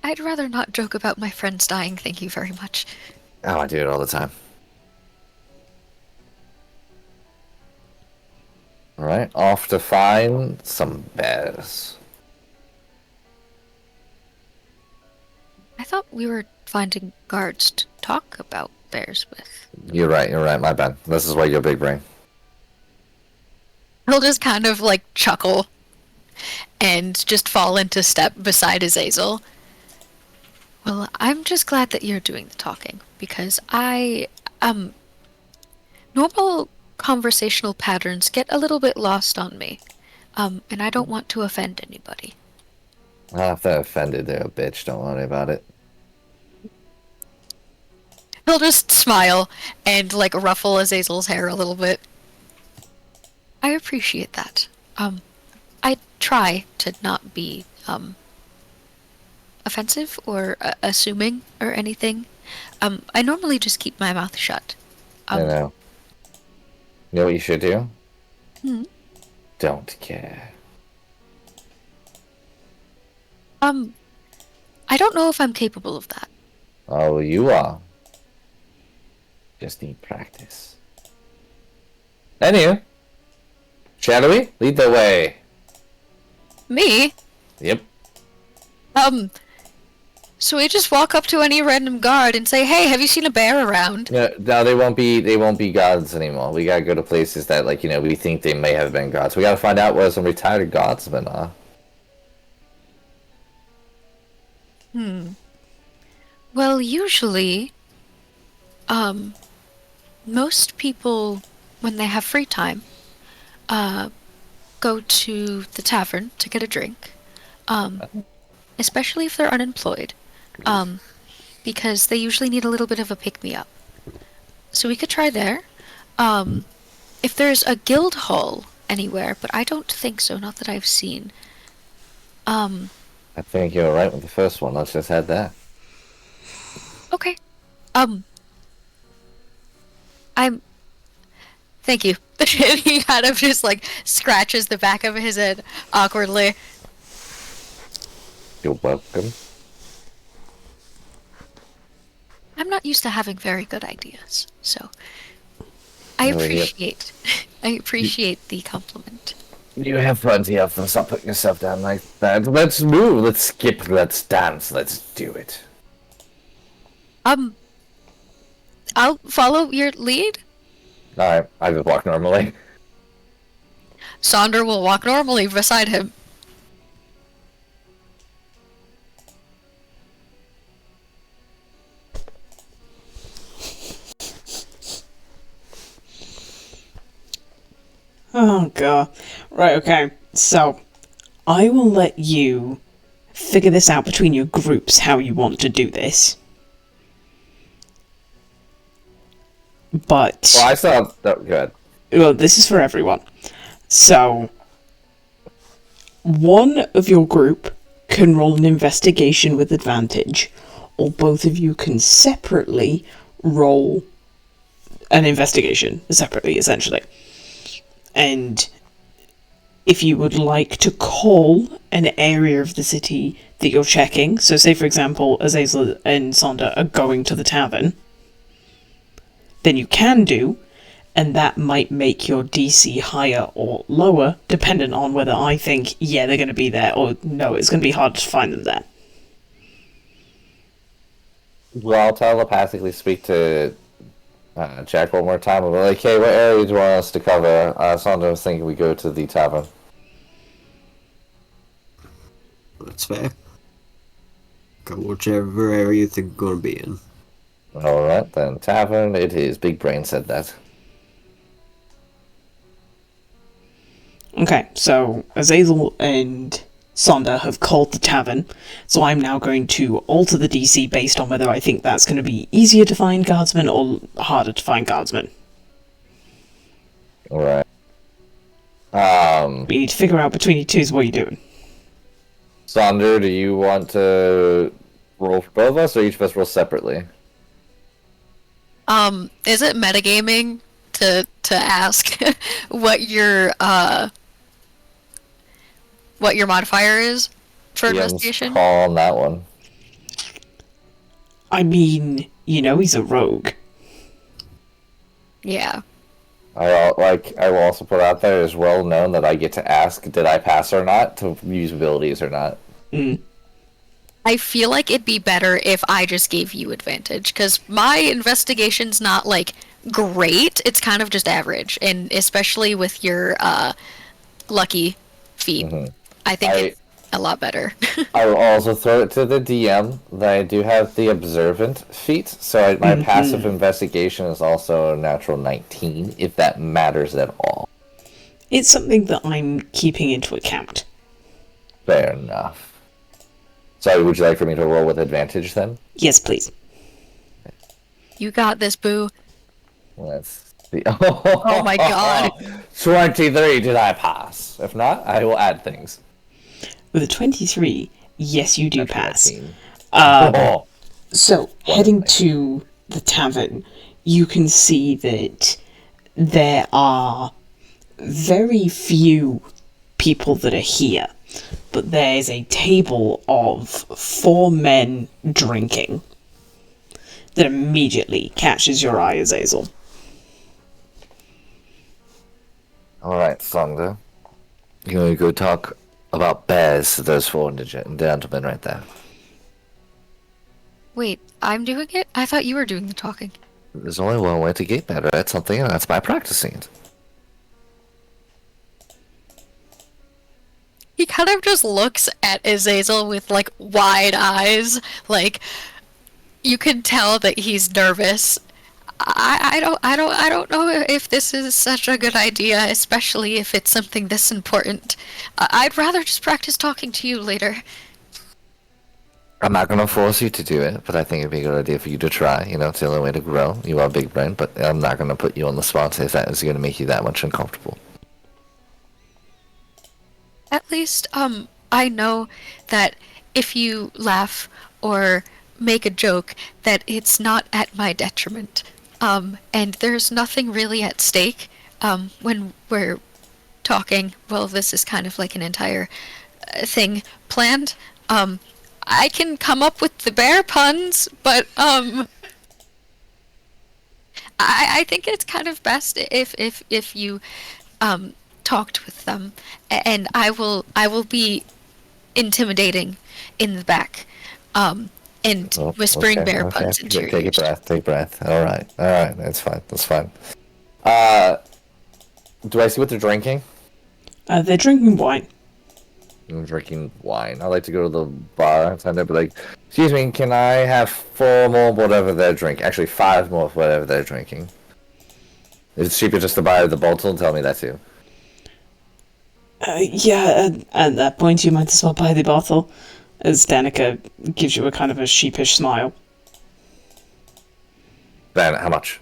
I'd rather not joke about my friends dying, thank you very much. Oh, I do it all the time. Alright, off to find some bears. I thought we were finding guards to talk about bears with. You're right, my bad. This is why you're big brain. He'll just kind of, like, chuckle and just fall into step beside Azazel. Well, I'm just glad that you're doing the talking, because normal conversational patterns get a little bit lost on me, and I don't want to offend anybody. Well, if they're offended, they're a bitch. Don't worry about it. He'll just smile and, like, ruffle Azazel's hair a little bit. I appreciate that. I try to not be, offensive or assuming or anything. I normally just keep my mouth shut. I know. You know what you should do? Don't care. I don't know if I'm capable of that. Oh, you are. Just need practice. Anyway, shall we? Lead the way. Me? Yep. So we just walk up to any random guard and say, "Hey, have you seen a bear around?" No, they won't be guards anymore. We gotta go to places that, like, you know, we think they may have been guards. We gotta find out where some retired guardsmen are. Well, usually, most people, when they have free time, go to the tavern to get a drink, especially if they're unemployed, because they usually need a little bit of a pick-me-up. So we could try there. If there's a guild hall anywhere, but I don't think so, not that I've seen. I think you're right with the first one. Let's just head there. Okay. Thank you. He kind of just, like, scratches the back of his head awkwardly. You're welcome. I'm not used to having very good ideas, so I Oh, yeah. appreciate the compliment. You have plenty of them. Stop putting yourself down like that. Let's move. Let's skip. Let's dance. Let's do it. I'll follow your lead. Alright, I just walk normally. Sonder will walk normally beside him. Oh god. Right, okay. So, I will let you figure this out between your groups how you want to do this. but Well, I still have... Oh, good. well, this is for everyone. So, one of your group can roll an investigation with advantage, or both of you can separately roll an investigation separately, essentially. And if you would like to call an area of the city that you're checking, so say for example Azazel and Sonda are going to the tavern, then you can do, and that might make your DC higher or lower, dependent on whether I think, yeah, they're going to be there, or no, it's going to be hard to find them there. Well, I'll telepathically speak to Jack one more time. I'll be like, hey, what area do you want us to cover? Sandra was thinking we go to the tavern. That's fair. Go whichever area you think we're going to be in. Alright, then tavern it is. Big Brain said that. Okay, so Azazel and Sonda have called the tavern, so I'm now going to alter the DC based on whether I think that's going to be easier to find guardsmen or harder to find guardsmen. Alright. We need to figure out between you twos what you're doing. Sonder, do you want to roll for both of us, or each of us roll separately? Is it metagaming to ask what your modifier is for investigation? Call on that one. I mean, you know he's a rogue. Yeah. I will also put out there, it's well known that I get to ask, did I pass or not, to use abilities or not. I feel like it'd be better if I just gave you advantage, because my investigation's not, like, great. It's kind of just average, and especially with your lucky feat, I think it's a lot better. I will also throw it to the DM that I do have the observant feat, so my passive investigation is also a natural 19, if that matters at all. It's something that I'm keeping into account. Fair enough. So, would you like for me to roll with advantage then? Yes, please. You got this, boo. Let's see. Oh my god. 23, did I pass? If not, I will add things. With a 23, yes, you do pass. 19. So, heading to the tavern, you can see that there are very few people that are here, but there's a table of 4 men drinking that immediately catches your eye, Azazel. Alright, Thunder. You're gonna go talk about bears to those 4 gentlemen right there. Wait, I'm doing it? I thought you were doing the talking. There's only one way to get better at something, and that's by practicing it. He kind of just looks at Azazel with, like, wide eyes. Like, you can tell that he's nervous. I don't know if this is such a good idea, especially if it's something this important. I'd rather just practice talking to you later. I'm not gonna force you to do it, but I think it'd be a good idea for you to try. You know, it's the only way to grow. You are a big brain, but I'm not gonna put you on the spot if that is gonna make you that much uncomfortable. At least, I know that if you laugh or make a joke, that it's not at my detriment. And there's nothing really at stake, when we're talking. Well, this is kind of like an entire thing planned. I can come up with the bear puns, but, I think it's kind of best if you, talked with them, and I will be intimidating in the back, and whispering bear puns into your ears. Take a breath. Alright, that's fine. Do I see what they're drinking? They're drinking wine. I'm drinking wine. I like to go to the bar and be like, excuse me, can I have 4 more whatever they're drinking? Actually, 5 more whatever they're drinking. It's cheaper just to buy the bottle and tell me that too. Yeah, at that point you might as well buy the bottle, as Danica gives you a kind of a sheepish smile. Then, how much?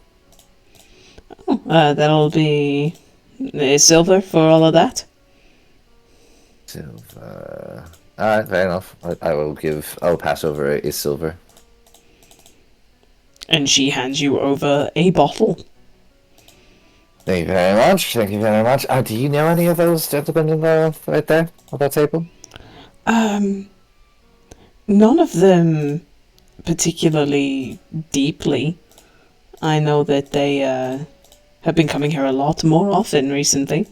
That'll be silver for all of that. Silver. Alright, fair enough. I'll pass over a silver. And she hands you over a bottle. Thank you very much. Thank you very much. Do you know any of those gentlemen in there, right there, on that table? None of them particularly deeply. I know that they have been coming here a lot more often recently.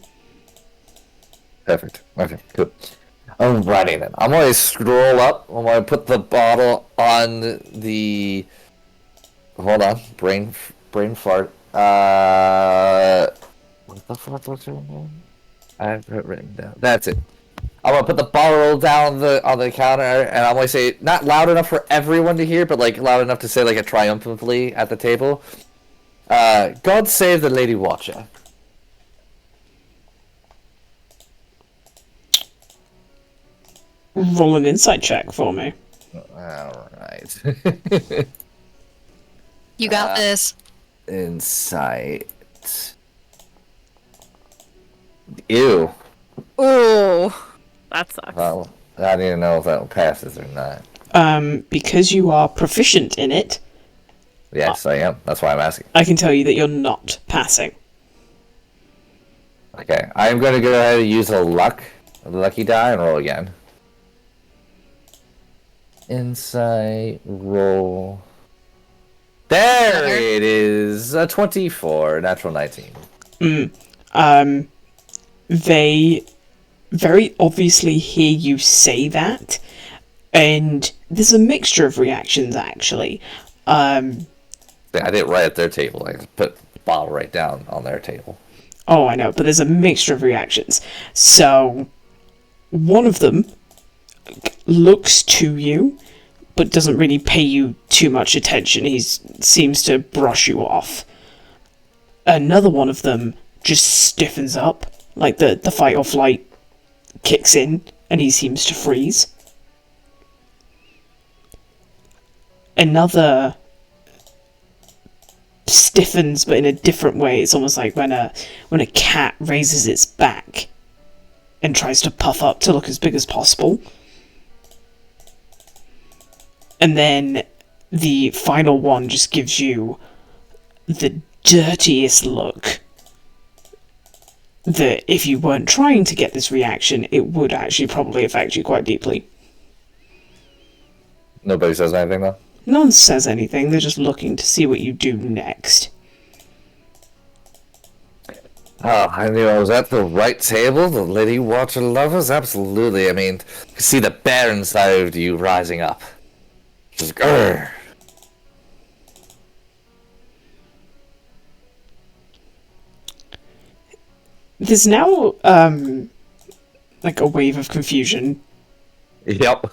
Perfect. Okay, cool. Alrighty then. I'm gonna scroll up. I'm gonna put the bottle on the. Hold on. Brain fart. What the fuck was her name? I have it written down. That's it. I'm gonna put the bottle down on the counter, and I'm gonna say not loud enough for everyone to hear, but like loud enough to say like a triumphantly at the table. God save the Lady Watcher. Roll an insight check for me. Alright. You got this. Insight. Ew. Ooh, that sucks. Well, I need to know if that passes or not. Because you are proficient in it, Yes, I am. That's why I'm asking. I can tell you that you're not passing. Okay, I'm going to go ahead and use a lucky die, and roll again. Insight roll. There it is. A 24, natural 19. They very obviously hear you say that, and there's a mixture of reactions, actually. I did it right at their table. I put the bottle right down on their table. Oh, I know, but there's a mixture of reactions. So, one of them looks to you, but doesn't really pay you too much attention. He seems to brush you off. Another one of them just stiffens up, like the fight or flight kicks in, and he seems to freeze. Another stiffens, but in a different way. It's almost like when a cat raises its back and tries to puff up to look as big as possible. And then the final one just gives you the dirtiest look that if you weren't trying to get this reaction, it would actually probably affect you quite deeply. Nobody says anything, though? No one says anything, they're just looking to see what you do next. Oh, I knew I was at the right table. The Lady Watcher lovers? Absolutely. I mean, you can see the bear inside of you rising up. Just grrr. There's now, like a wave of confusion. Yep.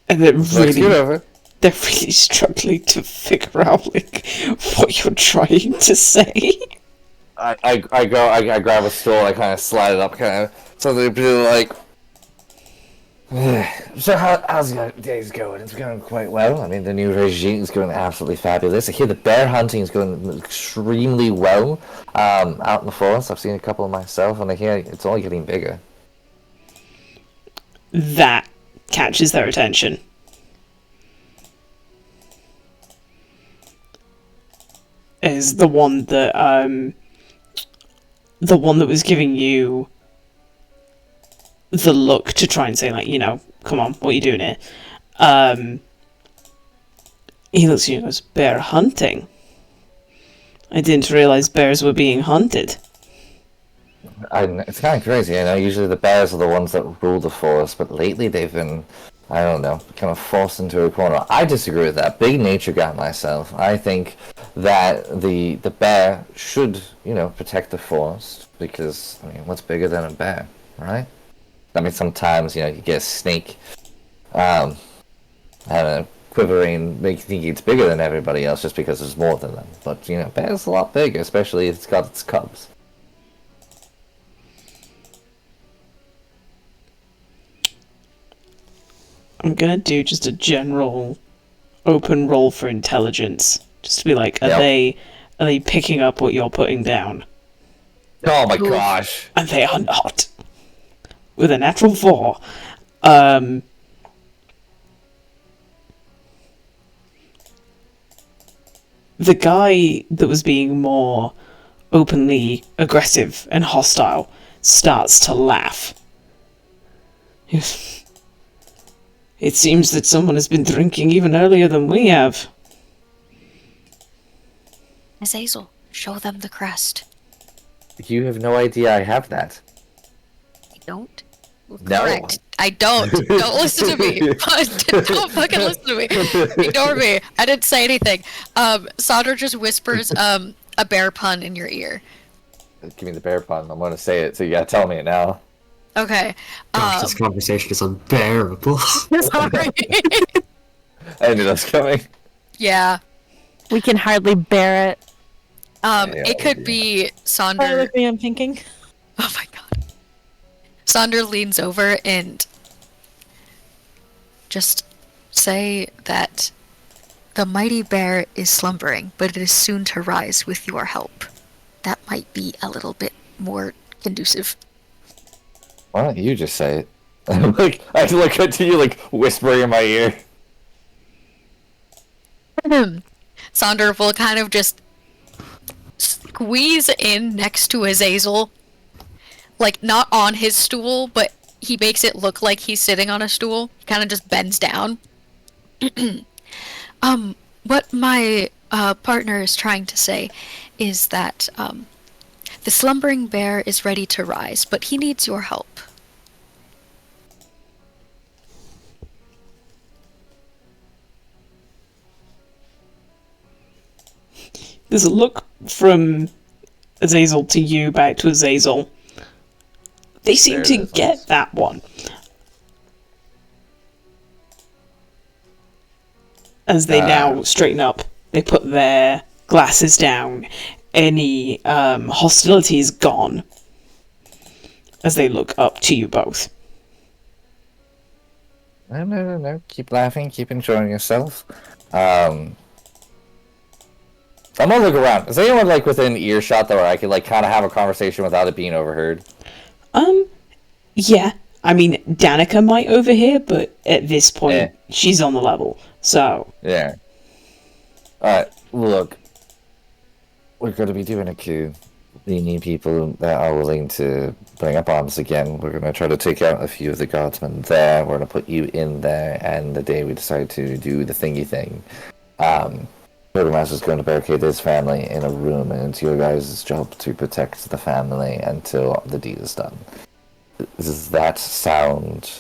And they're Let's get over it. they're really struggling to figure out, like, what you're trying to say. I grab a stool, I kind of slide it up, kind of, so they'd be like, so how's your days going? It's going quite well. I mean, the new regime is going absolutely fabulous. I hear the bear hunting is going extremely well out in the forest. I've seen a couple myself, and I hear it's only getting bigger. That catches their attention. Is the one that was giving you the look to try and say, like, you know, come on, what are you doing here? He looks at you and goes, bear hunting. I didn't realize bears were being hunted. It's kind of crazy, you know, usually the bears are the ones that rule the forest, but lately they've been, I don't know, kind of forced into a corner. I disagree with that. Big nature guy myself. I think that the bear should, you know, protect the forest, because, I mean, what's bigger than a bear, right? I mean, sometimes, you know, you get a snake, and a quivering, make you think it's bigger than everybody else just because there's more than them. But, you know, bear's a lot bigger, especially if it's got its cubs. I'm gonna do just a general open roll for intelligence, just to be like, are Are they picking up what you're putting down? Oh my gosh. And they are not. With a natural 4. The guy that was being more openly aggressive and hostile starts to laugh. It seems that someone has been drinking even earlier than we have. Azazel, show them the crest. You have no idea I have that. I don't? No. Correct. I don't. Don't listen to me. Don't fucking listen to me. Ignore me. I didn't say anything. Sandra just whispers a bear pun in your ear. Give me the bear pun. I'm gonna say it, so you gotta tell me it now. Okay. Gosh, this conversation is unbearable. Sorry. I knew that was coming. Yeah. We can hardly bear it. It could be Sonder. With me, I'm thinking. Oh my god. Sonder leans over and just say that the mighty bear is slumbering, but it is soon to rise with your help. That might be a little bit more conducive. Why don't you just say it? Like, I look up to you, like, whispering in my ear. Sonder will kind of just squeeze in next to Azazel. Like, not on his stool, but he makes it look like he's sitting on a stool. He kind of just bends down. What my partner is trying to say is that the slumbering bear is ready to rise, but he needs your help. There's a look from Azazel to you, back to Azazel. They seem to get that one. As they now straighten up, they put their glasses down. Any hostility is gone. As they look up to you both. No. Keep laughing, keep enjoying yourself. I'm gonna look around. Is anyone, like, within earshot, though, where I could, like, kind of have a conversation without it being overheard? Yeah. I mean, Danica might overhear, but at this point, she's on the level, so... Yeah. Alright, look. We're gonna be doing a coup. We need people that are willing to bring up arms again. We're gonna try to take out a few of the guardsmen there. We're gonna put you in there, and the day we decide to do the thingy thing, Burgomaster's going to barricade his family in a room, and it's your guys' job to protect the family until the deed is done. Does that sound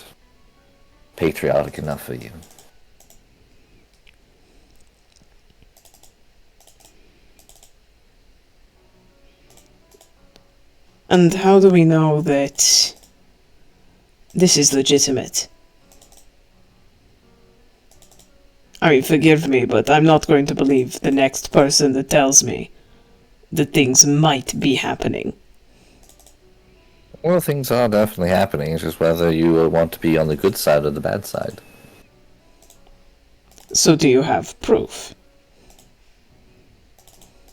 patriotic enough for you? And how do we know that this is legitimate? I mean, forgive me, but I'm not going to believe the next person that tells me that things might be happening. Well, things are definitely happening. It's just whether you will want to be on the good side or the bad side. So do you have proof?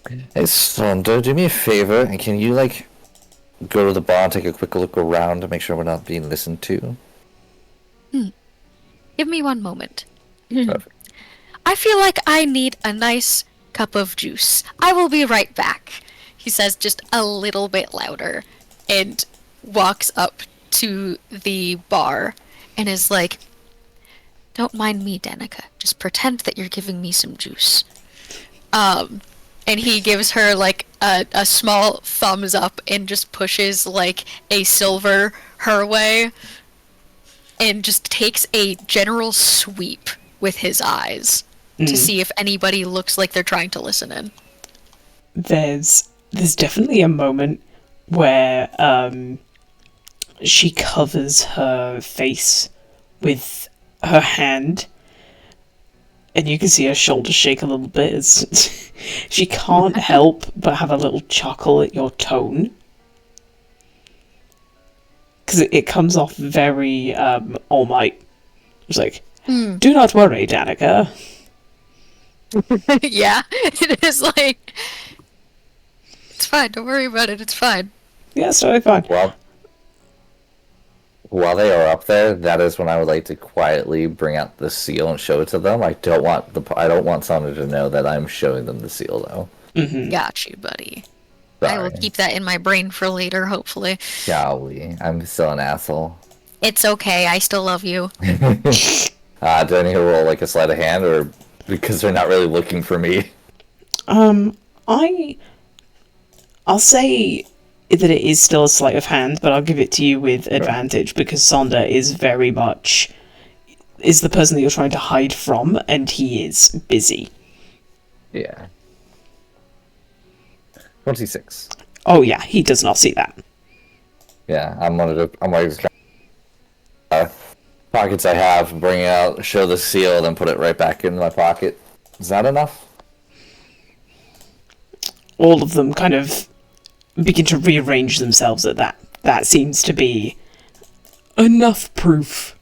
Hey, Sonder, do me a favor, and can you, like, go to the bar and take a quick look around to make sure we're not being listened to? Give me one moment. Perfect. I feel like I need a nice cup of juice. I will be right back, he says just a little bit louder, and walks up to the bar and is like, don't mind me, Danica. Just pretend that you're giving me some juice. And he gives her, like, a small thumbs up and just pushes, like, a silver her way and just takes a general sweep with his eyes to see if anybody looks like they're trying to listen in. There's definitely a moment where she covers her face with her hand, and you can see her shoulders shake a little bit as she can't help but have a little chuckle at your tone. Because it comes off very All Might. It's like, do not worry, Danica. Yeah, it is like, fine. Don't worry about it. It's fine. Yeah, it's totally fine. Well, while they are up there, that is when I would like to quietly bring out the seal and show it to them. I don't want Sandra to know that I'm showing them the seal, though. Got you, buddy. Sorry. I will keep that in my brain for later, hopefully. Golly, I'm still an asshole. It's okay. I still love you. Do I need to roll like a sleight of hand, or because they're not really looking for me? I'll say that it is still a sleight of hand, but I'll give it to you with advantage because Sonda is very much the person that you're trying to hide from, and he is busy. Yeah. 26. Oh yeah, he does not see that. Yeah, I'm like just pockets I have, bring it out, show the seal, then put it right back in my pocket. Is that enough? All of them kind of begin to rearrange themselves at that. That seems to be enough proof.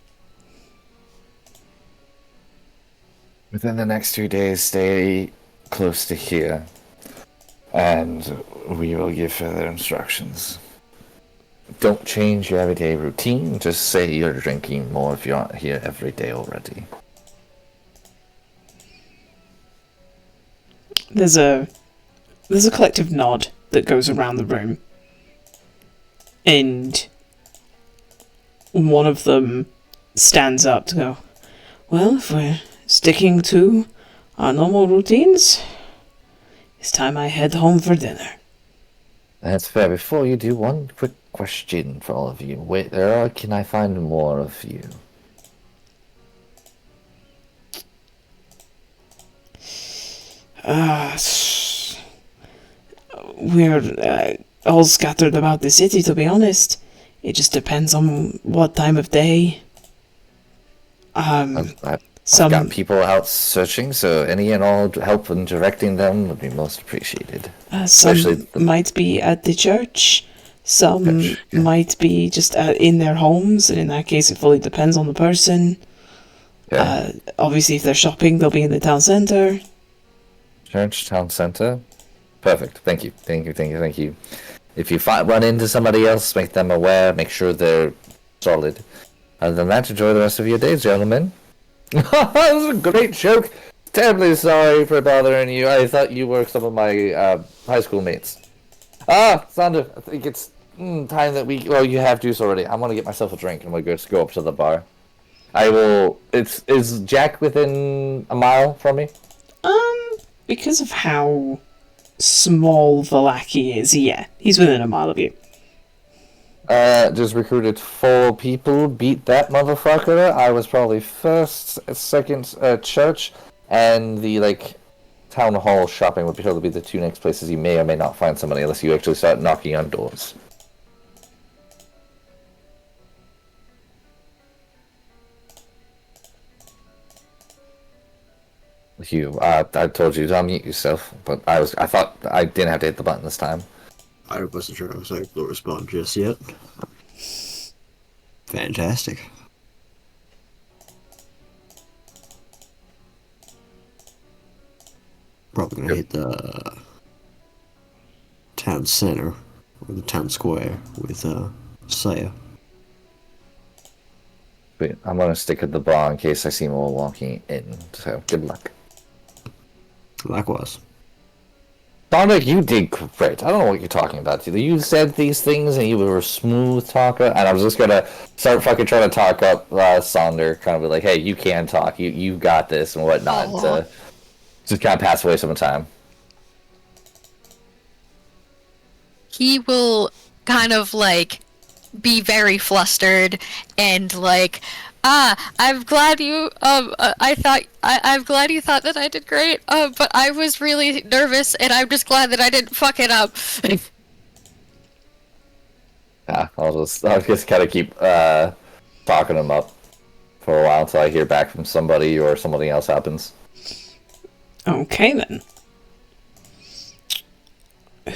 Within the next 2 days, stay close to here, and we will give further instructions. Don't change your everyday routine, just say you're drinking more if you aren't here every day already. There's a collective nod that goes around the room, and one of them stands up to go, well, if we're sticking to our normal routines, it's time I head home for dinner. That's fair. Before you do, one quick question for all of you. Where can I find more of you? We're all scattered about the city, to be honest. It just depends on what time of day. I've Some got people out searching, so any and all help in directing them would be most appreciated. some might be at the church. Some Church, yeah. might be just in their homes, and in that case, it fully depends on the person. Yeah. Obviously, if they're shopping, they'll be in the town center. Church, town center. Perfect. Thank you. If you run into somebody else, make them aware. Make sure they're solid. Other than that, enjoy the rest of your days, gentlemen. That was a great joke. Terribly sorry for bothering you. I thought you were some of my high school mates. Sandra, I think it's time that we... Well, you have juice already. I'm going to get myself a drink, and we'll just go up to the bar. I will... Is Jack within a mile from me? Because of how small Vallaki is, yeah, he's within a mile of you. Just recruited 4 people, beat that motherfucker. I was probably first, second, church, and the, town hall shopping would probably be the 2 next places you may or may not find somebody unless you actually start knocking on doors. I told you to unmute yourself, but I thought I didn't have to hit the button this time. I wasn't sure I was able to respond just yet. Fantastic. Probably gonna hit the town center, or the town square, with Saya. But I'm gonna stick at the bar in case I see more walking in, so good luck. Likewise. Dominic, you did great. I don't know what you're talking about. You said these things and you were a smooth talker, and I was just gonna start fucking trying to talk up Sonder, kind of be like, hey, you can talk, you got this and whatnot, to just kind of pass away some time. He will kind of be very flustered and I'm glad you I'm glad you thought that I did great, but I was really nervous and I'm just glad that I didn't fuck it up. Yeah, I'll just kind of keep talking him up for a while until I hear back from somebody or something else happens. Okay, then.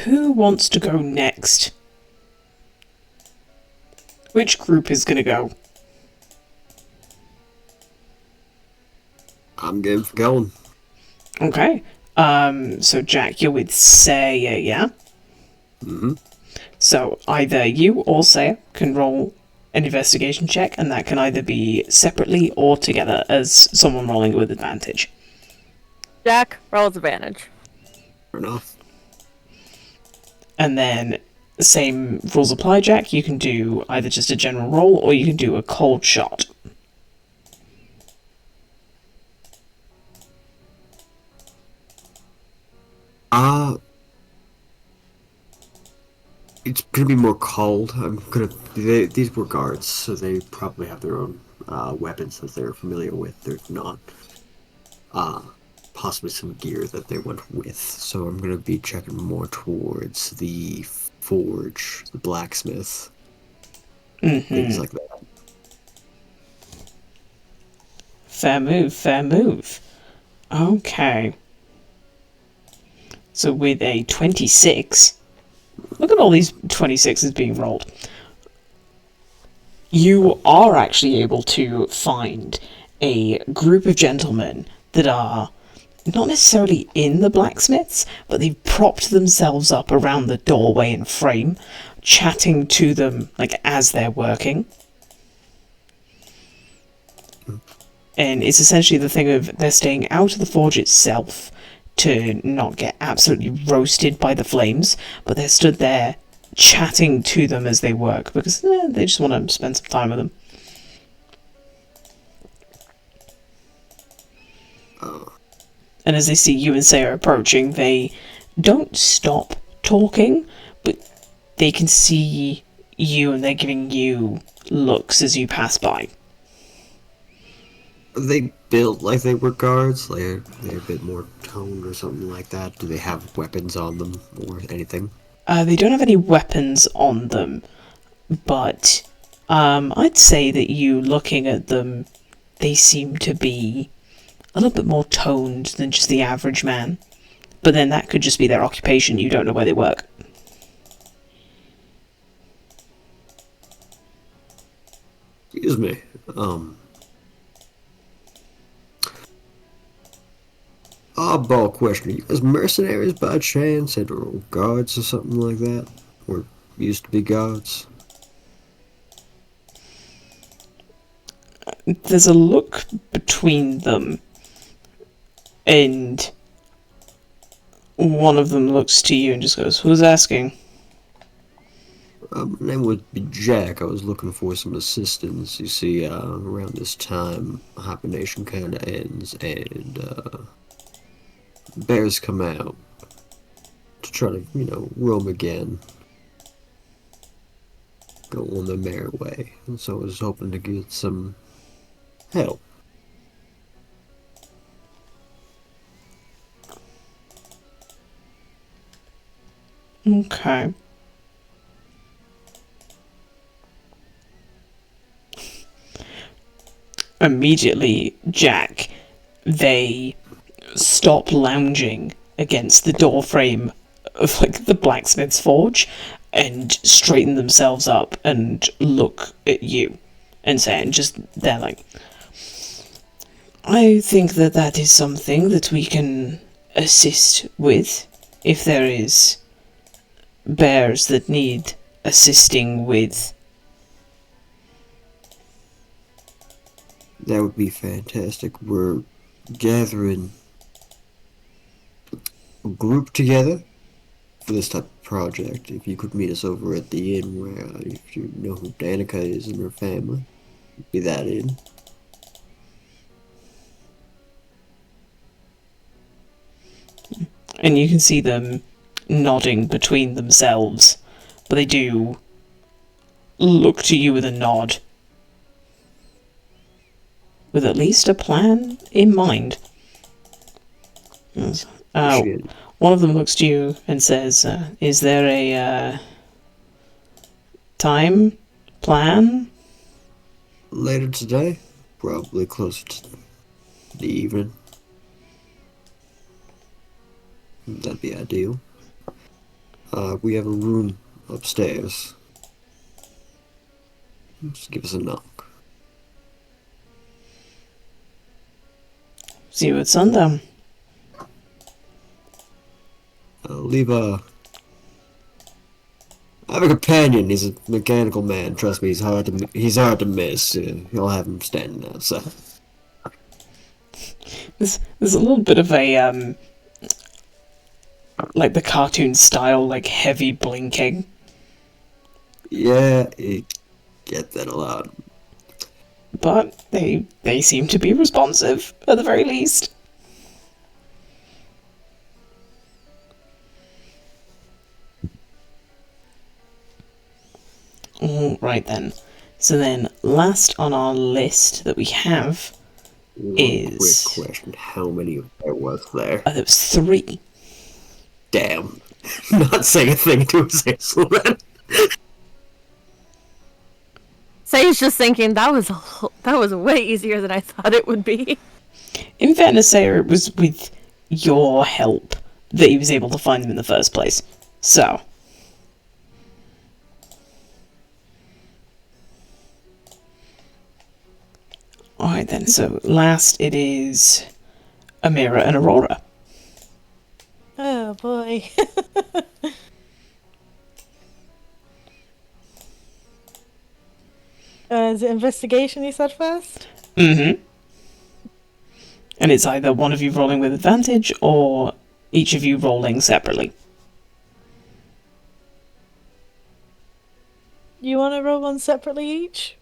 Who wants to go next? Which group is gonna go? I'm game for going. Okay. So Jack, you're with Saya, yeah? Mm-hmm. So either you or Saya can roll an investigation check, and that can either be separately or together as someone rolling with advantage. Jack rolls advantage. Fair enough. And then, same rules apply, Jack. You can do either just a general roll, or you can do a cold shot. It's gonna be more cold. These were guards, so they probably have their own weapons that they're familiar with. They're not possibly some gear that they went with. So I'm gonna be checking more towards the forge, the blacksmith, things like that. Fair move, fair move. Okay. So with a 26, look at all these 26s being rolled. You are actually able to find a group of gentlemen that are not necessarily in the blacksmiths, but they've propped themselves up around the doorway and frame, chatting to them like as they're working. And it's essentially the thing of they're staying out of the forge itself to not get absolutely roasted by the flames, but they're stood there chatting to them as they work because they just want to spend some time with them. And as they see you and Sarah approaching, they don't stop talking, but they can see you and they're giving you looks as you pass by. Are they built like they were guards? Like they're a bit more toned or something like that? Do they have weapons on them or anything? They don't have any weapons on them, but I'd say that you looking at them, they seem to be a little bit more toned than just the average man. But then that could just be their occupation. You don't know where they work. Excuse me. Oddball question. Are you guys mercenaries by chance? Or guards or something like that? Or used to be guards? There's a look between them, and one of them looks to you and just goes, "Who's asking?" My name would be Jack. I was looking for some assistance. You see, around this time, hibernation kind of ends, and bears come out to try to, roam again. Go on their merry way. And so I was hoping to get some help. Okay. Immediately, Jack, they stop lounging against the doorframe of the blacksmith's forge and straighten themselves up and look at you and say, and just they're like, "I think that is something that we can assist with if there is bears that need assisting with." That would be fantastic. We're gathering a group together for this type of project. If you could meet us over at the inn where, if you know who Danica is and her family, be that inn. And you can see them nodding between themselves, but they do look to you with a nod, with at least a plan in mind. Yes. One of them looks to you and says, "Is there a time plan?" Later today, probably closer to the evening. That'd be ideal. We have a room upstairs. Just give us a knock. See you at sundown. Leave a I have a companion. He's a mechanical man. Trust me, he's hard to miss. You'll have him standing outside. There's a little bit of a like the cartoon style, like heavy blinking. Yeah, you get that a lot. But they seem to be responsive, at the very least. Alright then. So then, last on our list that we have is... Quick question. How many of there was there? There was 3. Damn. Not saying a thing to his Hazel then. Say's just thinking that was way easier than I thought it would be. In fairness, Sarah, it was with your help that he was able to find them in the first place. So... Alright then, so last it is Amira and Aurora. Oh boy. Is it investigation you said first? Mm-hmm. And it's either one of you rolling with advantage or each of you rolling separately. You want to roll one separately each?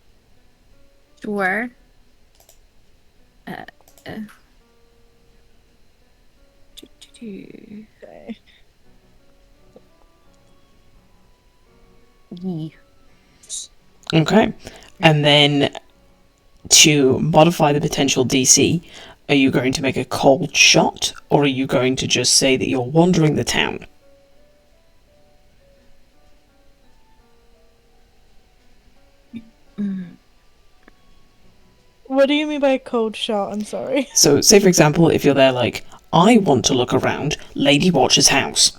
Sure. Okay. Okay. And then to modify the potential DC, are you going to make a cold shot, or are you going to just say that you're wandering the town? What do you mean by a cold shot? I'm sorry. So, say for example, if you're there like, I want to look around Lady Watch's house.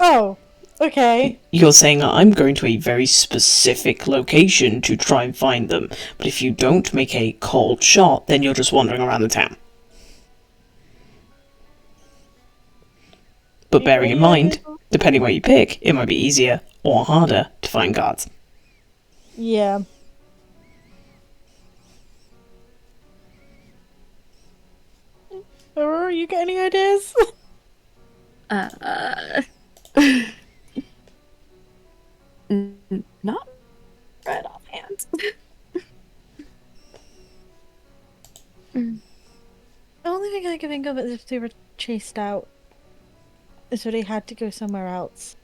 Oh, okay. You're saying I'm going to a very specific location to try and find them, but if you don't make a cold shot, then you're just wandering around the town. But bearing in mind, depending what you pick, it might be easier or harder to find guards. Yeah. Aurora, you got any ideas? Not right offhand. The only thing I can think of is if they were chased out. So they had to go somewhere else.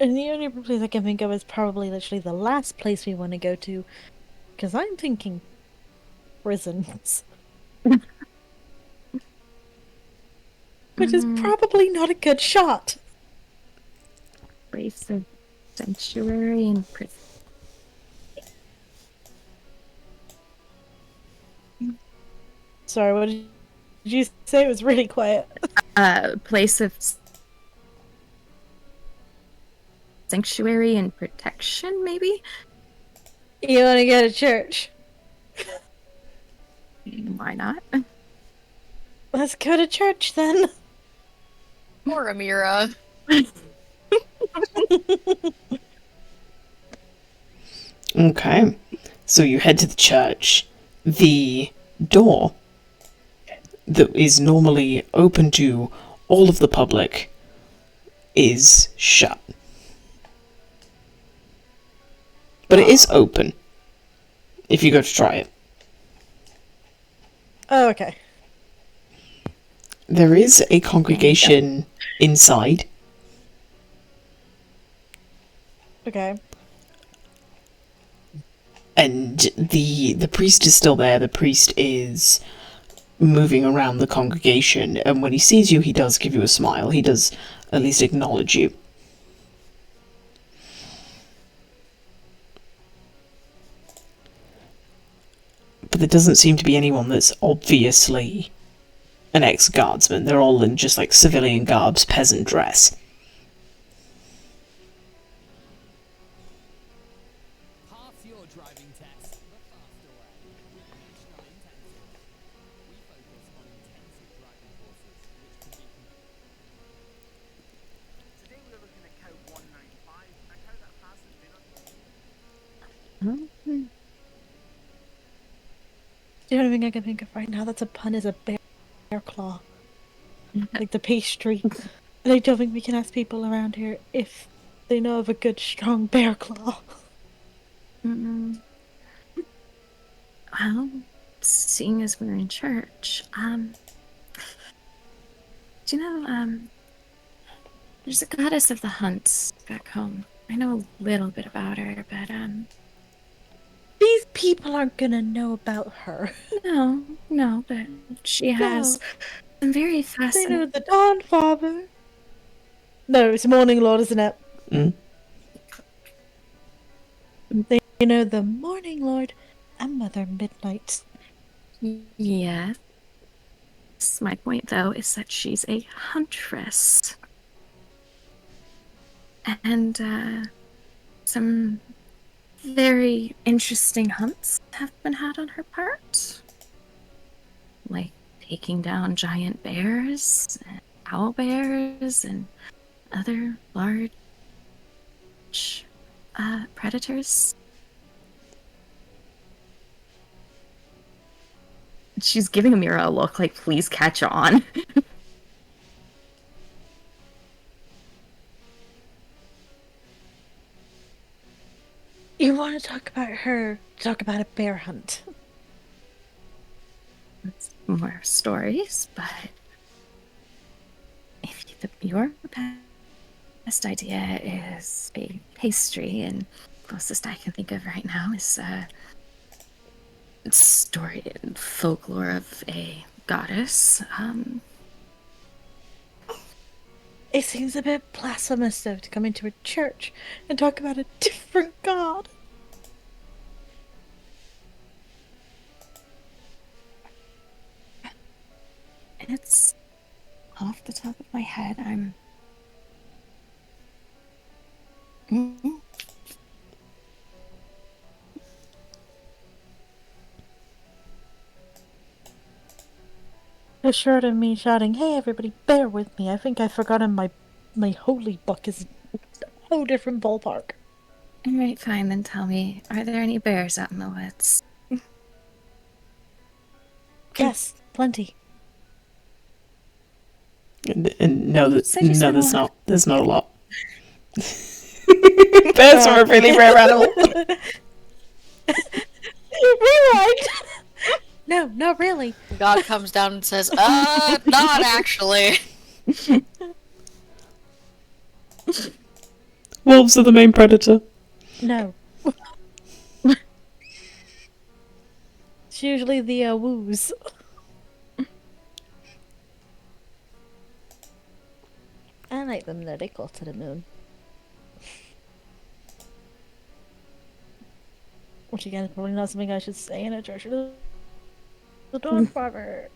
And the only place I can think of is probably literally the last place we want to go to. Because I'm thinking prisons. Which is probably not a good shot. Place of sanctuary and prison. Sorry, what did you say? It was really quiet. Place of sanctuary and protection, maybe? You want to go to church? Why not? Let's go to church then. Poor Amira. Okay, so you head to the church. The door that is normally open to all of the public is shut. But it is open if you go to try it. Oh, okay. There is a congregation inside. Okay. And the priest is still there. The priest is moving around the congregation, and when he sees you, he does give you a smile. He does at least acknowledge you. But there doesn't seem to be anyone that's obviously an ex-guardsman. They're all in just like civilian garbs, peasant dress. The only thing I can think of right now that's a pun is a bear claw. Like the pastry. And I don't think we can ask people around here if they know of a good, strong bear claw. Mm, well, seeing as we're in church, do you know, there's a goddess of the hunts back home. I know a little bit about her, but, These people aren't gonna know about her. no, but she has some very They know fascinating. the Dawn Father. No, it's Morning Lord, isn't it? Mm. They know the Morning Lord and Mother Midnight. Yes. My point, though, is that she's a huntress. And, some very interesting hunts have been had on her part. Like taking down giant bears, and owl bears, and other large predators. She's giving Amira a look like, please catch on. You want to talk about her? Talk about a bear hunt. It's more stories, but if your best idea is a pastry, and closest I can think of right now is story and folklore of a goddess. It seems a bit blasphemous, though, to come into a church and talk about a different god. It's off the top of my head. I'm. Mm. Assured of me shouting, "Hey everybody, bear with me. I think I've forgotten my holy book is a whole different ballpark." Alright, fine, then tell me, are there any bears out in the woods? Yes, plenty. And no, You said you said there's one. not. There's not a lot. Bears are a really rare animal. Rewind! No, not really. God comes down and says, not actually. Wolves are the main predator. No. It's usually the woos. I like them though, they go to the moon. Which again is probably not something I should say in a church. The Dawn Father.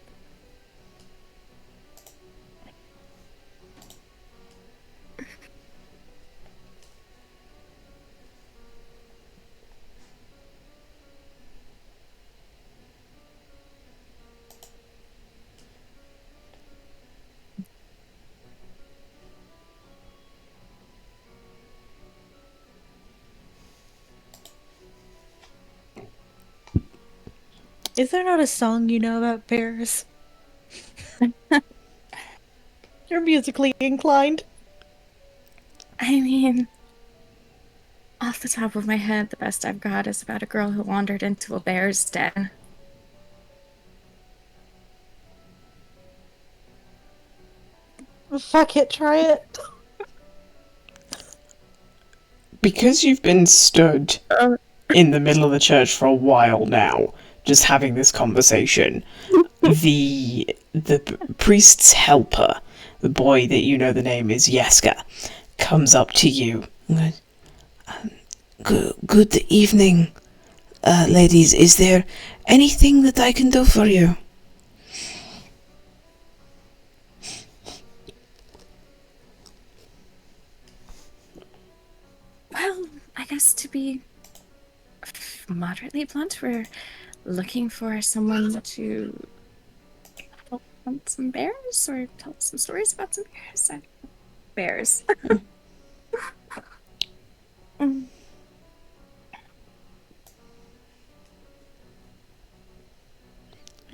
Is there not a song you know about bears? You're musically inclined. I mean, off the top of my head, the best I've got is about a girl who wandered into a bear's den. Fuck it, try it. Because you've been stood in the middle of the church for a while now, just having this conversation, the priest's helper, the boy that you know the name is Yeska, comes up to you. Good evening, ladies. Is there anything that I can do for you? Well, I guess to be moderately blunt, we're looking for someone to help hunt some bears or tell some stories about some bears. Bears. Mm.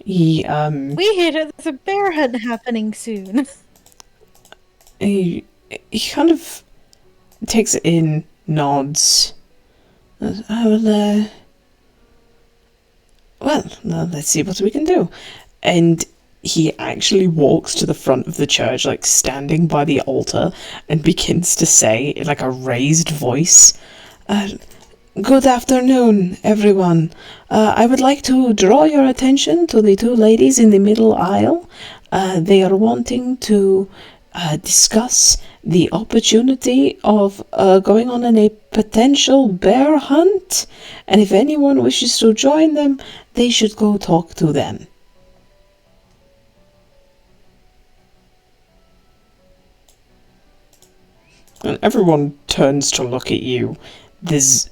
He We hear that there's a bear hunt happening soon. he kind of takes it in, nods. Let's see what we can do. And he actually walks to the front of the church, like standing by the altar, and begins to say, in like a raised voice, "Good afternoon, everyone. I would like to draw your attention to the two ladies in the middle aisle. They are wanting to discuss the opportunity of going on a potential bear hunt, and if anyone wishes to join them, they should go talk to them." And everyone turns to look at you. There's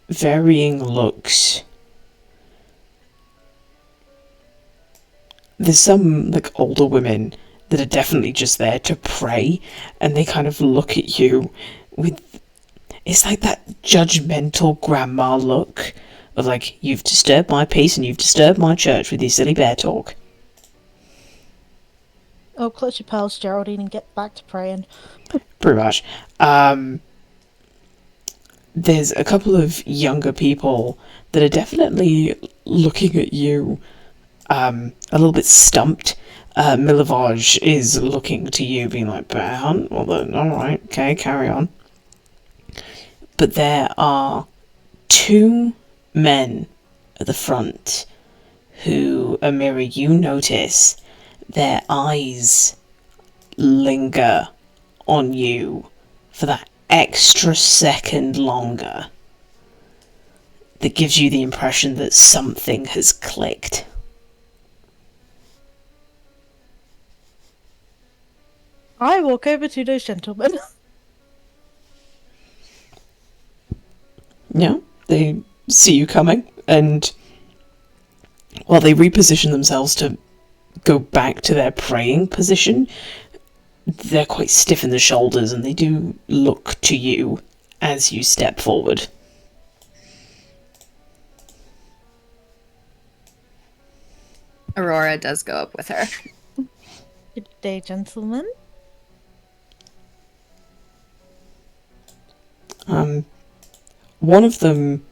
varying looks. There's some, like, older women that are definitely just there to pray, and they kind of look at you with... It's like that judgmental grandma look of, like, you've disturbed my peace and you've disturbed my church with your silly bear talk. Oh, clutch your pearls, Geraldine, and get back to praying. Pretty much. There's a couple of younger people that are definitely looking at you a little bit stumped. Milovaj is looking to you, being like, "Bear hunt? Well then, alright, okay, carry on." But there are two men at the front who, Amira, you notice their eyes linger on you for that extra second longer. That gives you the impression that something has clicked. I walk over to those gentlemen. Yeah, they see you coming, and while they reposition themselves to go back to their praying position, they're quite stiff in the shoulders, and they do look to you as you step forward. Aurora does go up with her. Good day, gentlemen. One of them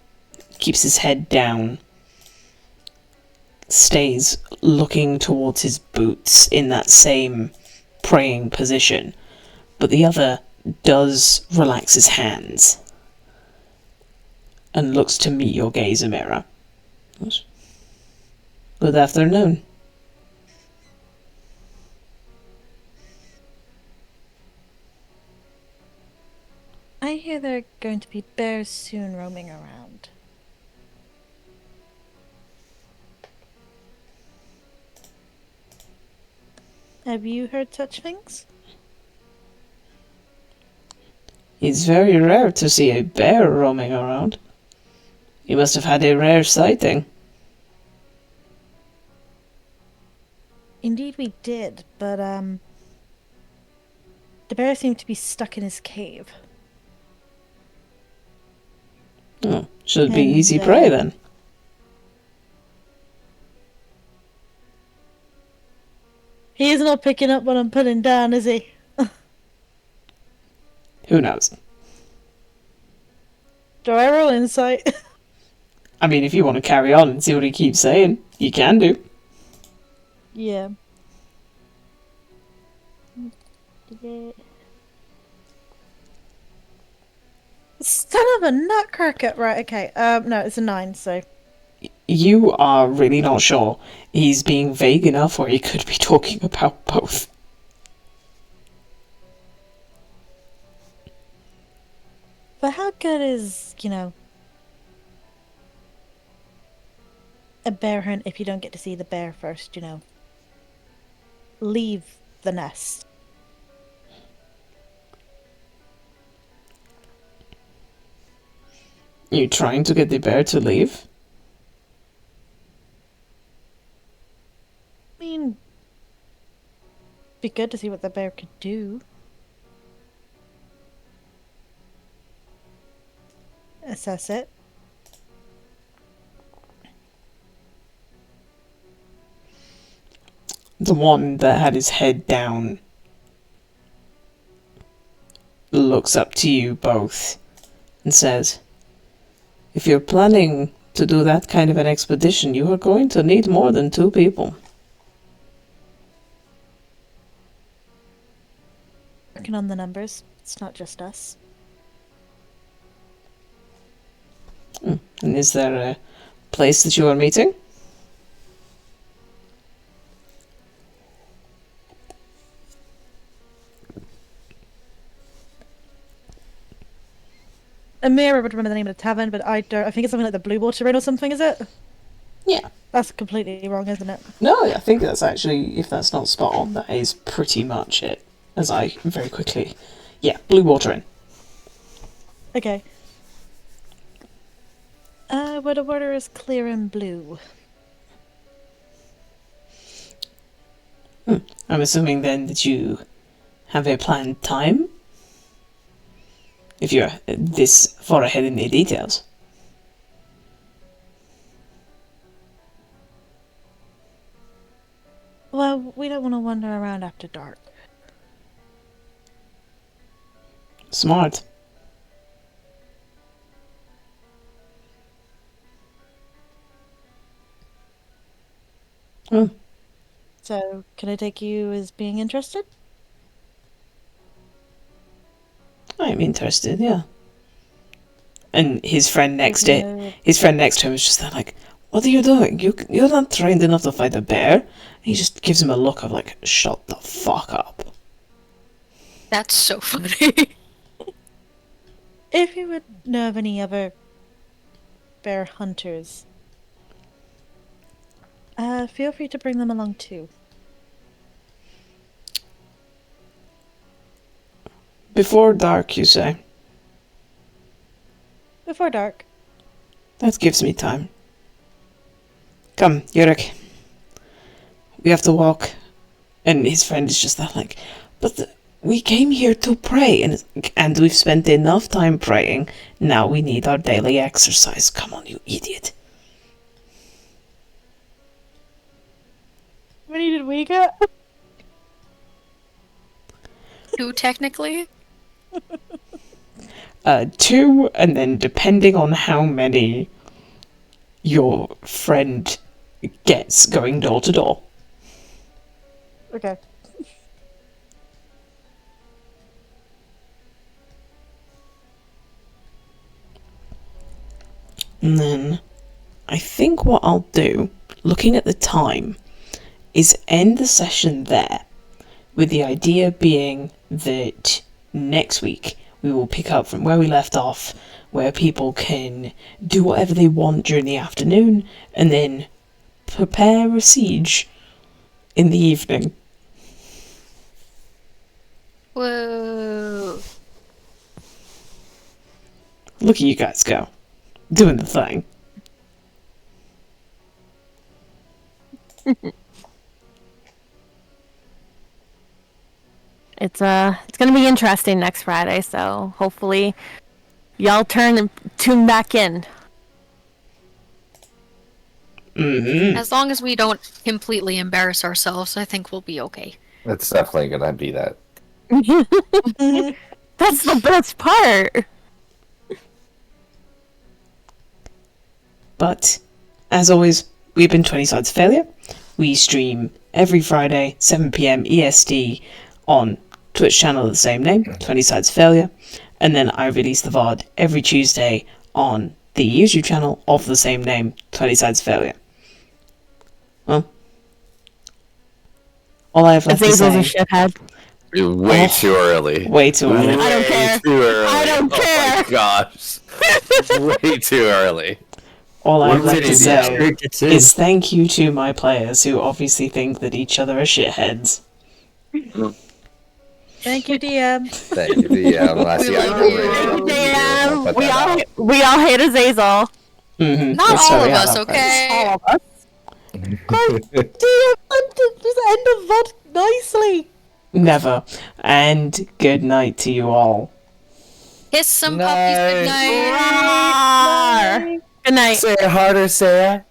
keeps his head down, stays looking towards his boots in that same praying position, but the other does relax his hands and looks to meet your gaze, Amira. Good afternoon. I hear there are going to be bears soon roaming around. Have you heard such things? It's very rare to see a bear roaming around. You must have had a rare sighting. Indeed we did, but the bear seemed to be stuck in his cave. Oh, should be And, easy prey then. He's not picking up what I'm putting down, is he? Who knows? Do I roll insight? I mean, if you want to carry on and see what he keeps saying, you can do. Yeah. Son of a nutcracker! Right, okay. No, it's a 9, so... You are really not sure. He's being vague enough, or he could be talking about both. But how good is, a bear hunt if you don't get to see the bear first, leave the nest? You trying to get the bear to leave? I mean, be good to see what the bear could do. Assess it. The one that had his head down looks up to you both and says, if you're planning to do that kind of an expedition, you are going to need more than 2 people. Working on the numbers. It's not just us. And is there a place that you are meeting? Amira would remember the name of the tavern, but I don't. I think it's something like the Blue Water Inn or something, is it? Yeah. That's completely wrong, isn't it? No, I think that's actually, if that's not spot on, that is pretty much it. As I very quickly... Yeah, Blue Water Inn. Okay. Where the water is clear and blue. I'm assuming then that you have a planned time? If you're this far ahead in the details. Well, we don't want to wander around after dark. Smart. Oh, So, can I take you as being interested? I'm interested, yeah. And his friend next to No. him is just there like, what are you doing? You're not trained enough to fight a bear. And he just gives him a look of like, shut the fuck up. That's so funny. If you would know of any other bear hunters, feel free to bring them along too. Before dark, you say? Before dark. That gives me time. Come, Yurik. We have to walk. And his friend is just that like, but we came here to pray, and we've spent enough time praying. Now we need our daily exercise. Come on, you idiot. How many did we get? 2 technically. 2, and then depending on how many your friend gets going door to door. Okay. And then I think what I'll do, looking at the time, is end the session there, with the idea being that next week we will pick up from where we left off, where people can do whatever they want during the afternoon, and then prepare a siege in the evening. Whoa. Look at you guys go. Doing the thing. It's gonna be interesting next Friday, so hopefully y'all tune back in. Mm-hmm. As long as we don't completely embarrass ourselves, I think we'll be okay. It's definitely gonna be that. That's the best part. But, as always, we've been 20 Sides of Failure. We stream every Friday, 7 PM EST, on Twitch channel of the same name, 20 Sides of Failure. And then I release the VOD every Tuesday on the YouTube channel of the same name, 20 Sides of Failure. Well, all I have left to Azazel's say... a shithead. Way too early. Way too early. I don't care. Too early. I don't care. Oh my gosh. Way too early. All I have Once left to it say gets in. is thank you to my players who obviously think that each other are shitheads. Thank you, DM. Thank you, DM. I see. Damn, we all hate Azazel. Mm-hmm. Not That's all how of we have us, our okay? All of us. DM, just end the VOD nicely. Never. And good night to you all. Kiss some puppies goodnight. Good night. Say it harder, Sarah.